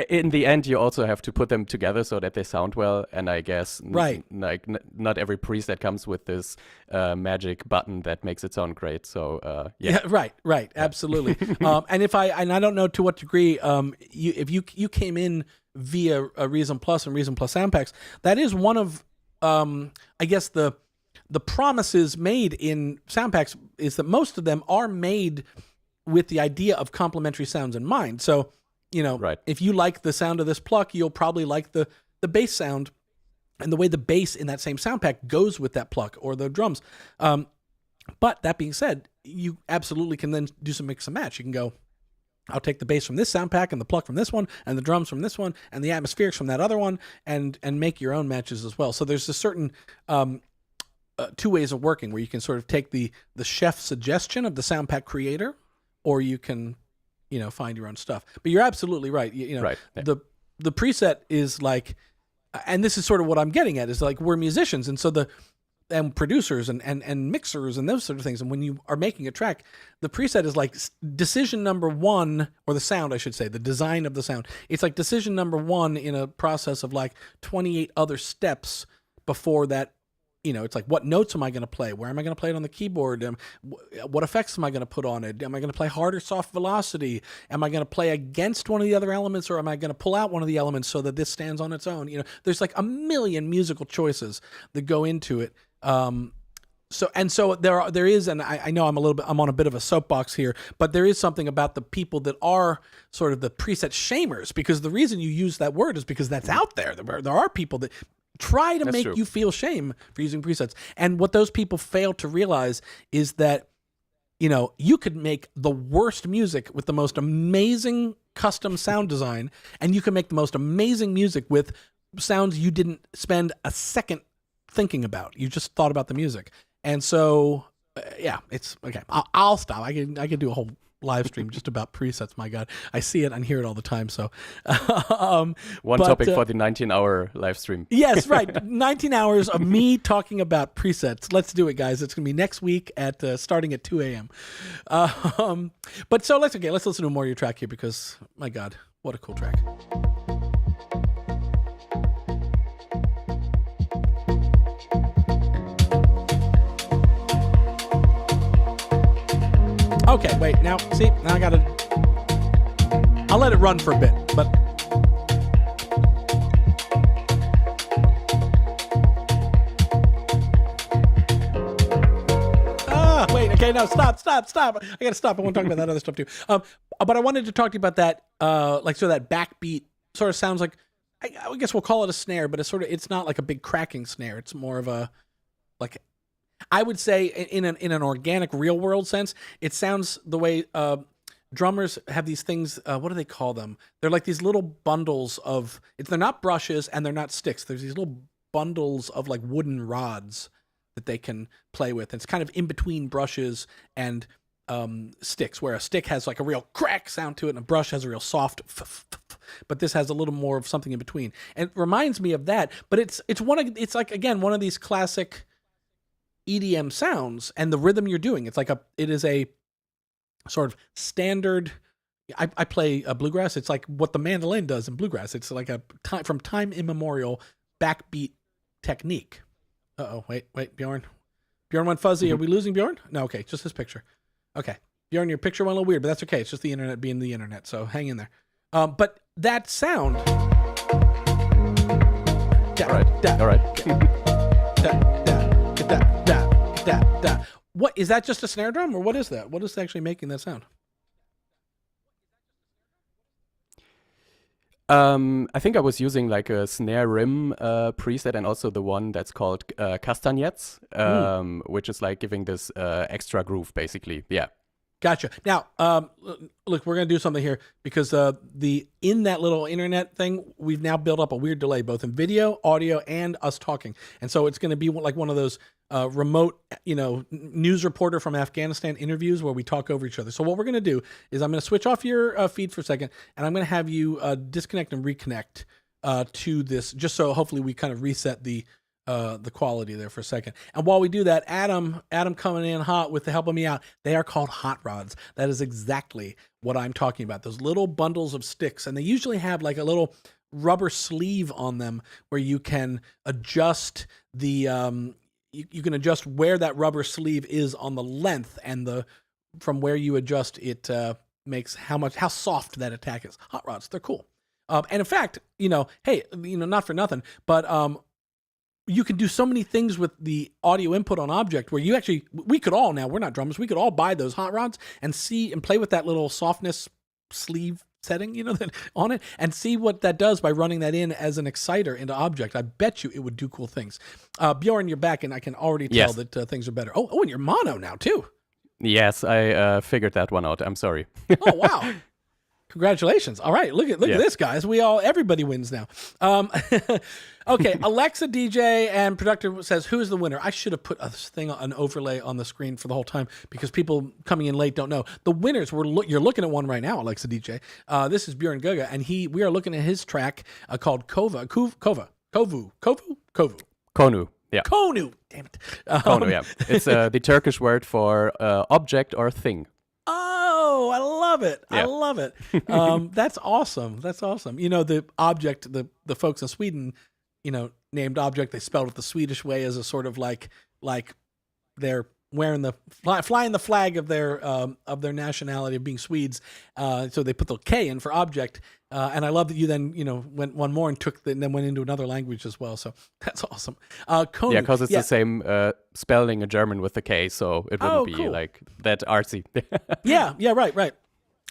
in the end, you also have to put them together so that they sound well. And I guess not every preset comes with this magic button that makes it sound great. So right, absolutely. And I don't know to what degree if you came in via a Reason Plus and Reason Plus sound packs, that is one of I guess the promises made in sound packs is that most of them are made with the idea of complementary sounds in mind. So if you like the sound of this pluck, you'll probably like the bass sound and the way the bass in that same sound pack goes with that pluck or the drums. But that being said, you absolutely can then do some mix and match. You can go, I'll take the bass from this sound pack and the pluck from this one and the drums from this one and the atmospherics from that other one and make your own matches as well. So there's a certain two ways of working where you can sort of take the chef suggestion of the sound pack creator, or you can find your own stuff. But you're absolutely right. The preset is like, and this is sort of what I'm getting at, is like we're musicians, and so and producers and mixers and those sort of things. And when you are making a track, the preset is like decision number one, or the sound, I should say, the design of the sound. It's like decision number one in a process of like 28 other steps before that. It's like, what notes am I going to play? Where am I going to play it on the keyboard? What effects am I going to put on it? Am I going to play hard or soft velocity? Am I going to play against one of the other elements, or am I going to pull out one of the elements so that this stands on its own? There's like a million musical choices that go into it. So there is, and I know I'm on a bit of a soapbox here, but there is something about the people that are sort of the preset shamers, because the reason you use that word is because that's out there. There are people that try to make you feel shame for using presets. And what those people fail to realize is that, you could make the worst music with the most amazing custom sound design, and you can make the most amazing music with sounds you didn't spend a second thinking about. You just thought about the music. And so, it's okay. I'll stop. I can do a whole live stream just about presets. My God, I see it and hear it all the time. So, one topic for the 19-hour live stream. Yes, right. 19 hours of me talking about presets. Let's do it, guys. It's gonna be next week at starting at 2 a.m. But so let's listen to more of your track here, because my God, what a cool track. Okay, wait, now I'll let it run for a bit, but. Wait, okay, no, stop. I gotta stop. I want to talk about that other stuff too. But I wanted to talk to you about that, so that backbeat sort of sounds like, I guess we'll call it a snare, but it's not like a big cracking snare. It's more of a, like, I would say in an organic, real world sense, it sounds the way drummers have these things. What do they call them? They're like these little bundles of. They're not brushes and they're not sticks. There's these little bundles of like wooden rods that they can play with. And it's kind of in between brushes and sticks, where a stick has like a real crack sound to it, and a brush has a real soft. But this has a little more of something in between, and it reminds me of that. But it's like, again, one of these classic EDM sounds, and the rhythm you're doing, it is a sort of standard, I play bluegrass. It's like what the mandolin does in bluegrass. It's like from time immemorial backbeat technique. Wait, Bjorn went fuzzy. Are we losing Bjorn? No, okay, just his picture. Okay, Bjorn, your picture went a little weird, but that's okay. It's just the internet being the internet, so hang in there. But that sound. All right. What is that? Just a snare drum, or what is that? What is actually making that sound? I think I was using like a snare rim preset, and also the one that's called castanets, which is like giving this extra groove, basically. Yeah. Gotcha. Now, look, we're gonna do something here because in that little internet thing, we've now built up a weird delay, both in video, audio, and us talking, and so it's gonna be like one of those remote, news reporter from Afghanistan interviews where we talk over each other. So what we're gonna do is I'm gonna switch off your feed for a second, and I'm gonna have you disconnect and reconnect to this, just so hopefully we kind of reset the quality there for a second. And while we do that, Adam coming in hot with the helping me out. They are called hot rods. That is exactly what I'm talking about. Those little bundles of sticks, and they usually have like a little rubber sleeve on them where you can adjust the you can adjust where that rubber sleeve is on the length, and from where you adjust it makes how soft that attack is. Hot rods, they're cool. And in fact, hey, not for nothing, but you can do so many things with the audio input on Objekt where we could all, now we're not drummers, we could all buy those hot rods and see and play with that little softness sleeve setting, that on it, and see what that does by running that in as an exciter into Objekt. I bet you it would do cool things. Bjorn, you're back, and I can already tell that things are better. Oh, and you're mono now too. Yes, I figured that one out. I'm sorry. Oh, wow. Congratulations. All right. Look at this, guys. Everybody wins now. Okay. Alexa DJ and Productor says, who's the winner? I should have put an overlay on the screen for the whole time because people coming in late don't know. The winners, you're looking at one right now, Alexa DJ. This is Bjorn Guga, and we are looking at his track called Kovu. Konu. Yeah. Konu. Damn it. Konu, yeah. It's the Turkish word for object or thing. Oh, I love it. Yeah. I love it. That's awesome. That's awesome. The Objekt, the folks in Sweden, named Objekt, they spelled it the Swedish way as a sort of like they're wearing flying the flag of their nationality of being Swedes. So they put the K in for Objekt. And I love that you then, went one more and then went into another language as well. So that's awesome. Konu, yeah, because it's the same spelling in German with the K, so it wouldn't be like that artsy. yeah, right.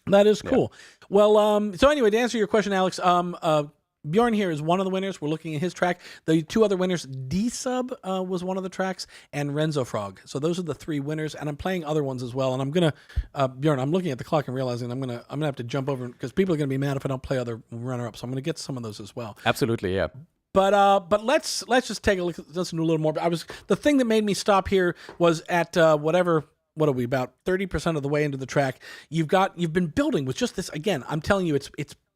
That is cool. Yeah. Well, so anyway, to answer your question, Alex, Bjorn here is one of the winners. We're looking at his track. The two other winners, D-Sub was one of the tracks, and Renzo Frog. So those are the three winners, and I'm playing other ones as well. And I'm gonna, Bjorn, I'm looking at the clock and realizing I'm gonna have to jump over because people are gonna be mad if I don't play other runner-ups. So I'm gonna get some of those as well. Absolutely, yeah. But let's just take a look. Listen to a little more. The thing that made me stop here was at what are we, about 30% of the way into the track? You've been building with just this. Again, I'm telling you, it's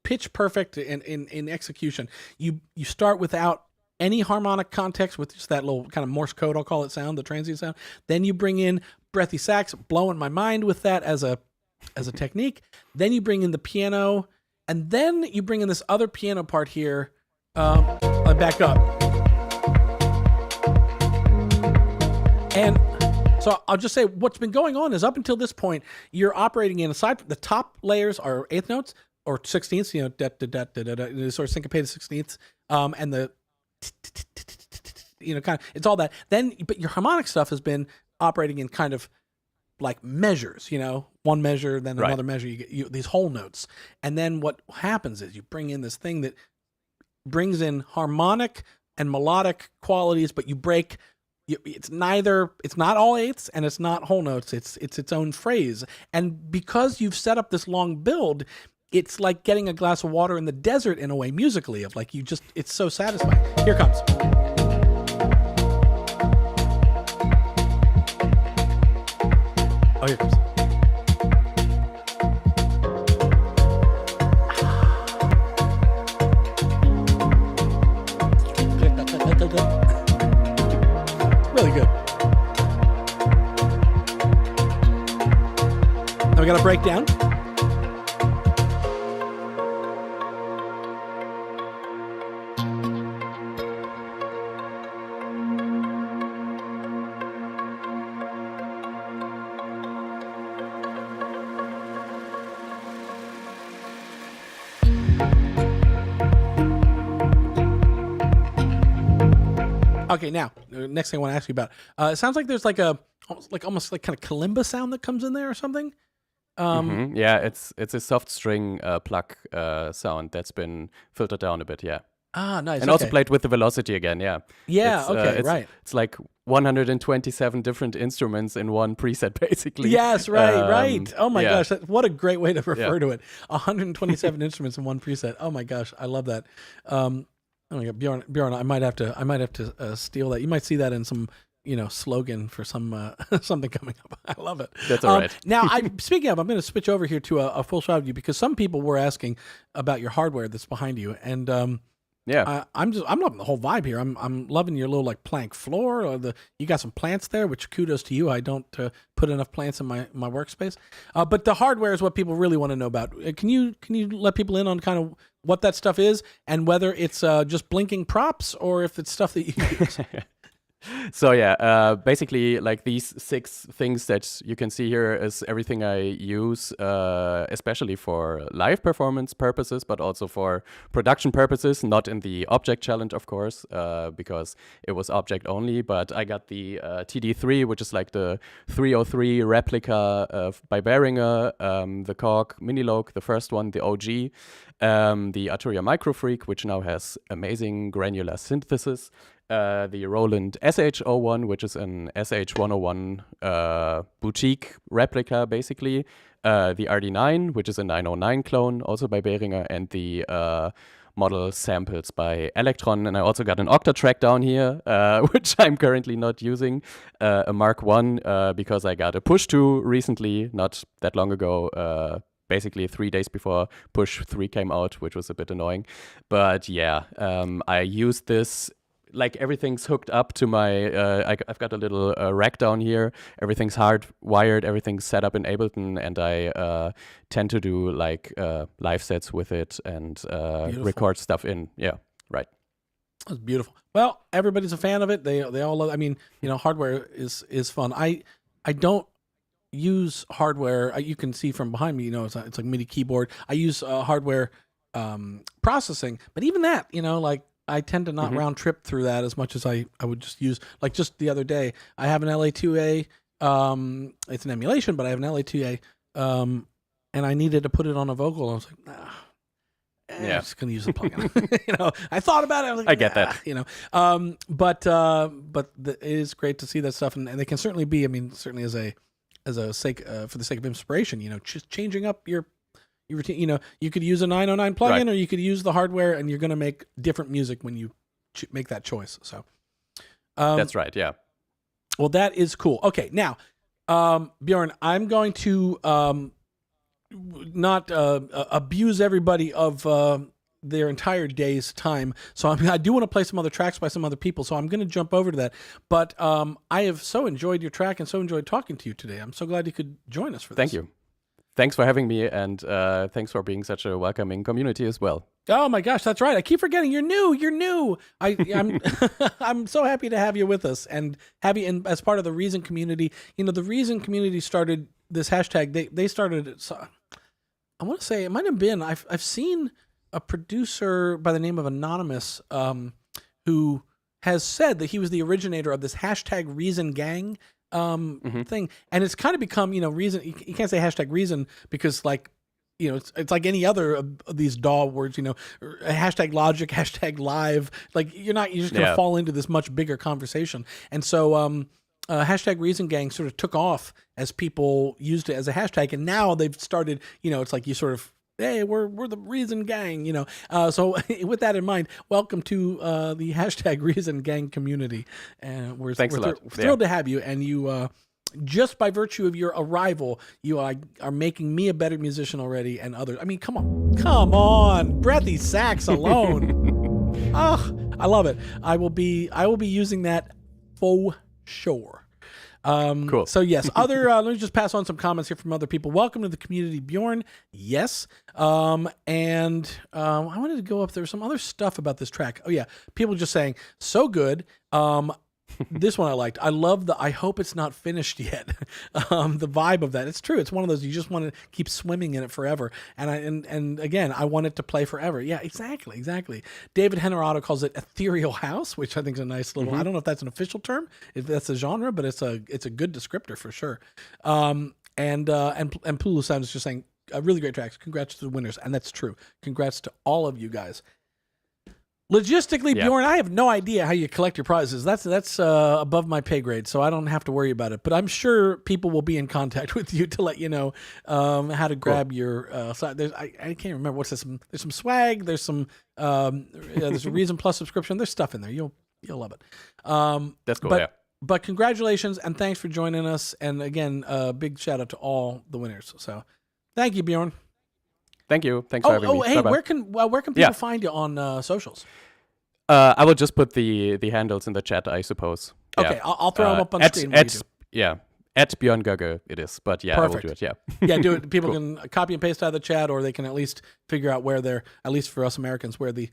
pitch perfect in execution. You start without any harmonic context with just that little kind of Morse code, I'll call it, sound, the transient sound. Then you bring in breathy sax, blowing my mind with that as a technique. Then you bring in the piano, and then you bring in this other piano part here. I back up. And so I'll just say what's been going on is up until this point, you're operating in, aside from the top layers are eighth notes, or 16ths, sort of syncopated 16ths, and the, kind of, it's all that. Then, but your harmonic stuff has been operating in kind of like measures, one measure, then another measure, you get these whole notes. And then what happens is you bring in this thing that brings in harmonic and melodic qualities, but it's not all eighths and it's not whole notes. It's its own phrase. And because you've set up this long build, it's like getting a glass of water in the desert in a way, musically, of like it's so satisfying. Here comes. Oh, here comes. Really good. Now we got a breakdown. Okay, now next thing I want to ask you about. It sounds like there's like almost like kind of kalimba sound that comes in there or something. Yeah, it's a soft string pluck sound that's been filtered down a bit. Yeah. Ah, nice. And also played with the velocity again, yeah. Yeah, It's, okay, right. It's like 127 different instruments in one preset, basically. Yes, right. Oh my gosh, what a great way to refer to it. 127 instruments in one preset. Oh my gosh, I love that. Oh my God, Bjorn, I might have to steal that. You might see that in some slogan for some something coming up. I love it. That's all right. Now, speaking of, I'm going to switch over here to a full shot of you because some people were asking about your hardware that's behind you, and I'm loving the whole vibe here. I'm loving your little like plank floor. Or you got some plants there, which kudos to you. I don't put enough plants in my workspace. But the hardware is what people really want to know about. Can you let people in on kind of what that stuff is and whether it's just blinking props or if it's stuff that you use? So yeah, basically like these 6 things that you can see here is everything I use, especially for live performance purposes, but also for production purposes, not in the Objekt challenge, of course, because it was Objekt only, but I got the TD3, which is like the 303 replica by Behringer, the Korg Minilogue, the first one, the OG, the Arturia Microfreak, which now has amazing granular synthesis, the Roland SH01, which is an SH101 boutique replica, basically. The RD9, which is a 909 clone, also by Behringer, and the model samples by Electron. And I also got an Octatrack down here, which I'm currently not using, a Mark 1, because I got a Push 2 recently, not that long ago, basically 3 days before Push 3 came out, which was a bit annoying. But yeah, I used this. Like everything's hooked up to my, I've got a little rack down here. Everything's hardwired, everything's set up in Ableton, and I tend to do like live sets with it and record stuff in. Yeah, right. That's beautiful. Well, everybody's a fan of it. They all love. I mean, hardware is fun. I don't use hardware. You can see from behind me. It's like MIDI keyboard. I use hardware processing, but even that, like. I tend to not round trip through that as much as I would just use. Like just the other day, I have an LA2A. It's an emulation, but I have an LA2A, and I needed to put it on a vocal. I was like, I'm just gonna use the plugin. I thought about it. I was like, I get that. But it is great to see that stuff, and they can certainly be. I mean, certainly as a sake for the sake of inspiration. Just changing up your routine. You could use a 909 plugin, right, or you could use the hardware, and you're going to make different music when you make that choice. So that's right. Yeah. Well, that is cool. Okay, now, Bjorn, I'm going to not abuse everybody of their entire day's time. So I do want to play some other tracks by some other people. So I'm going to jump over to that. But I have so enjoyed your track and so enjoyed talking to you today. I'm so glad you could join us for this. Thank you. Thanks for having me, and thanks for being such a welcoming community as well. Oh my gosh, that's right. I keep forgetting you're new. I'm I'm so happy to have you with us and have you as part of the Reason community. The Reason community started this hashtag. They started it. So I want to say it might have been. I've seen a producer by the name of Anonymous who has said that he was the originator of this hashtag Reason Gang thing, and it's kind of become Reason. You can't say hashtag Reason because it's like any other of these DAW words, hashtag Logic, hashtag Live. Like you're just gonna fall into this much bigger conversation, and so hashtag Reason Gang sort of took off as people used it as a hashtag, and now they've started. It's like you sort of. Hey, we're the Reason Gang, So with that in mind, welcome to the hashtag Reason Gang community. And we're thrilled to have you. And you, just by virtue of your arrival, you are making me a better musician already, and others. I mean, come on, breathy sax alone. I love it. I will be using that for sure. Cool. So yes, let me just pass on some comments here from other people. Welcome to the community, Bjorn. Yes. And I wanted to go up. There was some other stuff about this track. Oh yeah. People just saying, so good. This one I liked. I love I hope it's not finished yet. The vibe of that. It's true. It's one of those you just want to keep swimming in it forever. And again, I want it to play forever. Yeah, exactly. David Henerato calls it Ethereal House, which I think is a nice little, I don't know if that's an official term, if that's a genre, but it's a good descriptor for sure. And Pulu Sound is just saying, really great tracks. Congrats to the winners. And that's true. Congrats to all of you guys. Logistically, Bjorn, I have no idea how you collect your prizes. That's above my pay grade, so I don't have to worry about it. But I'm sure people will be in contact with you to let you know how to grab your. I can't remember what's this. There's some swag. There's some. There's a Reason Plus subscription. There's stuff in there. You'll love it. That's cool. But congratulations and thanks for joining us. And again, big shout out to all the winners. So thank you, Bjorn. Thank you. Thanks for having me. Hey, Bye-bye. where can people find you on socials? I will just put the handles in the chat, I suppose. Okay, I'll throw them up on screen. At Björn Göge it is, but yeah, Perfect. I will do it. Yeah, do it. People can copy and paste out of the chat, or they can at least figure out where they're, at least for us Americans, where the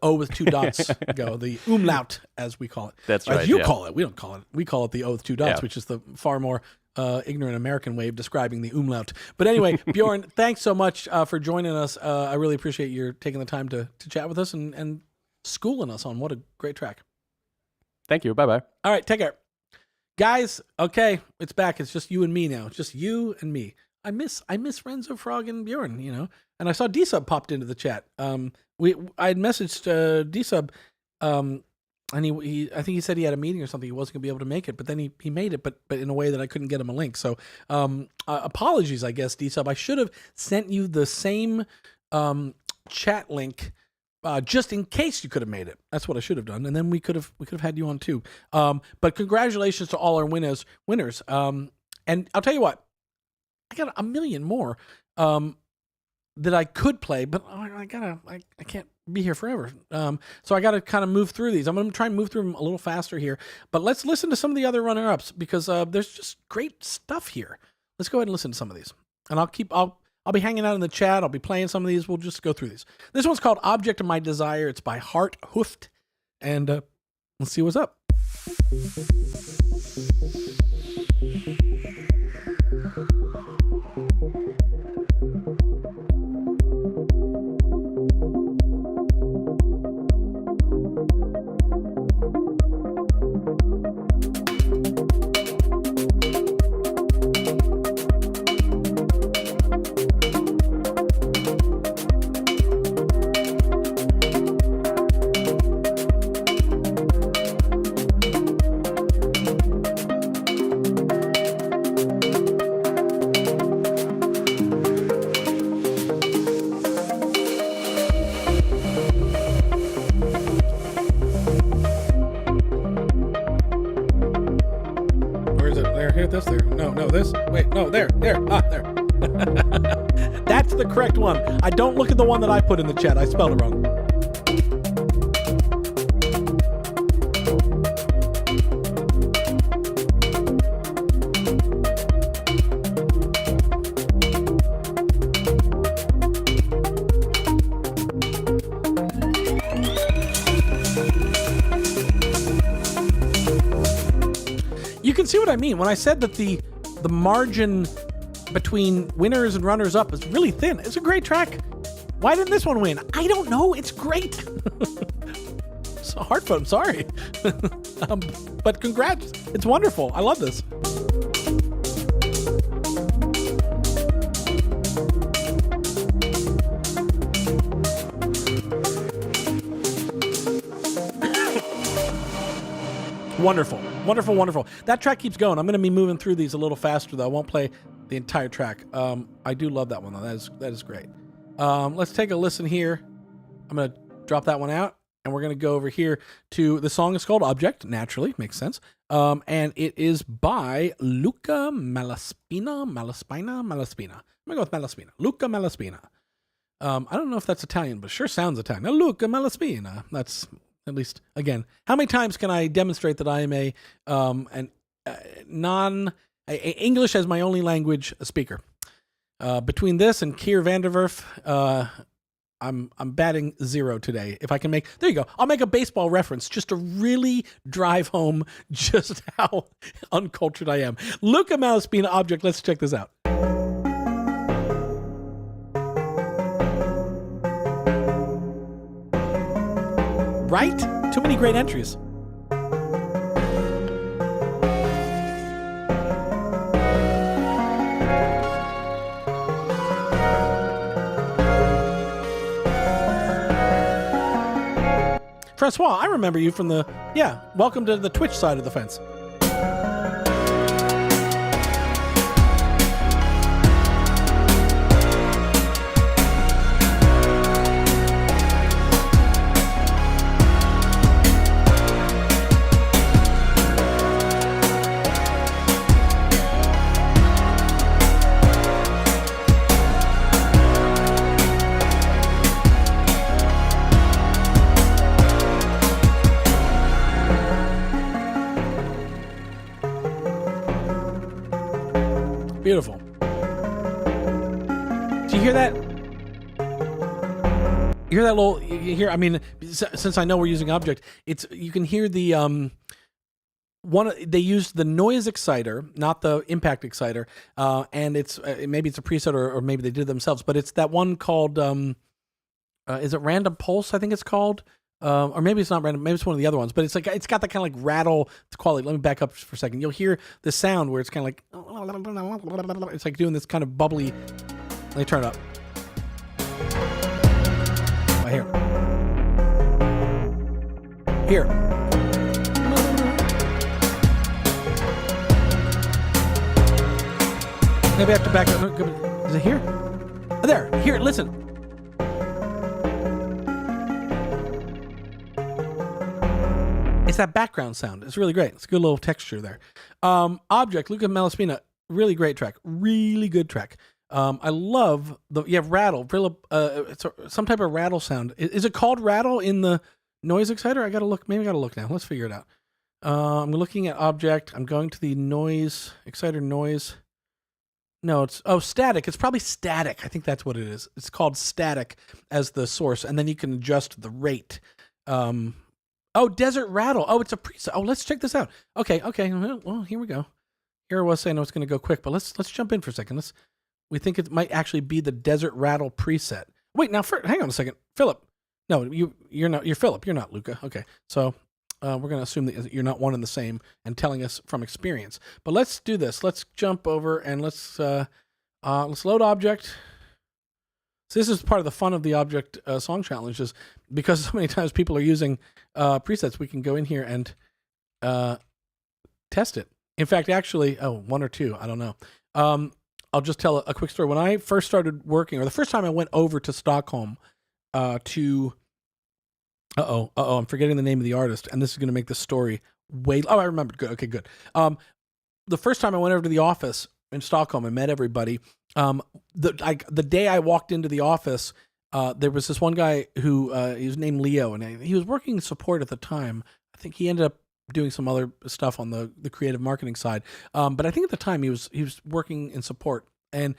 O with two dots go, the umlaut, as we call it. That's as right. you call it. We don't call it. We call it the O with two dots, Yeah. which is the far more ignorant American way of describing the umlaut. But anyway, Bjorn, thanks so much for joining us. I really appreciate your taking the time to chat with us and schooling us on what a great track. Thank you. Bye-bye. All right, take care. Guys, okay, it's back. It's just you and me now. It's just you and me. I miss Renzo, Frog, and Bjorn, you know. And I saw D-Sub popped into the chat. I had messaged D-Sub, and I think he said he had a meeting or something. He wasn't going to be able to make it, but then he made it, but in a way that I couldn't get him a link. So apologies, I guess, D-Sub. I should have sent you the same chat link just in case you could have made it. That's what I should have done, and then we could have had you on too. But congratulations to all our winners. And I'll tell you what, I got a million more that I could play, but I can't be here forever. So I got to kind of move through these. I'm going to try and move through them a little faster here. But let's listen to some of the other runner-ups because there's just great stuff here. Let's go ahead and listen to some of these, and I'll be hanging out in the chat. I'll be playing some of these. We'll just go through these. This one's called Object of My Desire. It's by Hart Hooft. And let's see what's up. There. That's the correct one. I don't look at the one that I put in the chat. I spelled it wrong. You can see what I mean when I said that the margin between winners and runners up is really thin. It's a great track. Why didn't this one win? I don't know. It's great. It's a hard one. I'm sorry. But congrats. It's wonderful. I love this. Wonderful. That track keeps going. I'm going to be moving through these a little faster, though. I won't play the entire track. I do love that one, though. That is great. Let's take a listen here. I'm going to drop that one out, and we're going to go over here to the song is called Object, naturally. Makes sense. And it is by Luca Malaspina. I'm going to go with Malaspina. Luca Malaspina. I don't know if that's Italian, but it sure sounds Italian. Luca Malaspina. That's... At least, again, how many times can I demonstrate that I am English as my only language speaker? Between this and Keir Vanderwerf, I'm batting 0 today. If I can make, there you go. I'll make a baseball reference just to really drive home just how uncultured I am. Luca Malaspina Objekt. Let's check this out. Right? Too many great entries. Francois, I remember you from the, welcome to the Twitch side of the fence. Beautiful. Do you hear that? You hear that little? You hear? I mean, since I know we're using Objekt, you can hear the they used the noise exciter, not the impact exciter, and it's maybe it's a preset or maybe they did it themselves, but it's that one called is it Random Pulse? I think it's called. Or maybe it's not random. Maybe it's one of the other ones, but it's like it's got that kind of like rattle quality. Let me back up for a second. You'll hear the sound where it's kind of like it's like doing this kind of bubbly. Let me turn it up. Right here. Here. Maybe I have to back up. Is it here? Oh, there. Here. Listen. It's that background sound. It's really great. It's a good little texture there. Objekt, Luca Malaspina, really great track. Really good track. I love you have rattle. It's some type of rattle sound. Is it called rattle in the noise exciter? I gotta look. Maybe I gotta look now. Let's figure it out. I'm looking at Objekt. I'm going to the noise exciter noise. No, it's static. It's probably static. I think that's what it is. It's called static as the source, and then you can adjust the rate. Desert Rattle. Oh, it's a preset. Oh, let's check this out. Okay. Well, here we go. Here I was saying I was going to go quick, but let's jump in for a second. We think it might actually be the Desert Rattle preset. Wait, now hang on a second, Philip. No, you're not. You're Philip. You're not Luca. Okay, so we're going to assume that you're not one and the same and telling us from experience. But let's do this. Let's jump over and let's load Objekt. So this is part of the fun of the Objekt Song Challenge, is because so many times people are using presets, we can go in here and test it. In fact, actually, one or two, I don't know. I'll just tell a quick story. When I first started working, or the first time I went over to Stockholm I'm forgetting the name of the artist, and this is going to make the story way... Oh, I remembered. Good. Okay, good. The first time I went over to the office in Stockholm and met everybody, the day I walked into the office, there was this one guy who he was named Leo, and he was working support at the time. I think he ended up doing some other stuff on the creative marketing side, but I think at the time he was working in support, and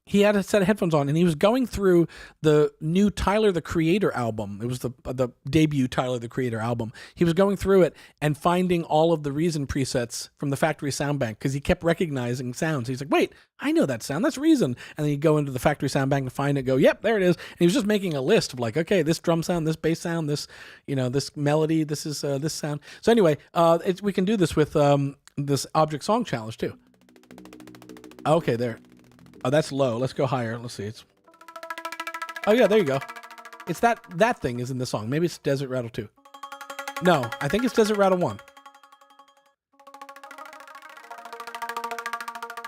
he had a set of headphones on, and he was going through the new Tyler the Creator album. It was the debut Tyler the Creator album. He was going through it and finding all of the Reason presets from the factory sound bank, because he kept recognizing sounds. He's like, wait, I know that sound. That's Reason. And then he'd go into the factory sound bank and find it, go, yep, there it is. And he was just making a list of like, okay, this drum sound, this bass sound, this, this melody, this is this sound. So anyway, we can do this with this Objekt Song Challenge too. Okay, there. Oh, that's low. Let's go higher. Let's see. Oh yeah, there you go. It's that thing is in the song. Maybe it's Desert Rattle 2. No, I think it's Desert Rattle 1.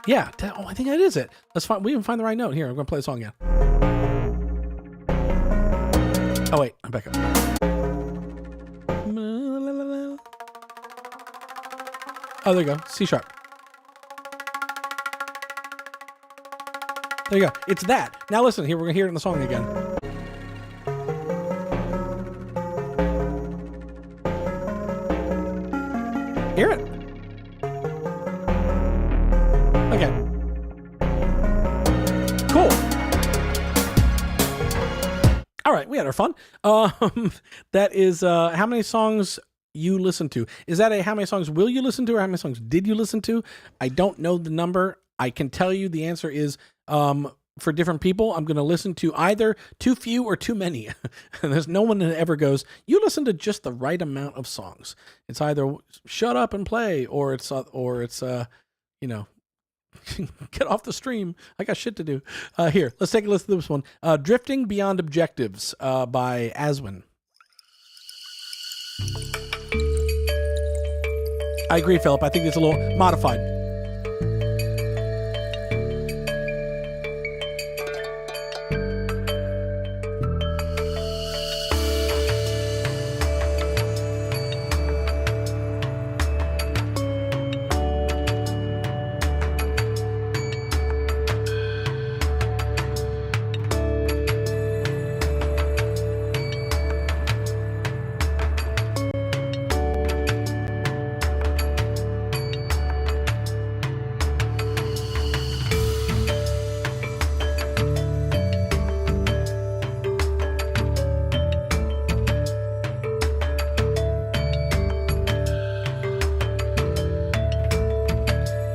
Yeah. I think that is it. Let's find. We can find the right note here. I'm gonna play the song again. Oh wait, I'm back up. Oh, there you go. C sharp. There you go. It's that. Now listen, here, we're going to hear it in the song again. Hear it? Okay. Cool. All right, we had our fun. That is how many songs you listen to. Is that a how many songs will you listen to, or how many songs did you listen to? I don't know the number. I can tell you the answer is for different people, I'm going to listen to either too few or too many. And there's no one that ever goes, you listen to just the right amount of songs. It's either shut up and play, or it's you know, get off the stream. I got shit to do. Here, let's take a listen to this one. Drifting Beyond Objectives by Aswin. I agree, Philip. I think it's a little modified.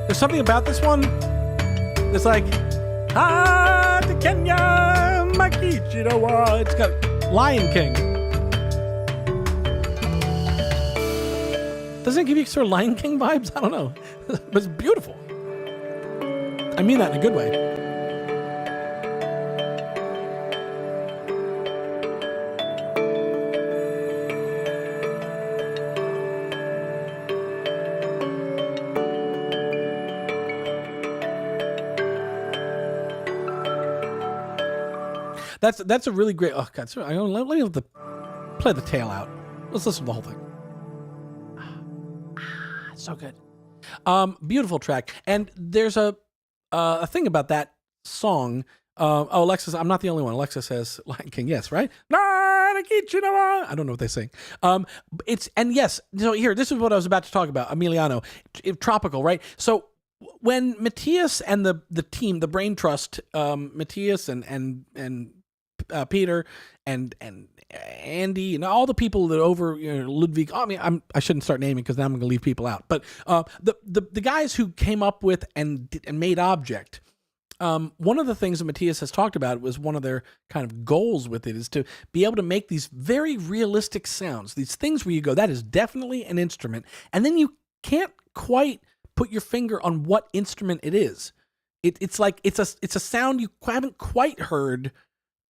There's something about this one that's like, to Kenya, Makichirawa. It's got Lion King. Doesn't it give you sort of Lion King vibes? I don't know. But it's beautiful. I mean that in a good way. That's a really great. Oh God, sorry, let me play the tail out. Let's listen to the whole thing. So good. Beautiful track. And there's a thing about that song. Alexa, I'm not the only one. Alexa says Lion King. Yes, right? I don't know what they sing. And yes. So here, this is what I was about to talk about. Emiliano, tropical, right? So when Matthias and the team, the Brain Trust, Matthias and Peter and Andy and all the people that over Ludwig. I mean, I shouldn't start naming because now I'm going to leave people out. But the guys who came up with and made Objekt. One of the things that Matthias has talked about was one of their kind of goals with it is to be able to make these very realistic sounds. These things where you go, that is definitely an instrument, and then you can't quite put your finger on what instrument it is. It's like it's a sound you haven't quite heard.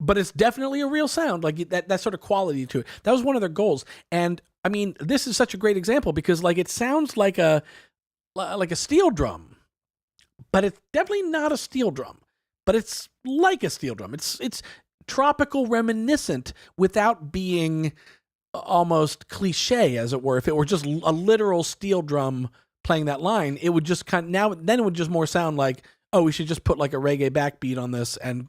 But it's definitely a real sound, like that sort of quality to it. That was one of their goals. And I mean, this is such a great example because like it sounds like a steel drum, but it's definitely not a steel drum, but it's like a steel drum. It's tropical reminiscent without being almost cliche, as it were. If it were just a literal steel drum playing that line, it would just then it would just more sound like, oh, we should just put like a reggae backbeat on this and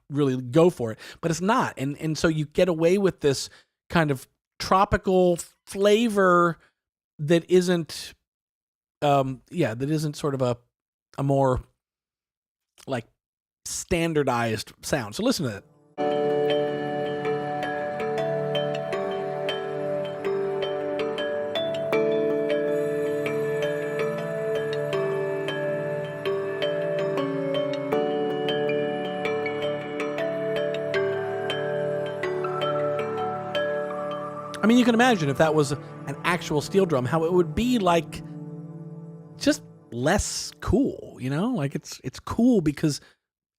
really go for it. But it's not. And so you get away with this kind of tropical flavor that isn't sort of a more like standardized sound. So listen to it. I mean, you can imagine if that was an actual steel drum, how it would be like just less cool, like it's cool because,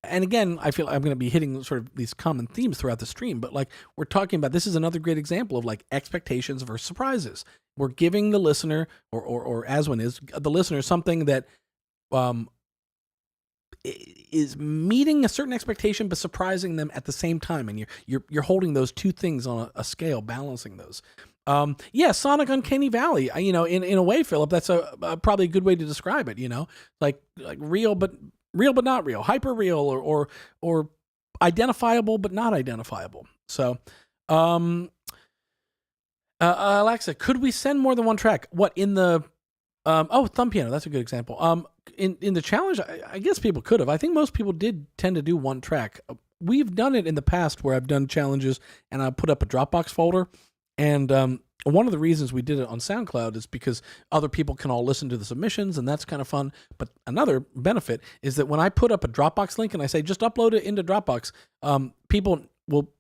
and again, I feel I'm going to be hitting sort of these common themes throughout the stream, but like we're talking about, this is another great example of like expectations versus surprises. We're giving the listener or Aswin is the listener something that, is meeting a certain expectation but surprising them at the same time, and you're holding those two things on a scale, balancing those. Sonic Uncanny Valley. In a way, Philip, that's a probably a good way to describe it. Like real but not real, hyper real, or identifiable but not identifiable. So, Alexa, could we send more than one track? What in the thumb piano? That's a good example. In the challenge, I guess people could have. I think most people did tend to do one track. we've done it in the past where I've done challenges and I put up a Dropbox folder, and one of the reasons we did it on SoundCloud is because other people can all listen to the submissions, and that's kind of fun. But another benefit is that when I put up a Dropbox link and I say just upload it into Dropbox, people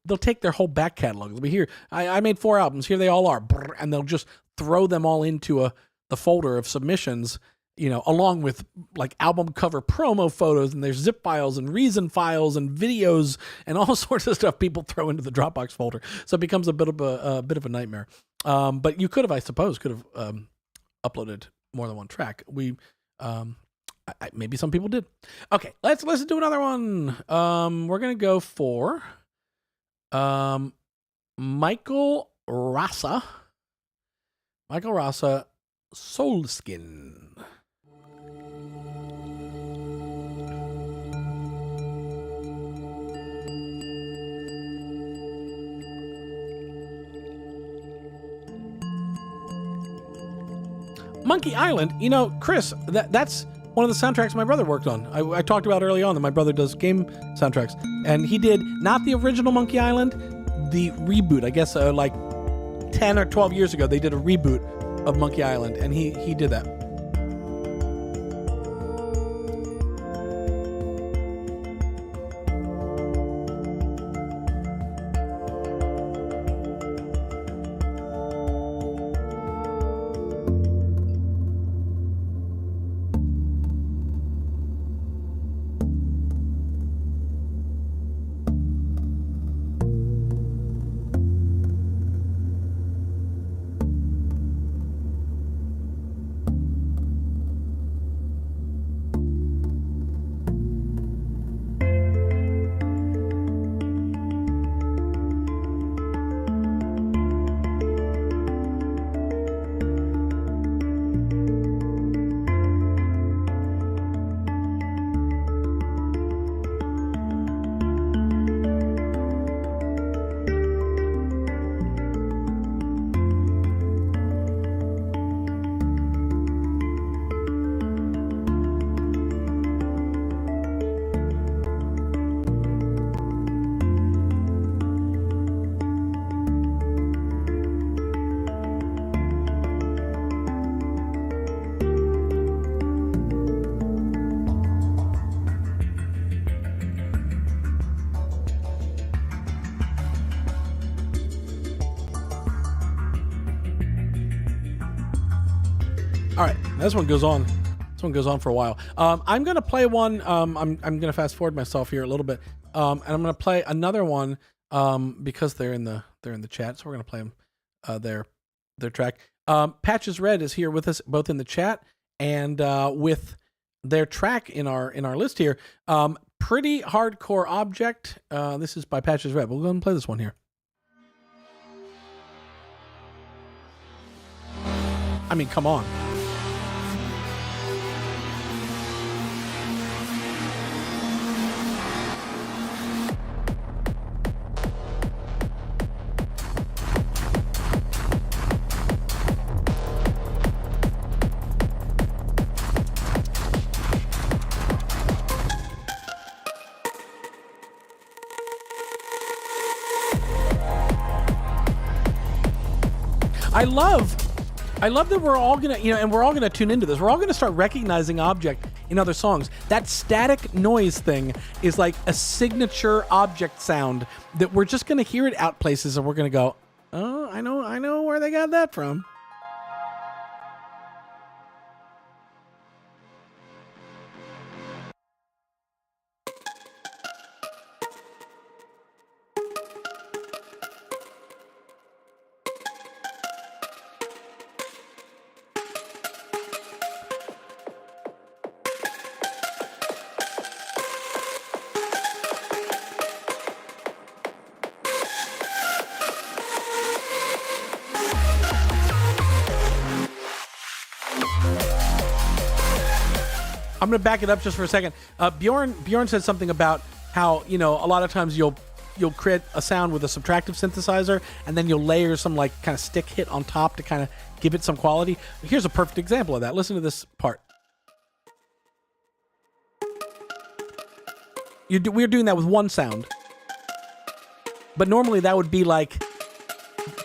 they'll take their whole back catalog. They'll be here. I made 4 albums. Here they all are, and they'll just throw them all into the folder of submissions. Along with like album cover promo photos, and there's zip files and Reason files and videos and all sorts of stuff people throw into the Dropbox folder. So it becomes a bit of a nightmare. But you could have, I suppose, uploaded more than one track. Maybe some people did. Okay, let's listen to another one. We're gonna go for Michael Rasa. Michael Rasa, Soulskin. Monkey Island, Chris, that's one of the soundtracks my brother worked on. I talked about early on that my brother does game soundtracks, and he did not the original Monkey Island, the reboot. I guess like 10 or 12 years ago, they did a reboot of Monkey Island, and he did that. All right, this one goes on. This one goes on for a while. I'm gonna play one. I'm gonna fast forward myself here a little bit, and I'm gonna play another one because they're in the chat. So we're gonna play them their track. Patches Red is here with us both in the chat and with their track in our list here. Pretty Hardcore Object. This is by Patches Red. We'll go ahead and play this one here. I mean, come on. I love that we're all gonna, and we're all gonna tune into this. We're all gonna start recognizing Objekt in other songs. That static noise thing is like a signature Objekt sound that we're just gonna hear it out places, and we're gonna go, oh, I know where they got that from. I'm going to back it up just for a second. Bjorn said something about how, a lot of times you'll create a sound with a subtractive synthesizer, and then you'll layer some like kind of stick hit on top to kind of give it some quality. Here's a perfect example of that. Listen to this part. We're doing that with one sound. but normally that would be like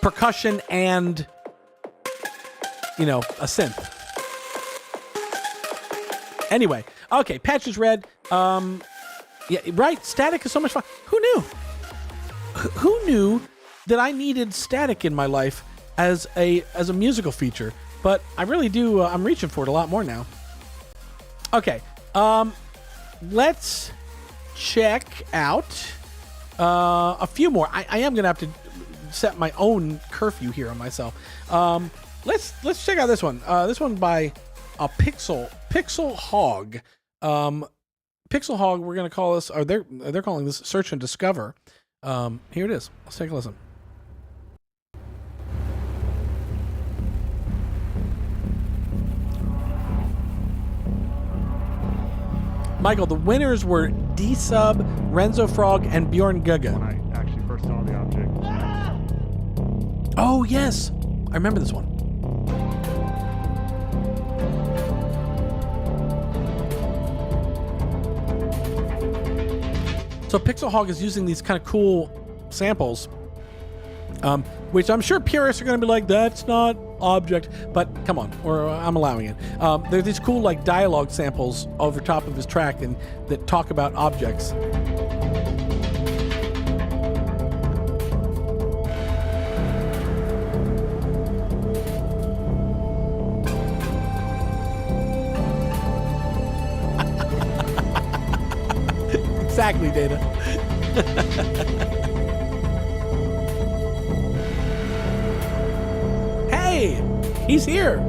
percussion and, you know, a synth. Anyway, okay, patch is red. Yeah, right. Static is so much fun. Who knew? Who knew that I needed static in my life as a musical feature? But I really do. I'm reaching for it a lot more now. Okay, let's check out a few more. I am gonna have to set my own curfew here on myself. Let's check out this one. This one by Pixel Hog. Pixel Hog, we're gonna call this, or they're calling this Search and Discover. Here it is. Let's take a listen. Michael, the winners were D-Sub, Renzo Frog, and Bjorn Gugge. When I actually first saw the object. Oh yes, I remember this one. So Pixel Hog is using these kind of cool samples, which I'm sure purists are going to be like, that's not Object, but come on, or I'm allowing it. There's these cool like dialogue samples over top of his track and that talk about objects. Exactly, Data. Hey, he's here.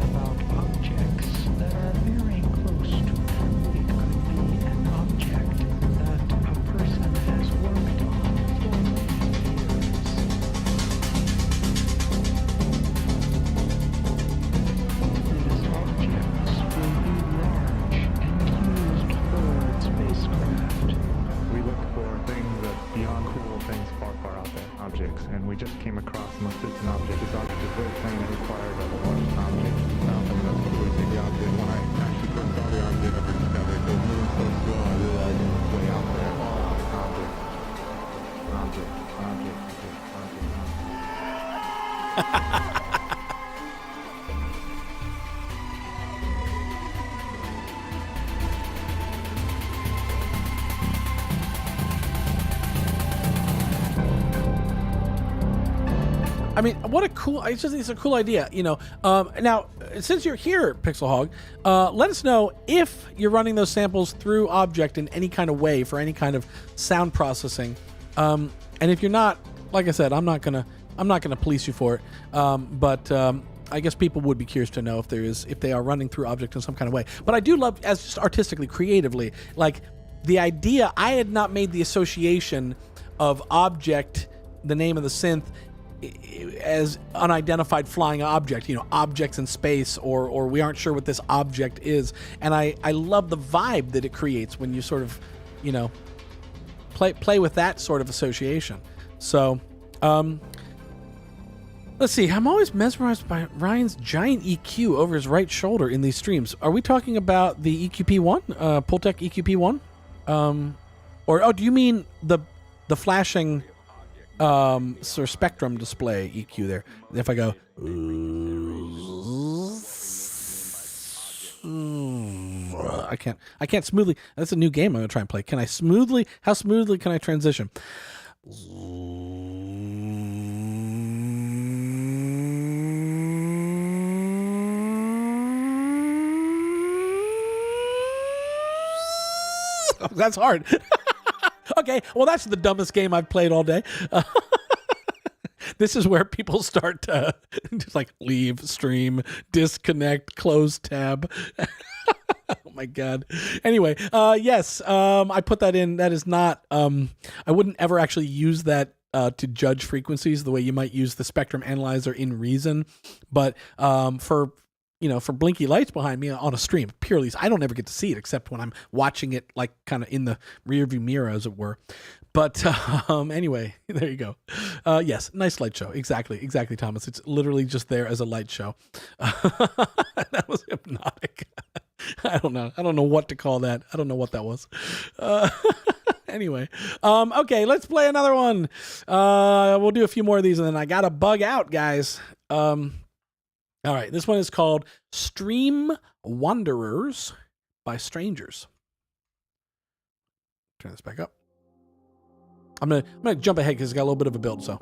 About objects that are very close to them. It could be an object that a person has worked on for many years. These objects will be large and used for spacecraft. We look for things that beyond cool things far, far out there, objects, and we just came across most it's an object. This object is very plain and required of a large object. And that's what we see the object. When I actually first saw the object, I discovered it was moving so slow, I realized it was way out there. Object. I mean, what a cool, it's a cool idea, you know. Now, since you're here, Pixel Hog, let us know if you're running those samples through Object in any kind of way for any kind of sound processing. And if you're not, like I said, I'm not gonna police you for it. But I guess people would be curious to know if they are running through Object in some kind of way. But I do love, as just artistically, creatively, like the idea. I had not made the association of Object, the name of the synth, as unidentified flying object, you know, objects in space, or we aren't sure what this object is. And I love the vibe that it creates when you sort of, you know, play with that sort of association. So, let's see. I'm always mesmerized by Ryan's giant EQ over his right shoulder in these streams. Are we talking about the EQP1, Pultec EQP1? Or do you mean the flashing sort of spectrum display EQ there? If I go, I can't smoothly. That's a new game I'm gonna try and play. Can I smoothly? How smoothly can I transition? That's hard. Okay, well, that's the dumbest game I've played all day. This is where people start to just like leave stream, disconnect, close tab. Oh my God. Anyway, yes, I put that in. That is not, I wouldn't ever actually use that to judge frequencies the way you might use the spectrum analyzer in Reason. But for blinky lights behind me on a stream, purely, I don't ever get to see it except when I'm watching it, like kind of in the rearview mirror, as it were. But anyway, there you go. Yes, nice light show. Exactly, Thomas. It's literally just there as a light show. That was hypnotic. I don't know. I don't know what to call that. I don't know what that was. Anyway, okay, let's play another one. We'll do a few more of these, and then I gotta bug out, guys. All right, this one is called Stream Wanderers by Strangers. Turn this back up. I'm gonna jump ahead because it's got a little bit of a build, so.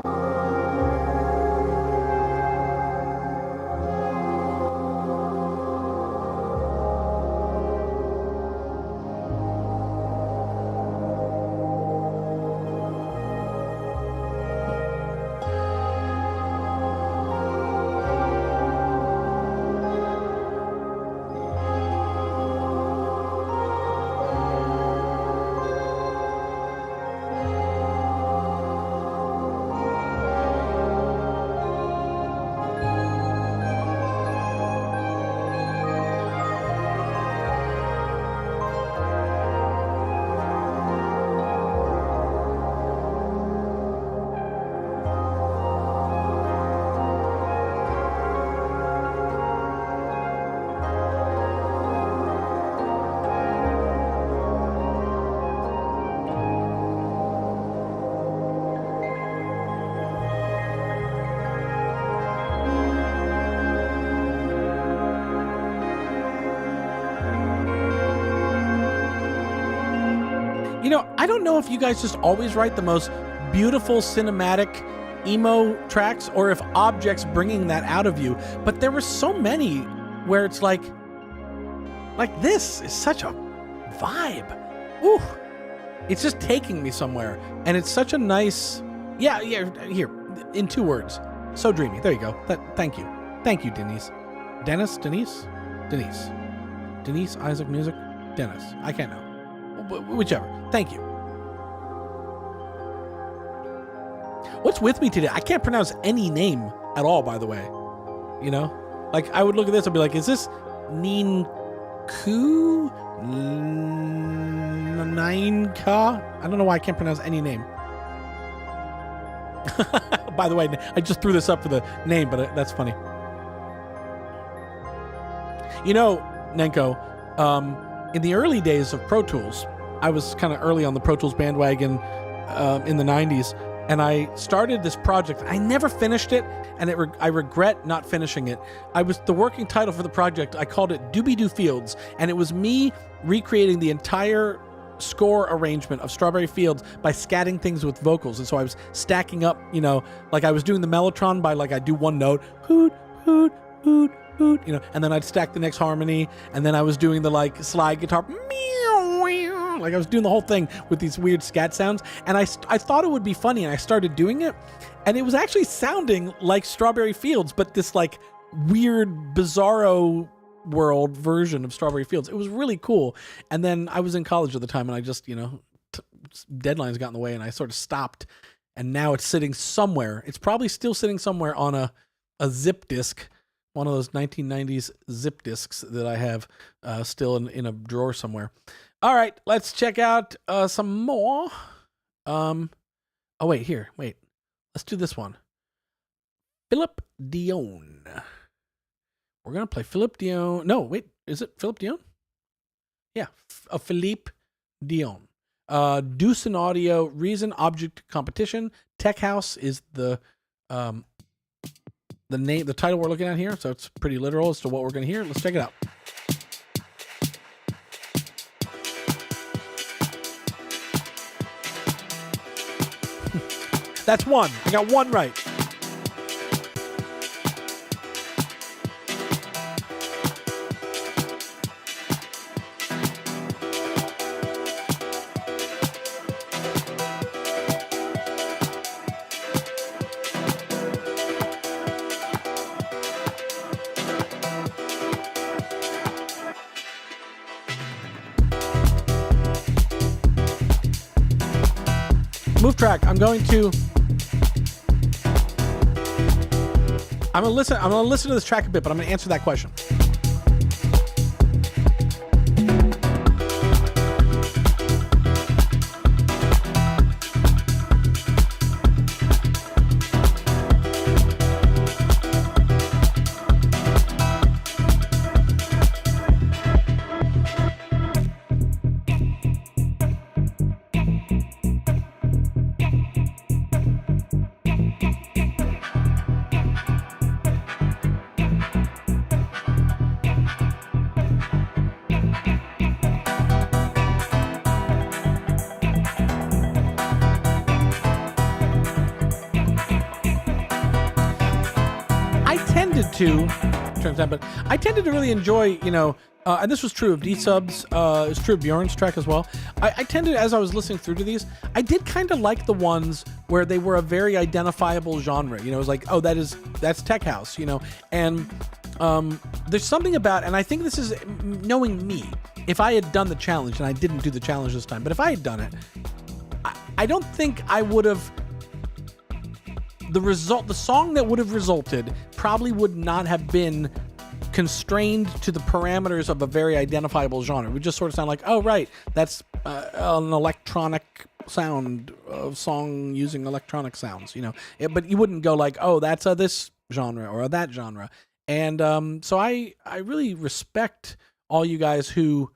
You know, I don't know if you guys just always write the most beautiful cinematic emo tracks or if Objekt's bringing that out of you, but there were so many where it's like this is such a vibe. Ooh, it's just taking me somewhere, and it's such a nice, yeah, here, in 2 words, so dreamy. There you go. Thank you, Denise, Isaac Music, Dennis. I can't know. Whichever. Thank you. What's with me today? I can't pronounce any name at all, by the way. You know? Like, I would look at this and be like, is this Nine Ku? Nine Ka? I don't know why I can't pronounce any name. By the way, I just threw this up for the name, but that's funny. You know, Nenko, in the early days of Pro Tools, I was kind of early on the Pro Tools bandwagon in the 90s, and I started this project. I never finished it, and I regret not finishing it. The working title for the project, I called it Doobie-Doo Fields, and it was me recreating the entire score arrangement of Strawberry Fields by scatting things with vocals. And so I was stacking up, you know, like I was doing the Mellotron by, like, I do one note, hoot, hoot, hoot, hoot, you know, and then I'd stack the next harmony, and then I was doing the, like, slide guitar, meow, meow, like I was doing the whole thing with these weird scat sounds, and I thought it would be funny, and I started doing it, and it was actually sounding like Strawberry Fields, but this, like, weird, bizarro world version of Strawberry Fields. It was really cool. And then I was in college at the time, and I just, you know, deadlines got in the way, and I sort of stopped, and now it's sitting somewhere. It's probably still sitting somewhere on a zip disk, one of those 1990s zip disks that I have still in a drawer somewhere. All right, let's check out some more. Oh, wait. Let's do this one. Philip Dion. We're going to play Philip Dion. No, wait. Is it Philip Dion? Yeah, Philippe Dion. Deucin Audio, Reason Object Competition. Tech House is the name, the title we're looking at here. So it's pretty literal as to what we're going to hear. Let's check it out. That's one. I got one right. Move track. I'm gonna listen to this track a bit, but I'm gonna answer that question. to turn down, but I tended to really enjoy, and this was true of D-Subs, it was true of Bjorn's track as well. I tended, as I was listening through to these, I did kind of like the ones where they were a very identifiable genre. It was like, oh, that's tech house, and there's something about, and I think this is knowing me, if I had done the challenge, and I didn't do the challenge this time, but if I had done it, I don't think I would have, the song that would have resulted probably would not have been constrained to the parameters of a very identifiable genre. It would just sort of sound like, oh, right, that's an electronic sound song using electronic sounds, but you wouldn't go like, oh, that's this genre or that genre. And so I really respect all you guys who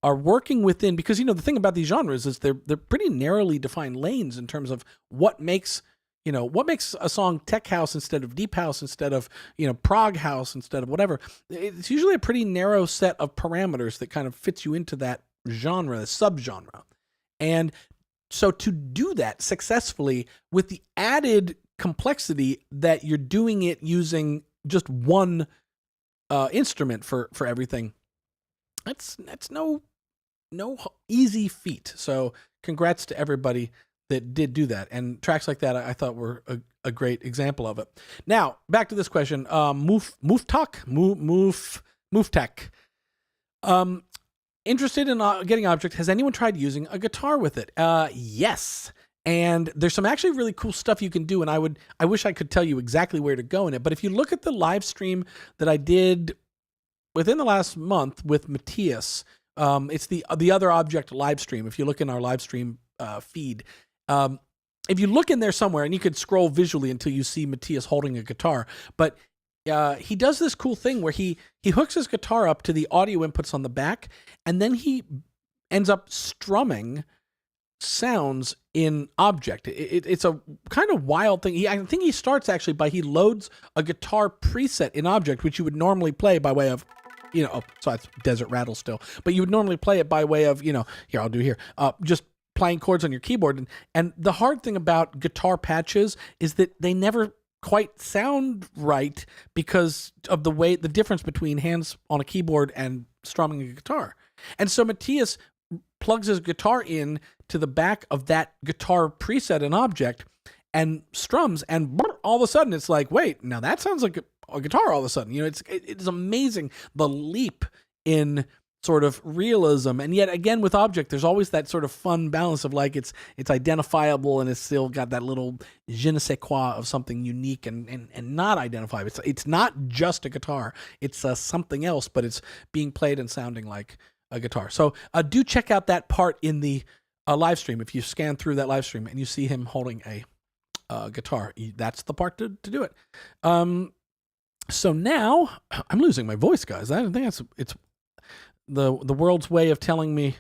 are working within, because the thing about these genres is they're pretty narrowly defined lanes in terms of what makes a song tech house instead of deep house, instead of prog house, instead of whatever. It's usually a pretty narrow set of parameters that kind of fits you into that genre, the subgenre. And so to do that successfully with the added complexity that you're doing it using just one instrument for everything, that's no easy feat. So congrats to everybody that did do that. And tracks like that I thought were a great example of it. Now back to this question. Mooftech. Interested in getting Objekt. Has anyone tried using a guitar with it? Yes. And there's some actually really cool stuff you can do, and I wish I could tell you exactly where to go in it. But if you look at the live stream that I did within the last month with Matthias, it's the other Objekt live stream. If you look in our live stream feed, if you look in there somewhere, and you could scroll visually until you see Matthias holding a guitar, but he does this cool thing where he hooks his guitar up to the audio inputs on the back, and then he ends up strumming sounds in Objekt. It's a kind of wild thing. I think he starts actually by he loads a guitar preset in Objekt, which you would normally play by way of, so it's Desert Rattle still, but you would normally play it by way of, here, I'll do here, just playing chords on your keyboard. And the hard thing about guitar patches is that they never quite sound right because of the difference between hands on a keyboard and strumming a guitar. And so Matthias plugs his guitar in to the back of that guitar preset in Objekt and strums, and all of a sudden it's like, wait, now that sounds like a guitar all of a sudden. It's amazing the leap in sort of realism. And yet again with Objekt, there's always that sort of fun balance of like it's identifiable and it's still got that little je ne sais quoi of something unique and not identifiable. It's not just a guitar. It's something else, but it's being played and sounding like a guitar. So do check out that part in the live stream. If you scan through that live stream and you see him holding a guitar, that's the part to do it. So now I'm losing my voice, guys. I think it's the world's way of telling me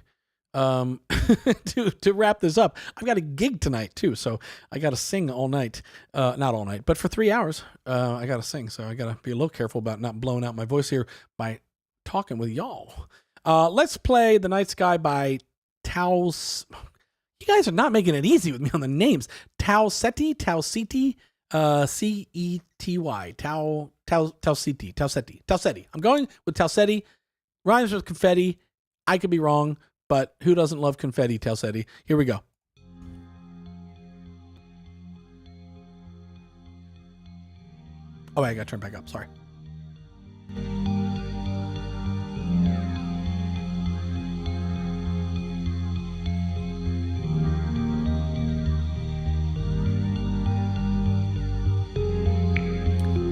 to wrap this up. I've got a gig tonight too, so I got to sing all night. Not all night, but for 3 hours, I got to sing. So I got to be a little careful about not blowing out my voice here by talking with y'all. Let's play The Night Sky by Taos. You guys are not making it easy with me on the names. Tauseti, Cety, Tauseti. I'm going with Tauseti. Rhymes with confetti. I could be wrong, but who doesn't love confetti, Tauseti? Here we go. Oh, wait, I got to turn back up. Sorry.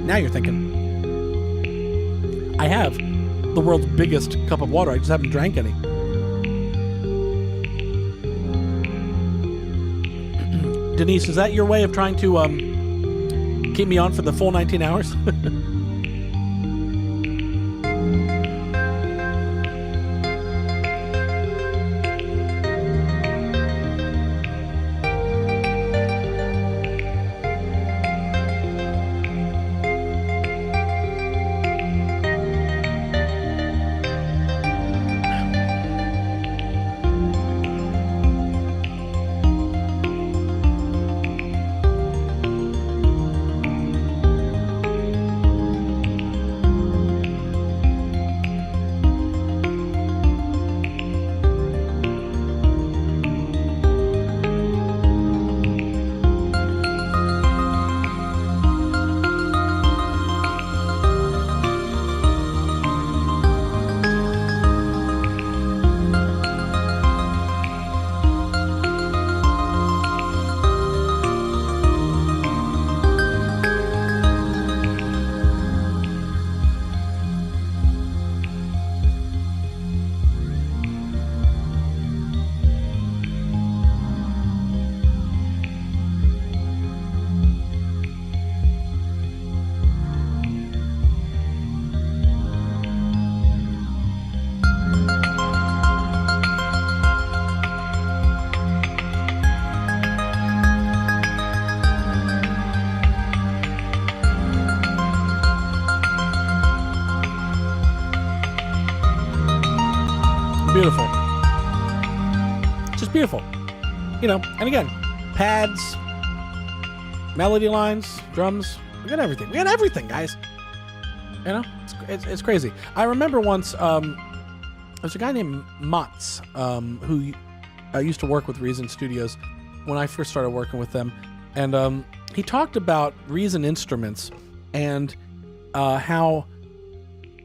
Now you're thinking, I have the world's biggest cup of water. I just haven't drank any. Denise, is that your way of trying to keep me on for the full 19 hours? beautiful. Just beautiful. You know, and again, pads, melody lines, drums. We got everything. We got everything, guys. You know, it's crazy. I remember once there's a guy named Motz who used to work with Reason Studios when I first started working with them, and he talked about Reason instruments and how,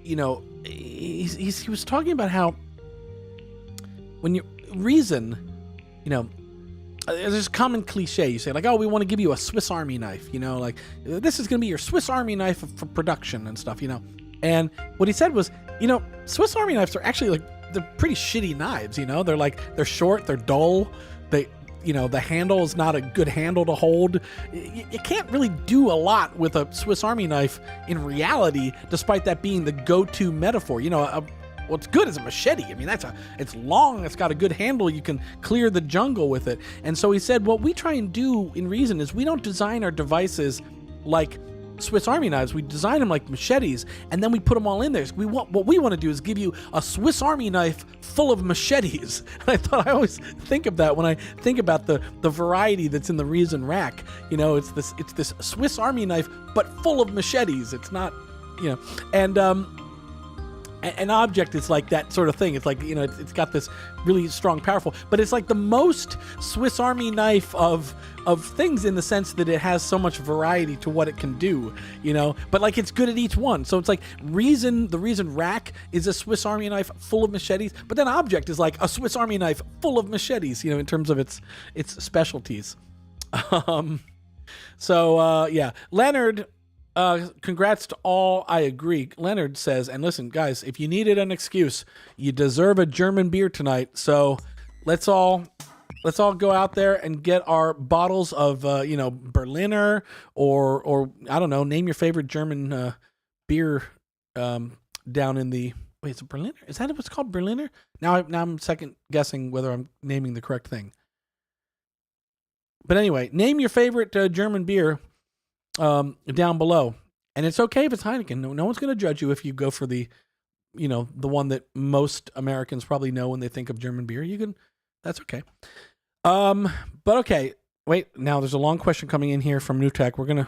you know, he was talking about how when you Reason, you know, there's a common cliche. You say like, oh, we want to give you a Swiss Army knife, you know, like this is going to be your Swiss Army knife for production and stuff, you know. And what he said was, you know, Swiss Army knives are actually like, they're pretty shitty knives, you know. They're short, they're dull, they, you know, the handle is not a good handle to hold. You can't really do a lot with a Swiss Army knife in reality, despite that being the go-to metaphor. You know, what's good is a machete. I mean, it's long, it's got a good handle, you can clear the jungle with it. And so he said, what we try and do in Reason is we don't design our devices like Swiss Army knives. We design them like machetes, and then we put them all in there. What we want to do is give you a Swiss Army knife full of machetes. And I thought, I always think of that when I think about the variety that's in the Reason rack. You know, it's this Swiss Army knife, but full of machetes. It's not, you know, and an Objekt is like that sort of thing. It's like, you know, it's got this really strong, powerful, but it's like the most Swiss Army knife of things in the sense that it has so much variety to what it can do, you know, but like it's good at each one. So it's like the Reason rack is a Swiss Army knife full of machetes, but then Objekt is like a Swiss Army knife full of machetes, you know, in terms of its specialties. Yeah, Leonard, congrats to all. I agree. Leonard says, and listen, guys, if you needed an excuse, you deserve a German beer tonight. So let's all go out there and get our bottles of, you know, Berliner or I don't know, name your favorite German beer down in the. Wait, is it Berliner? Is that what's called, Berliner? Now I'm second guessing whether I'm naming the correct thing. But anyway, name your favorite German beer down below, and it's okay if it's Heineken. No one's going to judge you if you go for the, you know, the one that most Americans probably know when they think of German beer. You can, that's okay. But okay, wait. Now there's a long question coming in here from New Tech. We're gonna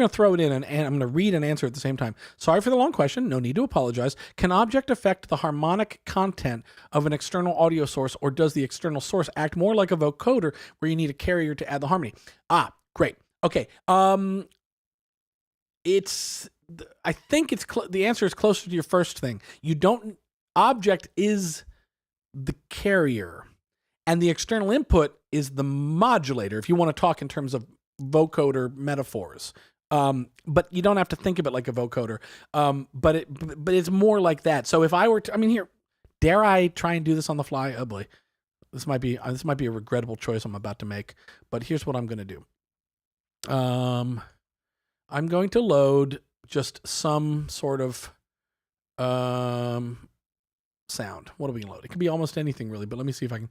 throw it in, and I'm gonna read and answer at the same time. Sorry for the long question. No need to apologize. Can Objekt affect the harmonic content of an external audio source, or does the external source act more like a vocoder where you need a carrier to add the harmony? Ah, great. Okay. I think the answer is closer to your first thing. Objekt is the carrier, and the external input is the modulator, if you want to talk in terms of vocoder metaphors. But you don't have to think of it like a vocoder. But it's more like that. So if I were to, I mean, here, dare I try and do this on the fly? Oh boy, this might be a regrettable choice I'm about to make, but here's what I'm going to do. I'm going to load just some sort of sound. What are we going to load? It could be almost anything really, but let me see if I can.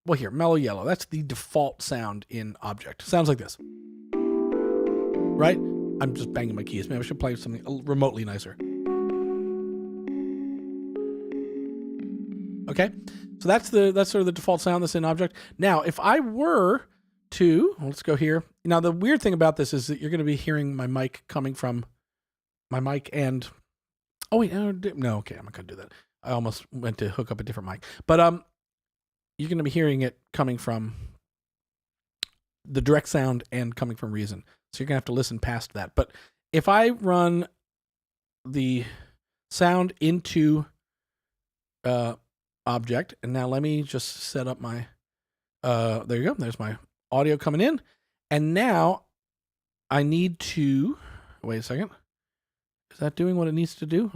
Well, here, mellow yellow. That's the default sound in Objekt. Sounds like this. Right? I'm just banging my keys. Maybe I should play something remotely nicer. Okay? So that's sort of the default sound that's in Objekt. Now, if I were to, let's go here. Now, the weird thing about this is that you're going to be hearing my mic coming from my mic and, oh wait, no, okay, I'm not going to do that. I almost went to hook up a different mic. But you're going to be hearing it coming from the direct sound and coming from Reason. So you're going to have to listen past that. But if I run the sound into Objekt, and now let me just set up my, there you go. There's my audio coming in. And now I need to, wait a second. Is that doing what it needs to do?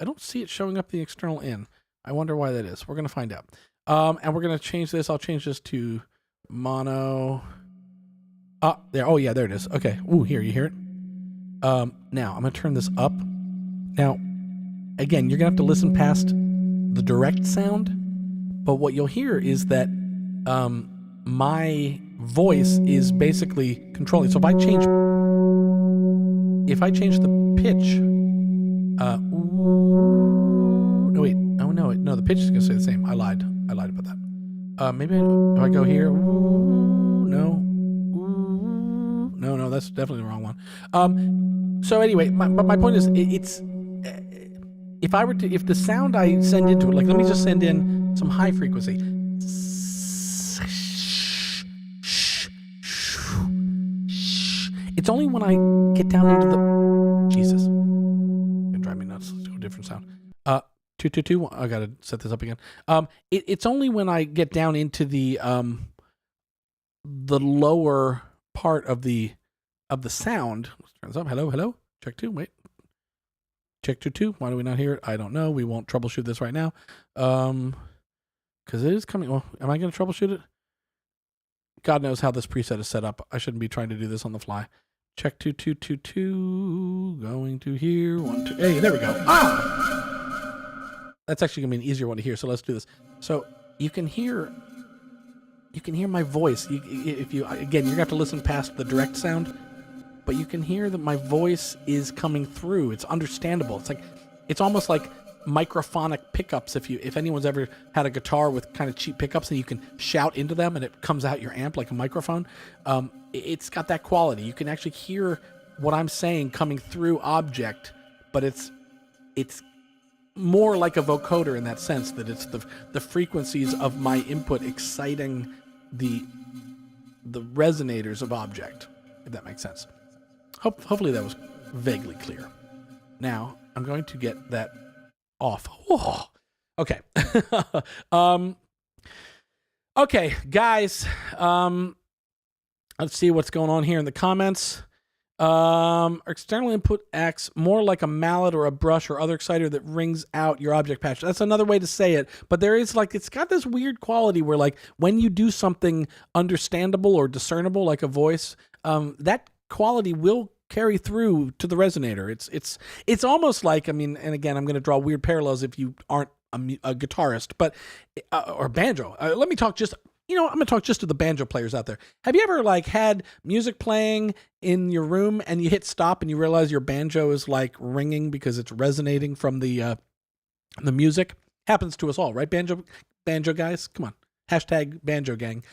I don't see it showing up the external in. I wonder why that is. We're going to find out. And we're going to change this. I'll change this to mono. There. Oh, yeah, there it is. Okay. Ooh, here, you hear it? Now, I'm going to turn this up. Now, again, you're going to have to listen past the direct sound. But what you'll hear is that my voice is basically controlling. So if I change the pitch, the pitch is gonna stay the same. I lied about that. Maybe do I go here? Ooh, no. Ooh, no, that's definitely the wrong one. So anyway, my point is, it's if the sound I send into it, like let me just send in some high frequency. It's only when I get down into the Jesus. It's gonna drive me nuts. Let's do a different sound. 222. I gotta set this up again. It's only when I get down into the lower part of the sound. Let's turn this up. Hello. Check 2. Wait. Check 2. Why do we not hear it? I don't know. We won't troubleshoot this right now. Because it is coming. Well, am I gonna troubleshoot it? God knows how this preset is set up. I shouldn't be trying to do this on the fly. Check 2. Going to here. 1, 2. Hey, there we go. That's actually gonna be an easier one to hear. So let's do this. So you can hear my voice. If you again, you're gonna have to listen past the direct sound, but you can hear that my voice is coming through. It's understandable. It's almost like microphonic pickups. If anyone's ever had a guitar with kind of cheap pickups and you can shout into them and it comes out your amp like a microphone, it's got that quality. You can actually hear what I'm saying coming through Objekt, but it's more like a vocoder in that sense, that it's the frequencies of my input exciting the resonators of Objekt, if that makes sense. Hopefully that was vaguely clear. Now I'm going to get that off. Whoa. Okay. Okay, guys. Let's see what's going on here in the comments. External input acts more like a mallet or a brush or other exciter that rings out your object patch. That's another way to say it, but there is it's got this weird quality where when you do something understandable or discernible like a voice, that quality will carry through to the resonator. It's almost like, and again, I'm going to draw weird parallels if you aren't a guitarist, but or banjo. Let me talk just. I'm going to talk just to the banjo players out there. Have you ever had music playing in your room and you hit stop and you realize your banjo is ringing because it's resonating from the music? Happens to us all, right? Banjo guys, come on. Hashtag banjo gang.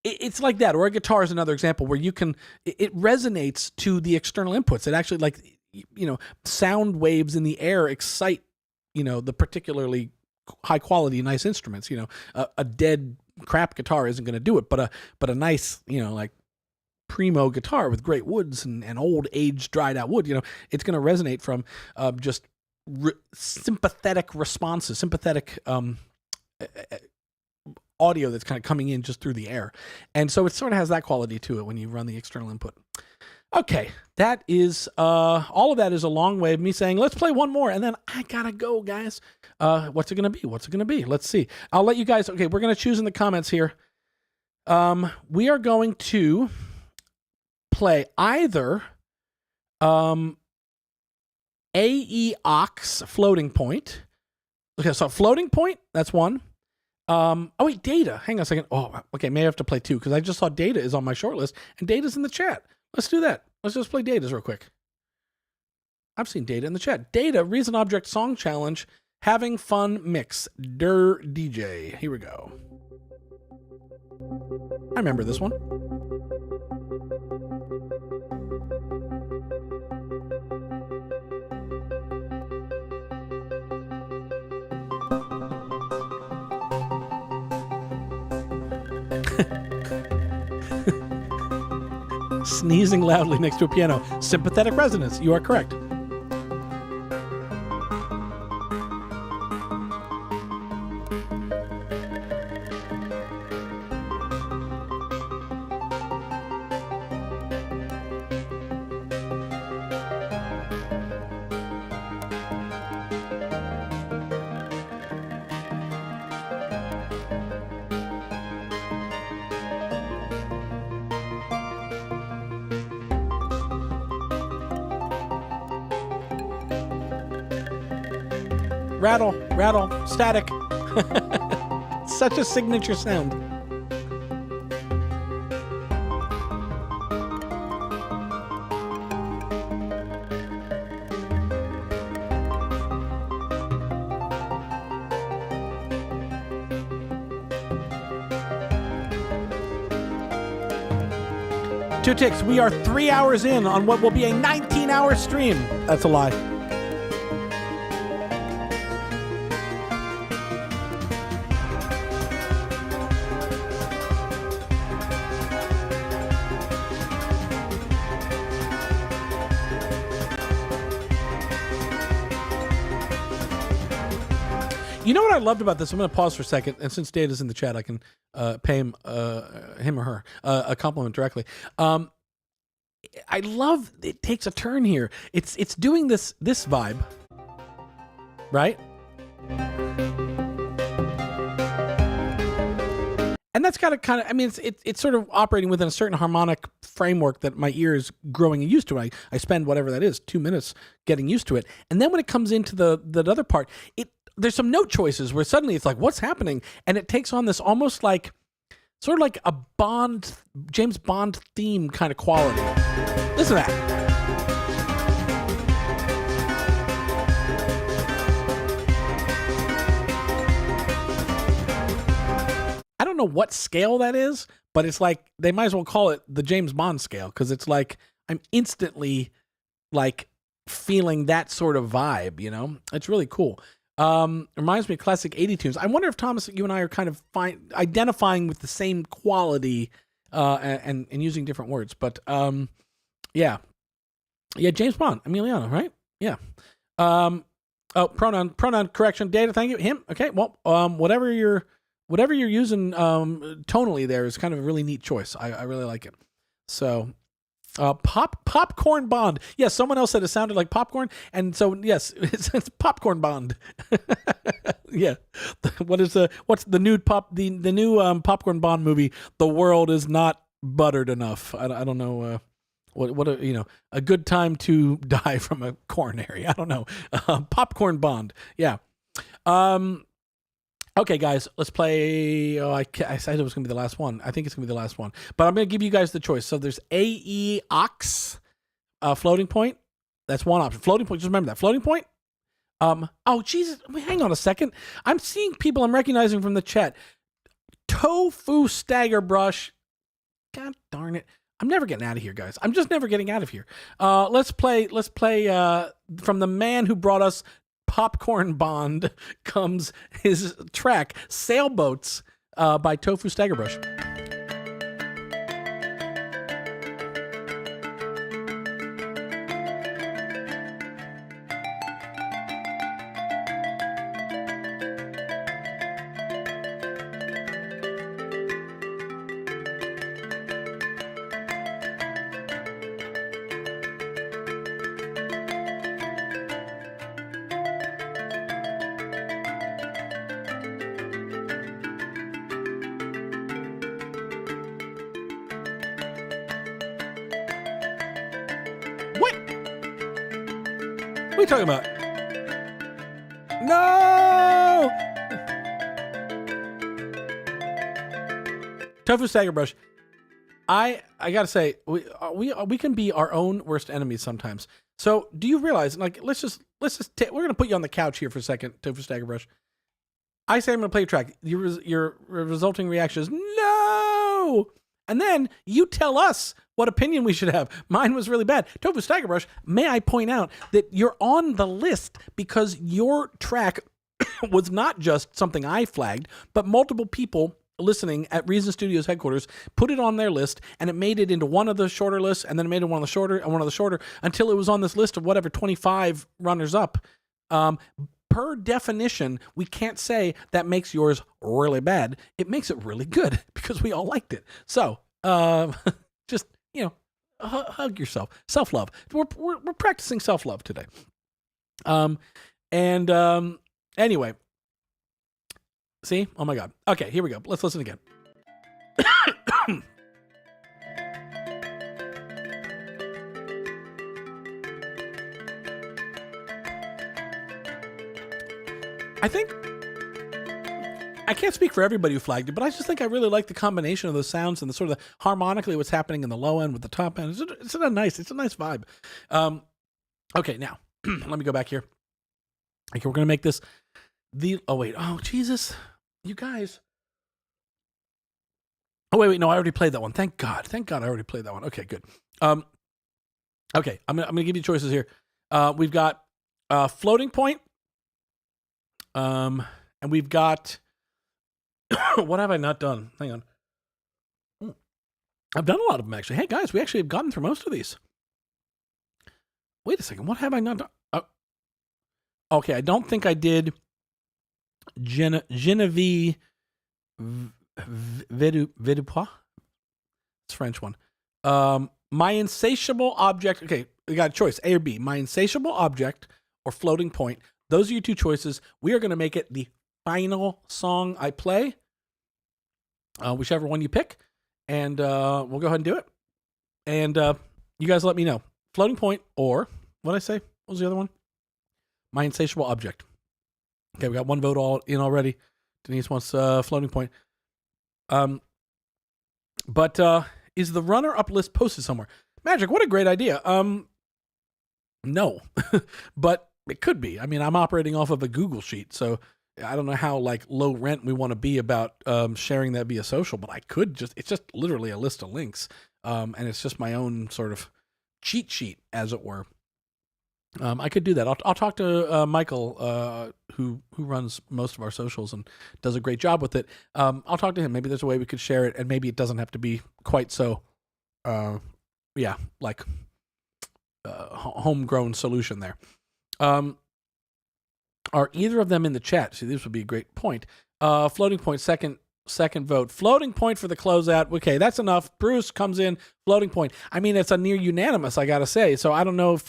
It's like that. Or a guitar is another example where it resonates to the external inputs. It actually sound waves in the air excite, the particularly high quality, nice instruments. A dead crap guitar isn't going to do it, but a nice, primo guitar with great woods and old aged dried out wood, it's going to resonate from just sympathetic responses, sympathetic audio that's kind of coming in just through the air. And so it sort of has that quality to it when you run the external input. Okay, that is all of that is a long way of me saying, let's play one more, and then I gotta go, guys. What's it gonna be? Let's see. I'll let you guys. Okay, we're gonna choose in the comments here. We are going to play either AEOX floating point. Okay, so floating point, that's one. Oh wait, Data. Hang on a second. Oh, okay, may have to play two because I just saw Data is on my short list, and Data's in the chat. Let's do that. Let's just play Data's real quick. I've seen Data in the chat. Data, Reason Objekt Song Challenge, Having Fun Mix, Der DJ. Here we go. I remember this one. Sneezing loudly next to a piano. Sympathetic resonance. You are correct. Rattle, static. Such a signature sound. Two ticks. We are 3 hours in on what will be a 19-hour stream. That's a lie. You know what I loved about this? I'm going to pause for a second, and since Data's in the chat, I can pay him or her a compliment directly. I love it takes a turn here. It's doing this vibe, right? And that's got to kind of, I mean, it's sort of operating within a certain harmonic framework that my ear is growing and used to. I spend whatever that is, 2 minutes getting used to it. And then when it comes into the other part, there's some note choices where suddenly it's like, what's happening? And it takes on this almost like, sort of like a James Bond theme kind of quality. Listen to that. I don't know what scale that is, but it's like, they might as well call it the James Bond scale, because it's like, I'm instantly like feeling that sort of vibe, you know? It's really cool. Reminds me of classic 80 tunes. I wonder if, Thomas, you and I are kind of identifying with the same quality and using different words. But yeah, James Bond, Emiliano, right? Yeah. Pronoun correction. Data, thank you. Him. Okay. Well, whatever you're using tonally there is kind of a really neat choice. I really like it. So. Popcorn Bond. Yes, someone else said it sounded like popcorn, and so yes, it's Popcorn Bond. Yeah. What's the new Popcorn Bond movie? The world is not buttered enough. I don't know what a good time to die from a coronary. I don't know. Popcorn Bond. Yeah. Okay, guys, let's play. I said it was going to be the last one. I think it's going to be the last one. But I'm going to give you guys the choice. So there's AE Ox, floating point. That's one option. Floating point. Just remember that. Floating point. Oh, Jesus. Hang on a second. I'm seeing people I'm recognizing from the chat. Tofu Stagger Brush. God darn it. I'm never getting out of here, guys. I'm just never getting out of here. Let's play from the man who brought us Popcorn Bond comes his track Sailboats by Tofu Staggerbrush. What are you talking about? No! Tofu Staggerbrush. I gotta say, we can be our own worst enemies sometimes. So do you realize, like, let's just we're gonna put you on the couch here for a second, Tofu Staggerbrush. I say I'm gonna play a track. Your resulting reaction is no, and then you tell us what opinion we should have. Mine was really bad. Tofu Staggerbrush, may I point out that you're on the list because your track was not just something I flagged, but multiple people listening at Reason Studios headquarters put it on their list, and it made it into one of the shorter lists, and then it made it one of the shorter, and one of the shorter, until it was on this list of whatever 25 runners up. Per definition, we can't say that makes yours really bad. It makes it really good because we all liked it. So just, hug yourself. Self-love. We're practicing self-love today. Anyway. See? Oh my God. Okay, here we go. Let's listen again. I think I can't speak for everybody who flagged it, but I just think I really like the combination of the sounds and the sort of harmonically what's happening in the low end with the top end. It's a nice vibe. Okay, now let me go back here. Okay, we're gonna make this oh Jesus, you guys. Oh, wait, no, I already played that one. Thank God I already played that one. Okay, good. Okay, I'm gonna give you choices here. We've got floating point, and we've got what have I not done? Hang on. I've done a lot of them actually. Hey guys, we actually have gotten through most of these. Wait a second, what have I not done? Okay, I don't think I did Genevieve Vidupois. It's a French one. My insatiable object. Okay, we got a choice, A or B. My insatiable object or floating point. Those are your two choices. We are going to make it the final song I play, whichever one you pick, and we'll go ahead and do it. And you guys let me know. Floating point or, what did I say? What was the other one? My insatiable object. Okay, we got one vote all in already. Denise wants floating point. But is the runner-up list posted somewhere? Magic, what a great idea. No, but it could be. I mean, I'm operating off of a Google sheet, so I don't know how like low rent we want to be about sharing that via social, but I could it's just literally a list of links. And it's just my own sort of cheat sheet, as it were. I could do that. I'll talk to Michael, who runs most of our socials and does a great job with it. I'll talk to him. Maybe there's a way we could share it, and maybe it doesn't have to be quite so, homegrown solution there. Are either of them in the chat? See, this would be a great point. Floating point, second vote. Floating point for the closeout. Okay, that's enough. Bruce comes in. Floating point. I mean, it's a near unanimous, I gotta say. So I don't know if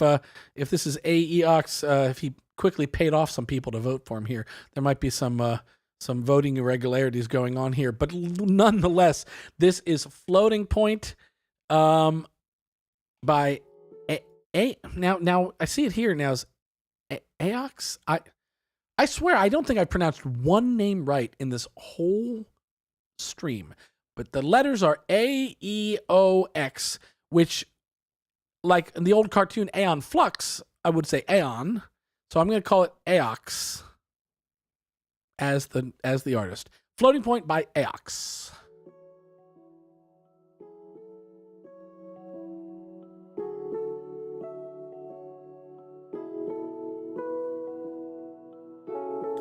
this is AEOX, if he quickly paid off some people to vote for him here. There might be some voting irregularities going on here, but nonetheless, this is floating point by A. Now I see it here now as AEOX. I swear I don't think I pronounced one name right in this whole stream, but the letters are AEOX, which, like in the old cartoon Aeon Flux, I would say Aeon. So I'm going to call it AEOX as the artist. Floating Point by AEOX.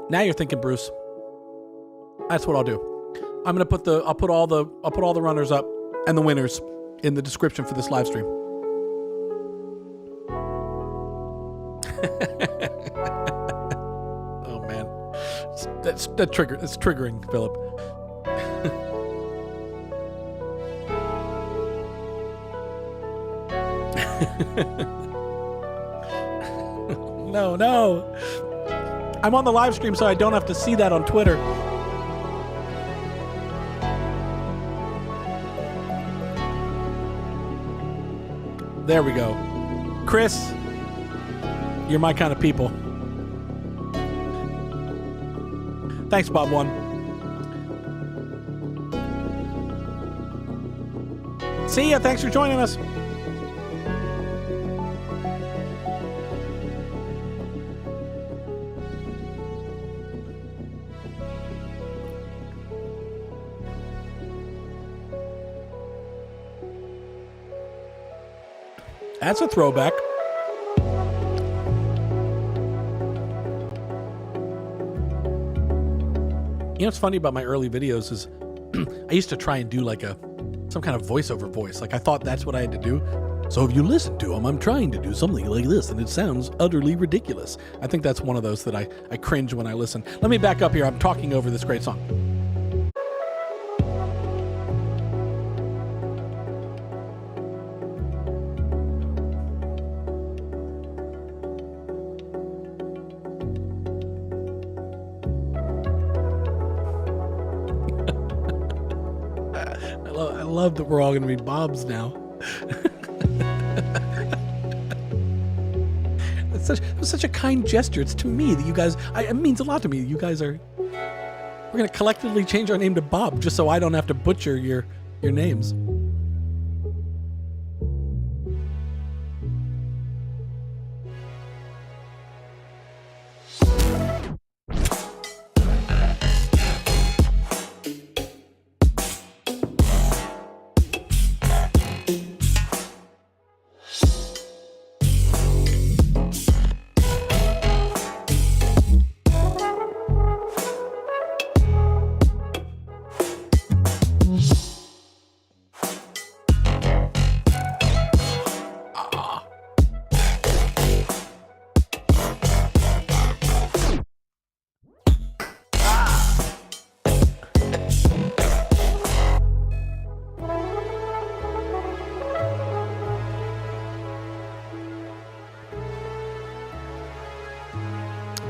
Now you're thinking, Bruce. That's what I'll do. I'm gonna I'll put all the runners up and the winners in the description for this live stream. Oh man, it's triggering, Philip. No. I'm on the live stream, so I don't have to see that on Twitter. There we go. Chris, you're my kind of people. Thanks, Bob One. See ya. Thanks for joining us. That's a throwback. You know what's funny about my early videos is I used to try and do like some kind of voiceover voice. Like I thought that's what I had to do. So if you listen to them, I'm trying to do something like this, and it sounds utterly ridiculous. I think that's one of those that I cringe when I listen. Let me back up here. I'm talking over this great song. I love that we're all going to be Bobs now. It was such a kind gesture. It's to me that you guys, it means a lot to me. You guys we're going to collectively change our name to Bob just so I don't have to butcher your names.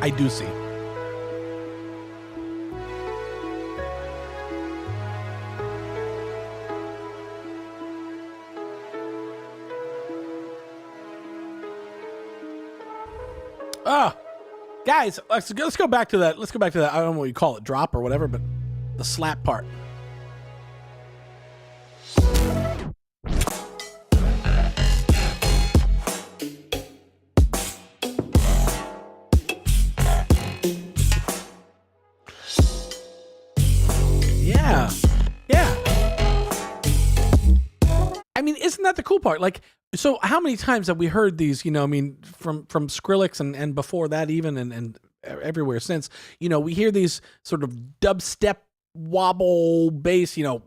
I do see. Ah, guys, let's go back to that. Let's go back to that. I don't know what you call it, drop or whatever, but the slap part. Yeah. Yeah. I mean, isn't that the cool part? Like, so how many times have we heard these, you know, I mean, from Skrillex and before that even, and everywhere since, you know, we hear these sort of dubstep wobble bass, you know,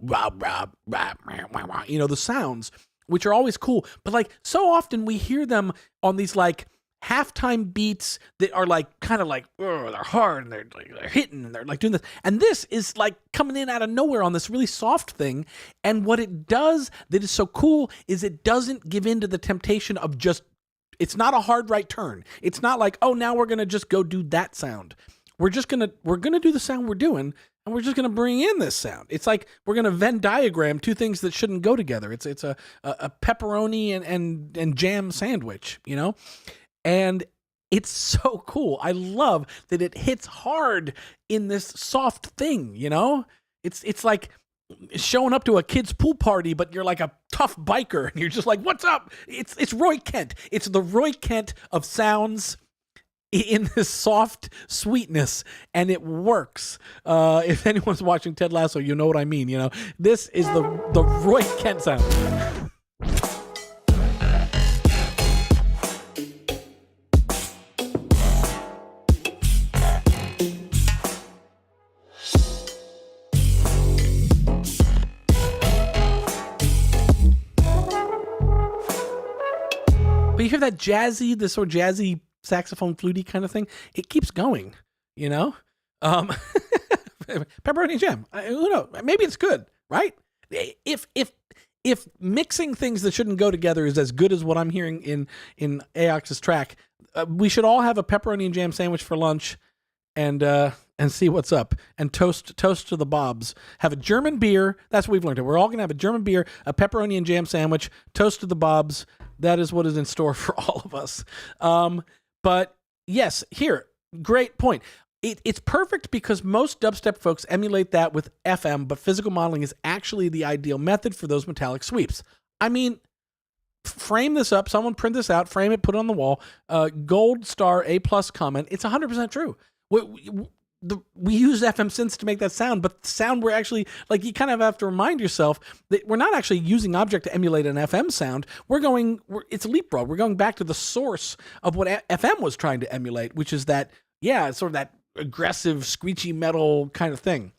you know, the sounds, which are always cool. But like, so often we hear them on these like halftime beats that are like kind of like, they're hard and they're hitting and they're like doing this. And this is like coming in out of nowhere on this really soft thing. And what it does that is so cool is it doesn't give in to the temptation of just, it's not a hard right turn. It's not like, oh, now we're going to just go do that sound. We're going to do the sound we're doing, and we're just going to bring in this sound. It's like we're going to Venn diagram two things that shouldn't go together. It's a pepperoni and jam sandwich, you know? And it's so cool. I love that it hits hard in this soft thing, you know? It's like showing up to a kid's pool party, but you're like a tough biker, and you're just like, what's up? It's Roy Kent. It's the Roy Kent of sounds in this soft sweetness, and it works. If anyone's watching Ted Lasso, you know what I mean. You know, this is the Roy Kent sound. But you hear that jazzy, this sort of jazzy saxophone fluty kind of thing. It keeps going, you know. Pepperoni jam. Who knows? Maybe it's good, right? If mixing things that shouldn't go together is as good as what I'm hearing in Aox's track, we should all have a pepperoni and jam sandwich for lunch, and see what's up, and toast to the Bobs. Have a German beer. That's what we've learned. We're all gonna have a German beer, a pepperoni and jam sandwich, toast to the Bobs. That is what is in store for all of us. But yes, here, great point. It's perfect because most dubstep folks emulate that with FM, but physical modeling is actually the ideal method for those metallic sweeps. I mean, frame this up. Someone print this out, frame it, put it on the wall. Gold star A+ comment. It's 100% true. We use FM synths to make that sound, but the sound we're actually, like, you kind of have to remind yourself that we're not actually using Objekt to emulate an FM sound. It's a leapfrog. We're going back to the source of what FM was trying to emulate, which is that, yeah, sort of that aggressive, screechy metal kind of thing.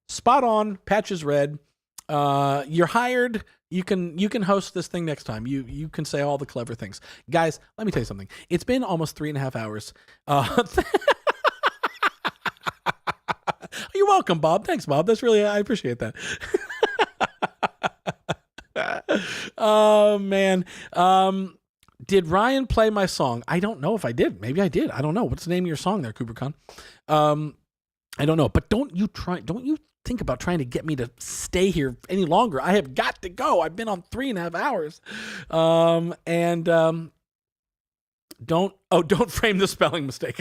Spot on. Patch is red. You're hired. You can host this thing next time. You can say all the clever things. Guys, let me tell you something. It's been almost 3.5 hours. You're welcome, Bob. Thanks, Bob. That's really, I appreciate that. Oh, man. Did Ryan play my song? I don't know if I did. Maybe I did. I don't know. What's the name of your song there, CooperCon? I don't know. But don't you think about trying to get me to stay here any longer. I have got to go. I've been on 3.5 hours. Don't frame the spelling mistake.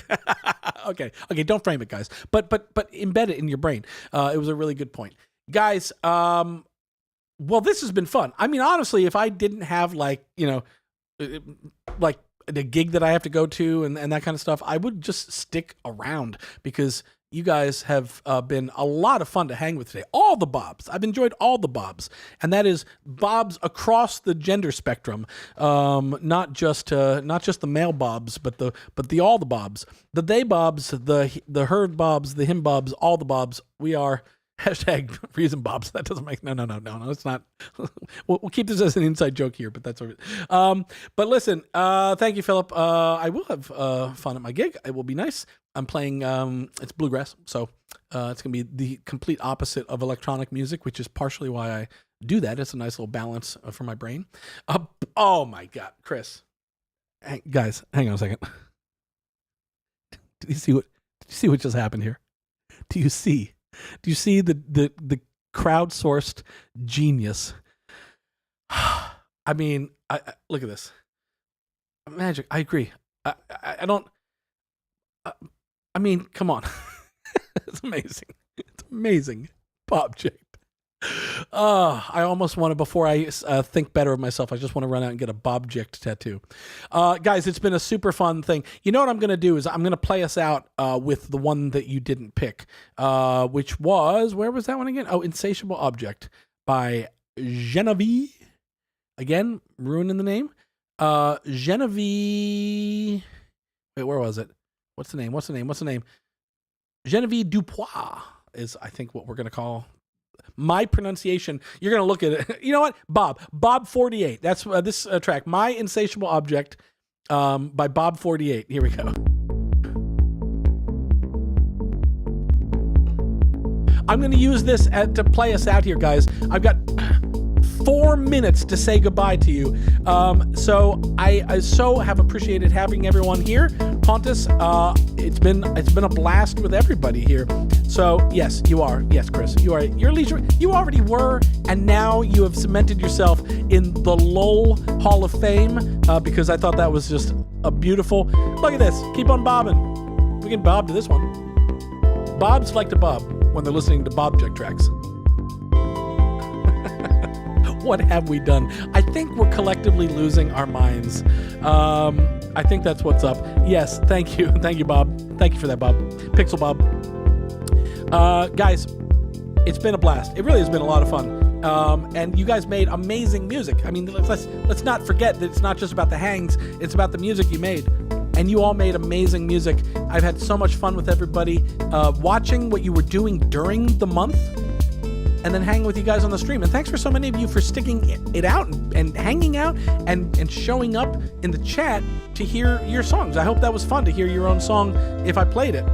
Okay, don't frame it, guys. But embed it in your brain. It was a really good point. Guys, well, this has been fun. I mean, honestly, if I didn't have like the gig that I have to go to and that kind of stuff, I would just stick around because you guys have been a lot of fun to hang with today. All the Bobs. I've enjoyed all the Bobs. And that is Bobs across the gender spectrum. Not just the male Bobs, but all the Bobs. The they Bobs, the her Bobs, the him Bobs, all the Bobs. We are hashtag Reason Bobs. That doesn't make no. It's not. We'll keep this as an inside joke here, but that's all right. But listen, thank you, Philip. I will have fun at my gig. It will be nice. I'm playing, it's bluegrass, so it's going to be the complete opposite of electronic music, which is partially why I do that. It's a nice little balance for my brain. Oh my God, Chris. Guys, hang on a second. Did you see what just happened here? Do you see the crowdsourced genius? I mean, I look at this. Magic. I agree. I don't. I mean, come on. It's amazing. It's amazing. Object. I almost want to, before I think better of myself, I just want to run out and get a Bobject tattoo. Guys, it's been a super fun thing. You know what I'm going to do is I'm going to play us out with the one that you didn't pick, which was, where was that one again? Oh, Insatiable Object by Genevieve. Again, ruining the name. Genevieve. Wait, where was it? What's the name? Genevieve Dupois is, I think, what we're going to call my pronunciation. You're going to look at it. You know what? Bob 48. That's this track. My Insatiable Object by Bob 48. Here we go. I'm going to use this to play us out here, guys. I've got 4 minutes to say goodbye to you. So I so have appreciated having everyone here. Pontus, it's been a blast with everybody here. So yes, you are. Yes, Chris, you are. You're leisure. You already were, and now you have cemented yourself in the LOL Hall of Fame because I thought that was just a beautiful. Look at this. Keep on bobbing. We can bob to this one. Bobs like to bob when they're listening to Bobject tracks. What have we done? I think we're collectively losing our minds. I think that's what's up. Yes, thank you. Thank you, Bob. Thank you for that, Bob. Pixel Bob. Guys, it's been a blast. It really has been a lot of fun. And you guys made amazing music. I mean, let's not forget that it's not just about the hangs. It's about the music you made. And you all made amazing music. I've had so much fun with everybody. Watching what you were doing during the month and then hanging with you guys on the stream. And thanks for so many of you for sticking it out and hanging out and showing up in the chat to hear your songs. I hope that was fun to hear your own song if I played it.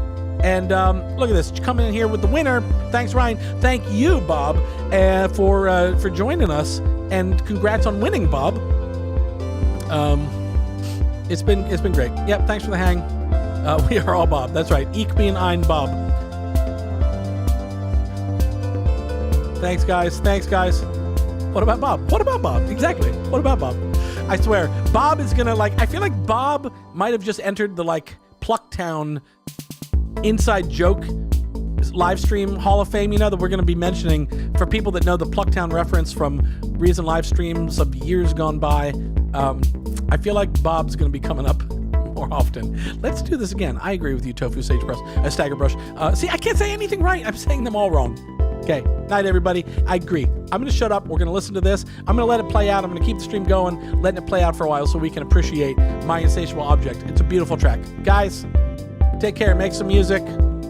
And look at this, coming in here with the winner. Thanks, Ryan. Thank you, Bob, for joining us. And congrats on winning, Bob. It's been great. Yep, thanks for the hang. We are all Bob. That's right. Ich bin ein Bob. Thanks, guys. What about Bob? Exactly. What about Bob? I swear, Bob is gonna I feel like Bob might have just entered the Plucktown inside joke live stream Hall of Fame, that we're gonna be mentioning for people that know the Plucktown reference from Reason Livestreams of years gone by. I feel like Bob's gonna be coming up more often. Let's do this again. I agree with you, Tofu Sagebrush, Staggerbrush. See, I can't say anything right. I'm saying them all wrong. Okay, night everybody. I agree. I'm going to shut up. We're going to listen to this. I'm going to let it play out. I'm going to keep the stream going, letting it play out for a while so we can appreciate My Insatiable Object. It's a beautiful track. Guys, take care. Make some music,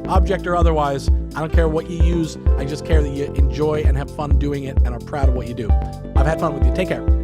object or otherwise. I don't care what you use. I just care that you enjoy and have fun doing it and are proud of what you do. I've had fun with you. Take care.